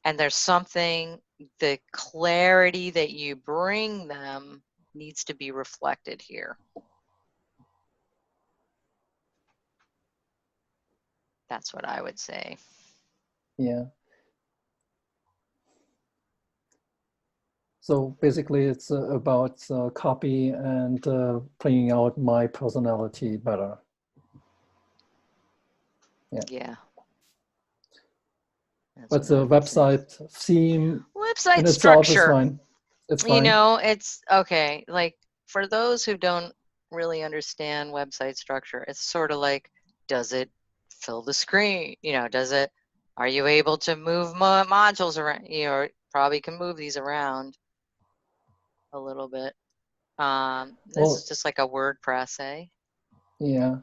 And there's something, the clarity that you bring them needs to be reflected here. That's what I would say. Yeah. So basically, it's about copy and bringing out my personality better. Yeah. Yeah. But the website theme website in itself is structure, fine. It's fine. It's okay. Like, for those who don't really understand website structure, it's sort of like, does it fill the screen? Are you able to move modules around? Probably can move these around a little bit. This is just like a WordPress, eh? Yeah.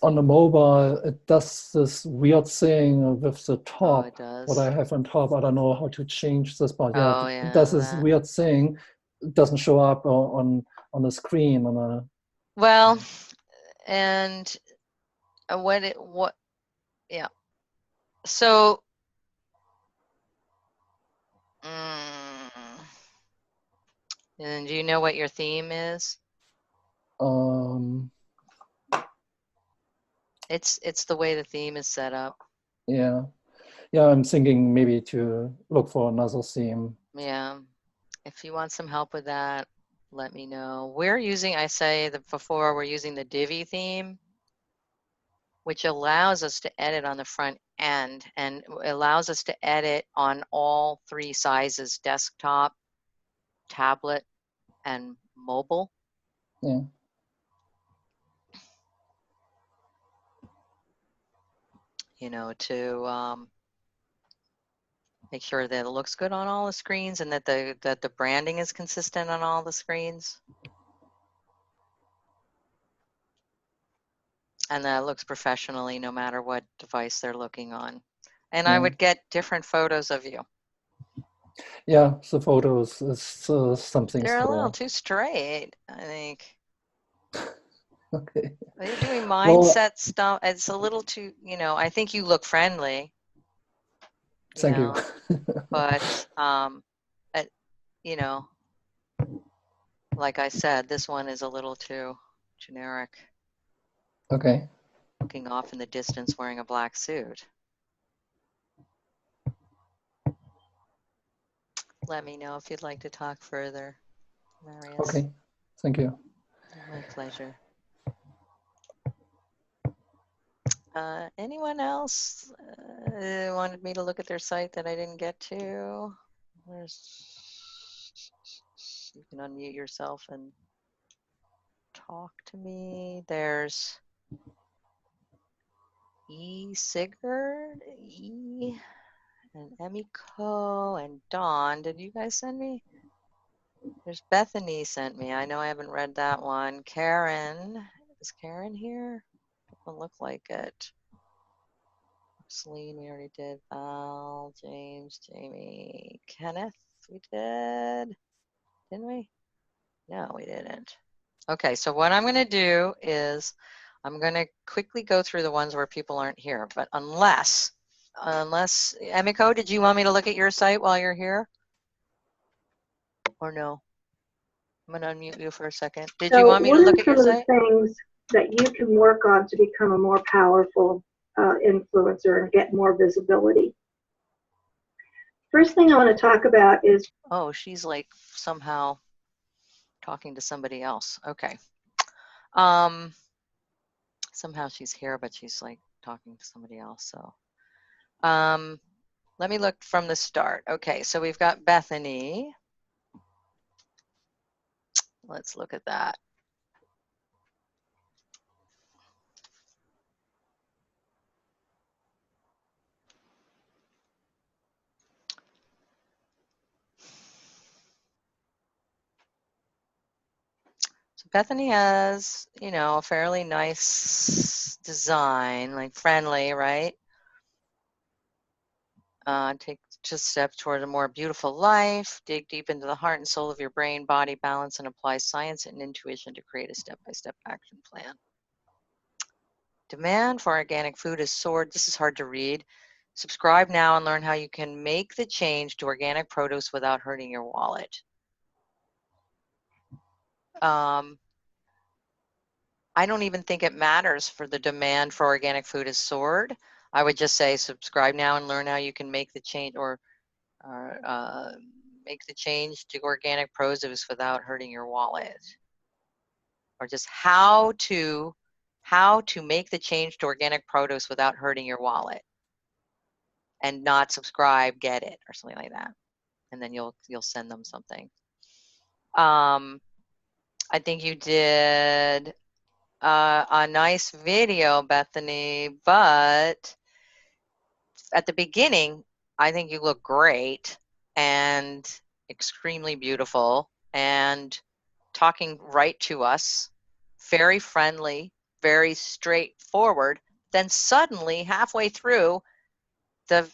On the mobile, it does this weird thing with the top. Oh, it does. What I have on top, I don't know how to change this, but yeah, Oh, it does this weird thing. It doesn't show up on the screen. Well, and yeah. So, and do you know what your theme is? It's the way the theme is set up. Yeah. Yeah, I'm thinking maybe to look for another theme. Yeah. If you want some help with that, let me know. We're using, I say that before, we're using the Divi theme, which allows us to edit on the front end and allows us to edit on all three sizes: desktop, tablet, and mobile. Yeah. To make sure that it looks good on all the screens and that the branding is consistent on all the screens. And that it looks professionally no matter what device they're looking on. And I would get different photos of you. Yeah, the photos is something. They're a little too straight, I think. Okay. They're doing mindset stuff. It's a little too, I think you look friendly. Thank you. But, like I said, this one is a little too generic. Okay. Looking off in the distance wearing a black suit. Let me know if you'd like to talk further, Marius. Okay. Thank you. My pleasure. Anyone else wanted me to look at their site that I didn't get to? You can unmute yourself and talk to me. There's Sigurd. and Emiko and Dawn. Did you guys send me? There's Bethany sent me. I know I haven't read that one. Karen. Is Karen here? Doesn't look like it. Celine, we already did. Val, James, Jamie, Kenneth, we did. Didn't we? No, we didn't. Okay, so what I'm going to do is I'm going to quickly go through the ones where people aren't here. But unless, Emiko, did you want me to look at your site while you're here? Or no? I'm going to unmute you for a second. Did you So want me to what look are at your some of the site? things that you can work on to become a more powerful influencer and get more visibility? First thing I want to talk about is... Oh, she's like somehow talking to somebody else. Okay. Somehow she's here, but she's like talking to somebody else. So let me look from the start. Okay, so we've got Bethany. Let's look at that. So Bethany has, you know, a fairly nice design, like friendly, right? Take just steps toward a more beautiful life. Dig deep into the heart and soul of your brain, body, balance, and apply science and intuition to create a step-by-step action plan. Demand for organic food has soared. This is hard to read. Subscribe now and learn how you can make the change to organic produce without hurting your wallet. I don't even think it matters for the demand for organic food has soared. I would just say subscribe now and learn how you can make the change or make the change to organic produce without hurting your wallet. Or just how to make the change to organic produce without hurting your wallet. And not subscribe, get it, or something like that. And then you'll send them something. I think you did a nice video, Bethany, but at the beginning, I think you look great and extremely beautiful and talking right to us, very friendly, very straightforward. Then suddenly, halfway through, the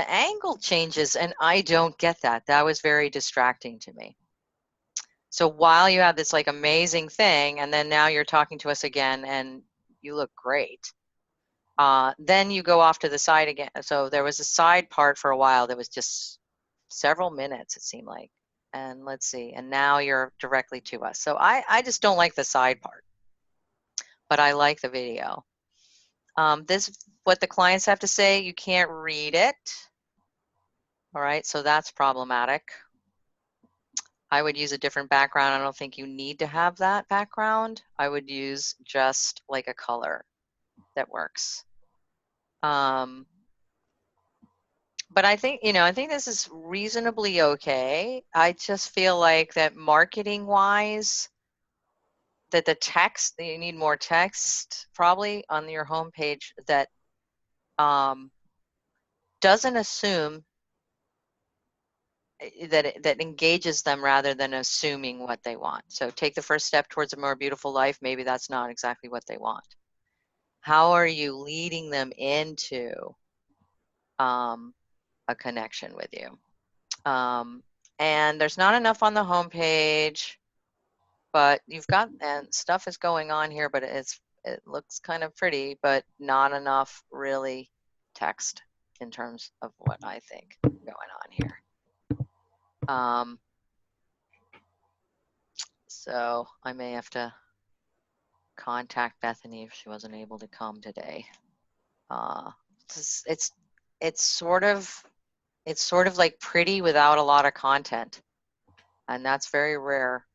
angle changes, and I don't get that. That was very distracting to me. So while you have this like amazing thing, and then now you're talking to us again, and you look great. Then you go off to the side again. So there was a side part for a while that was just several minutes, it seemed like. And let's see, and now you're directly to us. So I just don't like the side part, but I like the video. This, what the clients have to say, you can't read it. All right, so that's problematic. I would use a different background. I don't think you need to have that background. I would use just like a color that works. But I think, you know, I think this is reasonably okay. I just feel like that marketing wise, that the text, that you need more text probably on your homepage that doesn't assume that engages them rather than assuming what they want. So take the first step towards a more beautiful life. Maybe that's not exactly what they want. How are you leading them into a connection with you? And there's not enough on the homepage, but you've got, and stuff is going on here, but it looks kind of pretty, but not enough really text in terms of what I think going on here. So I may have to contact Bethany if she wasn't able to come today. It's sort of like pretty without a lot of content, and that's very rare.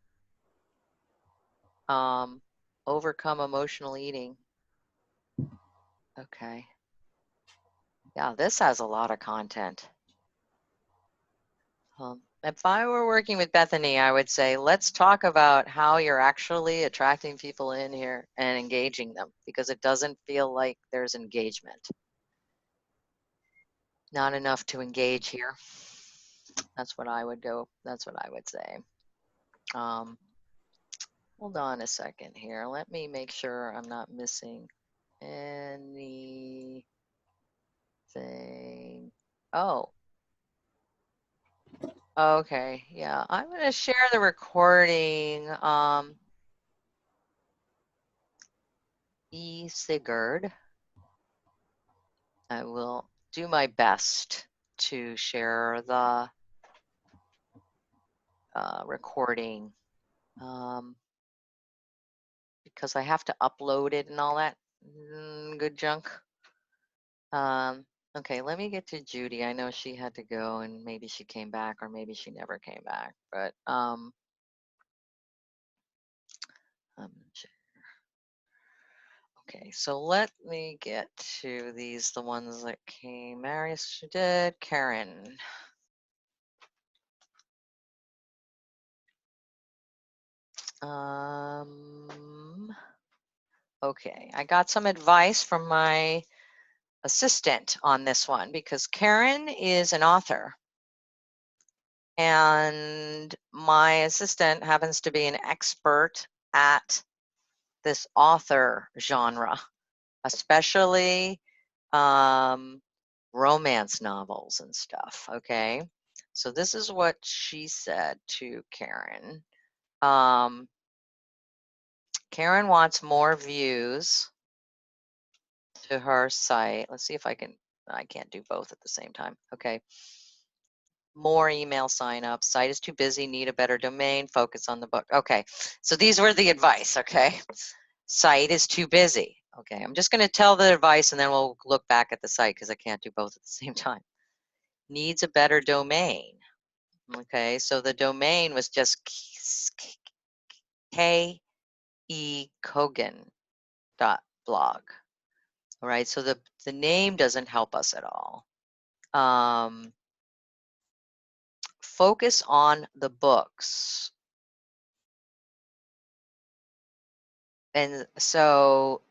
Overcome emotional eating. Okay. Yeah, this has a lot of content. If I were working with Bethany, I would say, let's talk about how you're actually attracting people in here and engaging them, because it doesn't feel like there's engagement. Not enough to engage here. That's what I would go. That's what I would say. Hold on a second here. Let me make sure I'm not missing anything. Oh. Okay. Yeah. I'm going to share the recording. Sigurd. I will do my best to share the recording because I have to upload it and all that good junk. Okay, let me get to Judy. I know she had to go and maybe she came back or maybe she never came back, but okay, so let me get to these, the ones that came. Marius, she did. Karen. Okay, I got some advice from my assistant on this one because Karen is an author and my assistant happens to be an expert at this author genre, especially romance novels and stuff. Okay, so this is what she said to Karen. Karen wants more views to her site. Let's see if I can't do both at the same time. Okay. More email signups. Site is too busy, need a better domain, focus on the book. Okay. So these were the advice, okay? Site is too busy. Okay. I'm just going to tell the advice and then we'll look back at the site because I can't do both at the same time. Needs a better domain. Okay. So the domain was just kekogan.blog. All right, so the name doesn't help us at all. Focus on the books. And so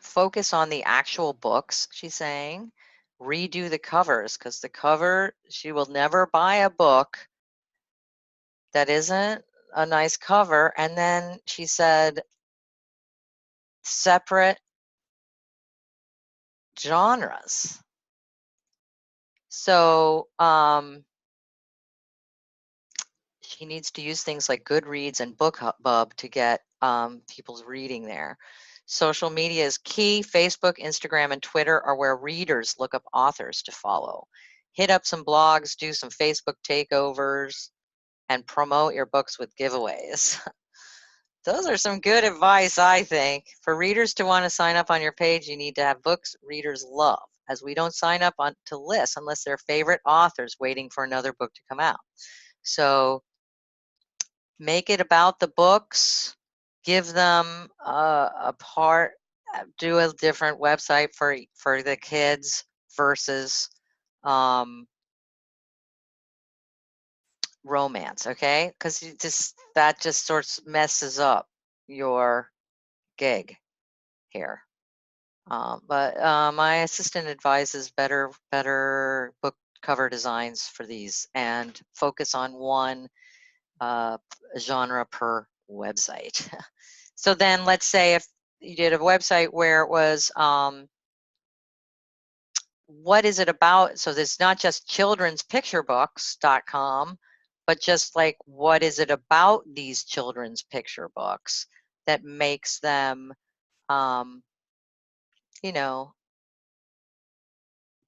focus on the actual books, she's saying. Redo the covers, because the cover, she will never buy a book that isn't a nice cover. And then she said, separate genres. So she needs to use things like Goodreads and BookBub to get people's reading there. Social media is key. Facebook, Instagram, and Twitter are where readers look up authors to follow. Hit up some blogs, do some Facebook takeovers, and promote your books with giveaways. Those are some good advice, I think. For readers to want to sign up on your page, you need to have books readers love, as we don't sign up on to lists unless they're favorite authors waiting for another book to come out. So make it about the books, give them a part, do a different website for the kids versus romance, okay? Because that just sort of messes up your gig here. But my assistant advises better book cover designs for these and focus on one genre per website. So then let's say if you did a website where it was, what is it about? So there's not just children'spicturebooks.com, but just like, what is it about these children's picture books that makes them, you know,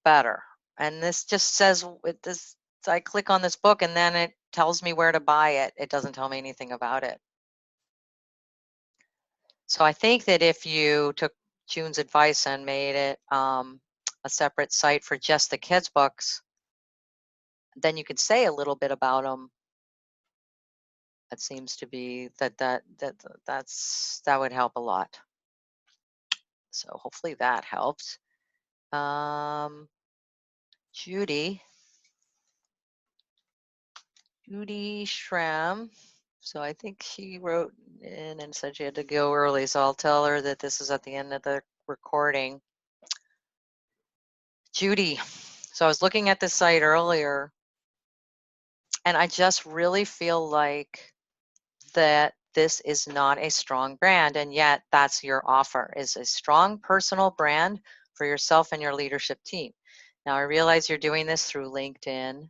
better? And this just says, this, I click on this book and then it tells me where to buy it. It doesn't tell me anything about it. So I think that if you took June's advice and made it a separate site for just the kids' books, then you could say a little bit about them. That seems to be that would help a lot. So hopefully that helps. Judy Schramm. So I think she wrote in and said she had to go early. So I'll tell her that this is at the end of the recording. Judy, So I was looking at this site earlier, and I just really feel like that this is not a strong brand, and yet that's your offer, is a strong personal brand for yourself and your leadership team. Now, I realize you're doing this through LinkedIn,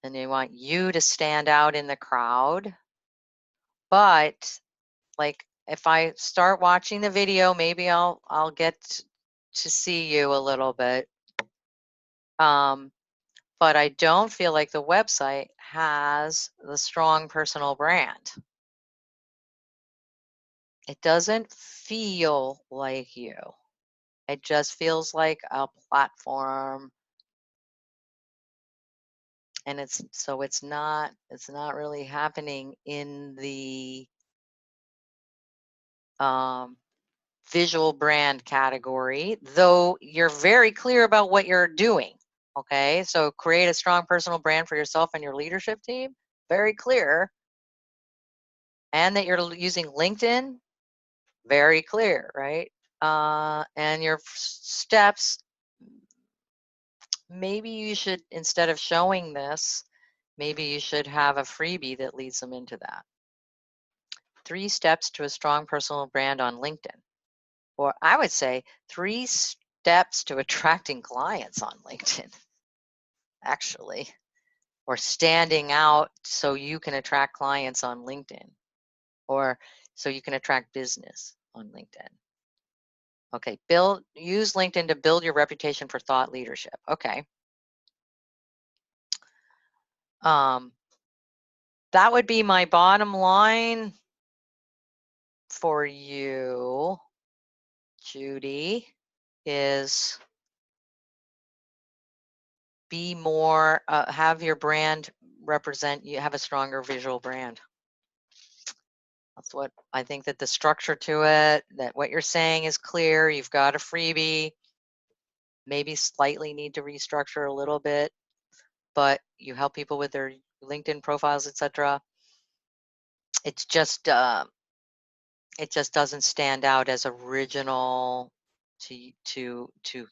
and they want you to stand out in the crowd. But like, if I start watching the video, maybe I'll get to see you a little bit. But I don't feel like the website has the strong personal brand. It doesn't feel like you. It just feels like a platform. And it's not really happening in the visual brand category, though you're very clear about what you're doing. Okay, so create a strong personal brand for yourself and your leadership team. Very clear. And that you're using LinkedIn. Very clear, right? And your steps, maybe you should, instead of showing this, maybe you should have a freebie that leads them into that. 3 steps to a strong personal brand on LinkedIn. Or I would say 3 steps to attracting clients on LinkedIn, actually. Or standing out so you can attract clients on LinkedIn. Or so you can attract business on LinkedIn. Okay, use LinkedIn to build your reputation for thought leadership. Okay. That would be my bottom line for you, Judy, is be more, have your brand represent, you have a stronger visual brand. That's what I think, that the structure to it, that what you're saying is clear. You've got a freebie, maybe slightly need to restructure a little bit, but you help people with their LinkedIn profiles, etc. It's just, it just doesn't stand out as original to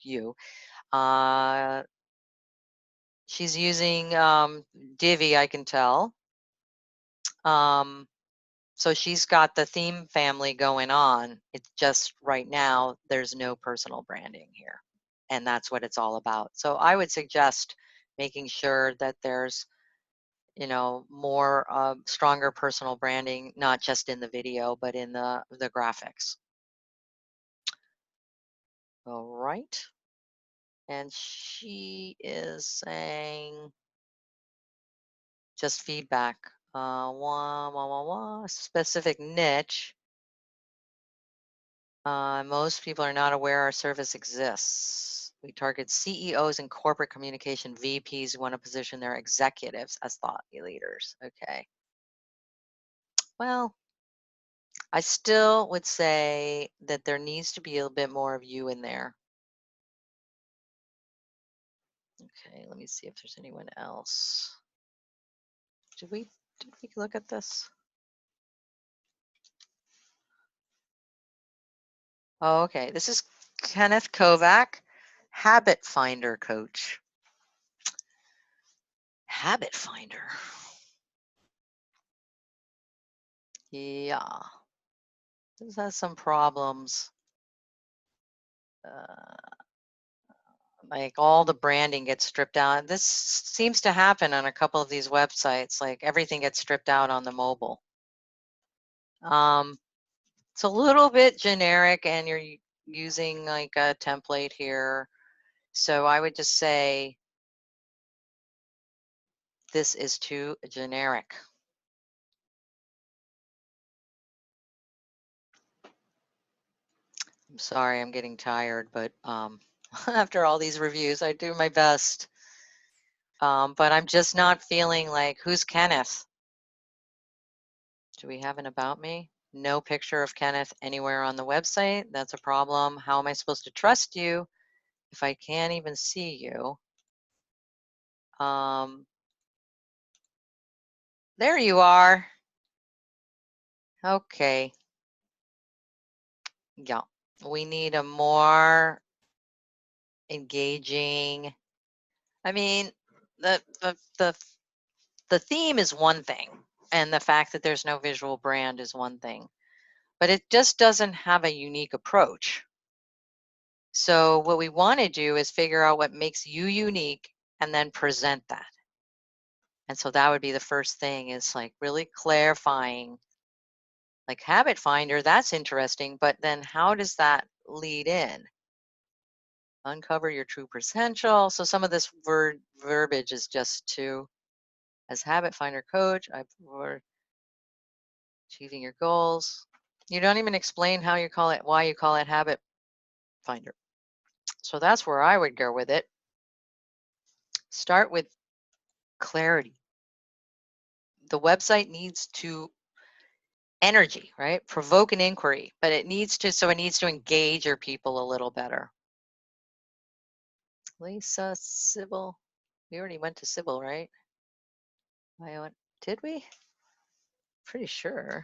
you. She's using Divi, I can tell. So she's got the theme family going on. It's just right now there's no personal branding here, and that's what it's all about. So I would suggest making sure that there's, you know, more stronger personal branding, not just in the video, but in the graphics. All right. And she is saying just feedback. Specific niche. Most people are not aware our service exists. We target CEOs and corporate communication VPs who want to position their executives as thought leaders. Okay. Well, I still would say that there needs to be a little bit more of you in there. Okay, let me see if there's anyone else. Did we look at this? Oh, okay, this is Kenneth Kovac, Habit Finder coach. Habit Finder. Yeah. This has some problems. Like all the branding gets stripped out. This seems to happen on a couple of these websites. Like everything gets stripped out on the mobile. It's a little bit generic, and you're using like a template here. So I would just say this is too generic. I'm sorry, I'm getting tired, but after all these reviews, I do my best. But I'm just not feeling like, who's Kenneth? Do we have an about me? No picture of Kenneth anywhere on the website. That's a problem. How am I supposed to trust you if I can't even see you? There you are. Okay. Yeah, we need a more engaging. I mean, the theme is one thing, and the fact that there's no visual brand is one thing, but it just doesn't have a unique approach. So what we want to do is figure out what makes you unique and then present that. And so that would be the first thing, is like really clarifying, like habit finder, that's interesting, but then how does that lead in? Uncover your true potential. So some of this verbiage is just to, as habit finder coach, for achieving your goals. You don't even explain how you call it, why you call it habit finder. So that's where I would go with it. Start with clarity. The website needs to energy, right? Provoke an inquiry, but it needs to engage your people a little better. Lisa, Sybil, we already went to Sybil, right? Did we? Pretty sure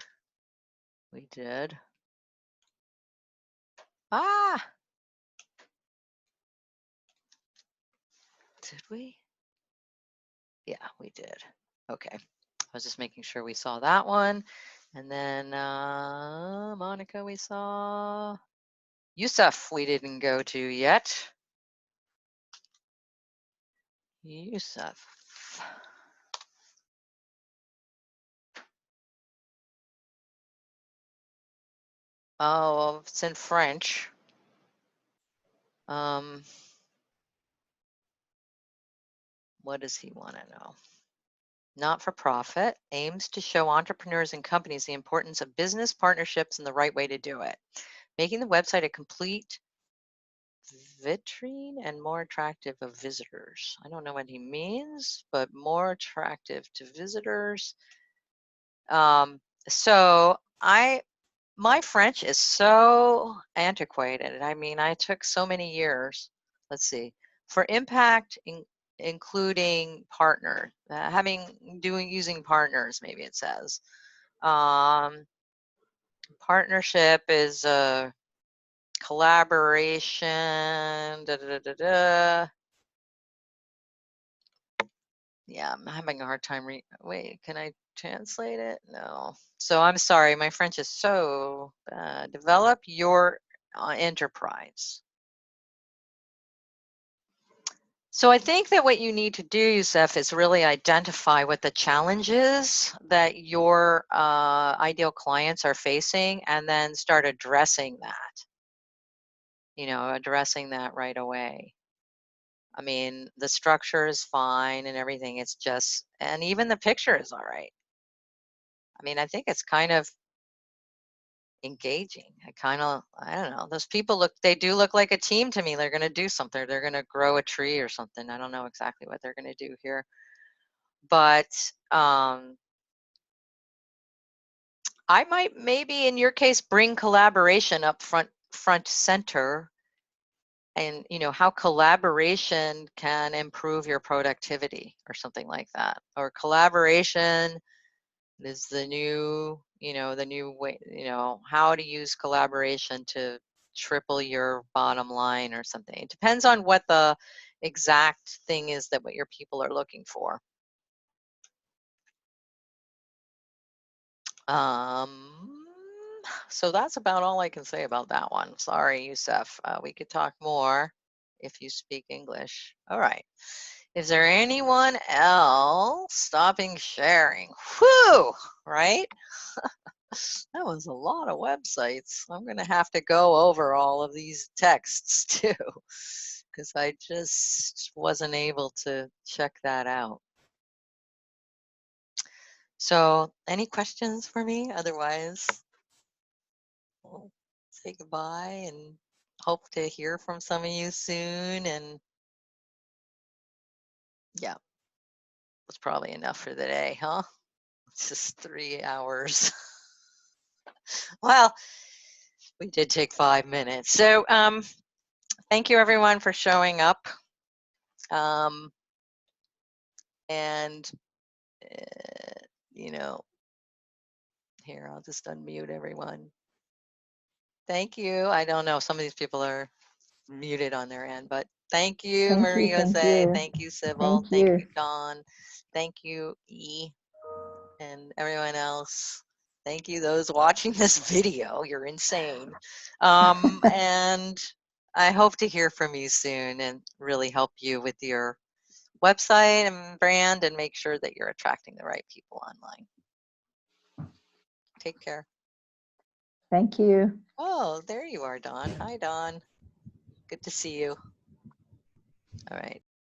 we did. Ah, did we? Yeah, we did. Okay, I was just making sure we saw that one. And then Monica, we saw. Yusuf, we didn't go to yet. Yusuf. Oh, it's in French. What does he want to know? Not-for-profit aims to show entrepreneurs and companies the importance of business partnerships and the right way to do it, making the website a complete vitrine and more attractive of visitors. I don't know what he means, but more attractive to visitors. So my French is so antiquated. I mean, I took so many years. Let's see. For impact, including partner, using partners, maybe it says. Partnership is a collaboration. Yeah, I'm having a hard time wait, can I translate it? No. So I'm sorry, my French is so bad. Develop your enterprise. So I think that what you need to do, Yusuf, is really identify what the challenge is that your ideal clients are facing, and then start addressing that. Addressing that right away. I mean, the structure is fine and everything. It's just, and even the picture is all right. I mean, I think it's kind of engaging. I don't know. Those people they do look like a team to me. They're going to do something. They're going to grow a tree or something. I don't know exactly what they're going to do here. But I might maybe in your case bring collaboration up front center, and how collaboration can improve your productivity or something like that. Or collaboration is the new way, how to use collaboration to triple your bottom line or something. It depends on what the exact thing is that what your people are looking for. So that's about all I can say about that one. Sorry, Yusuf. We could talk more if you speak English. All right. Is there anyone else stopping sharing? Whew, right? That was a lot of websites. I'm going to have to go over all of these texts too, because I just wasn't able to check that out. So any questions for me? Otherwise, we'll say goodbye and hope to hear from some of you soon. And yeah, that's probably enough for the day, huh? It's just 3 hours. Well, we did take 5 minutes. So thank you everyone for showing up. And here, I'll just unmute everyone. Thank you. I don't know, some of these people are muted on their end, but Thank you, Thank you, Marie thank Jose. you. Thank you, Sybil. Thank Thank you. you, Dawn. Thank you, E, and everyone else. Thank you, those watching this video. You're insane. And I hope to hear from you soon and really help you with your website and brand and make sure that you're attracting the right people online. Take care. Thank you. Oh, there you are, Dawn. Hi, Dawn. Good to see you. All right.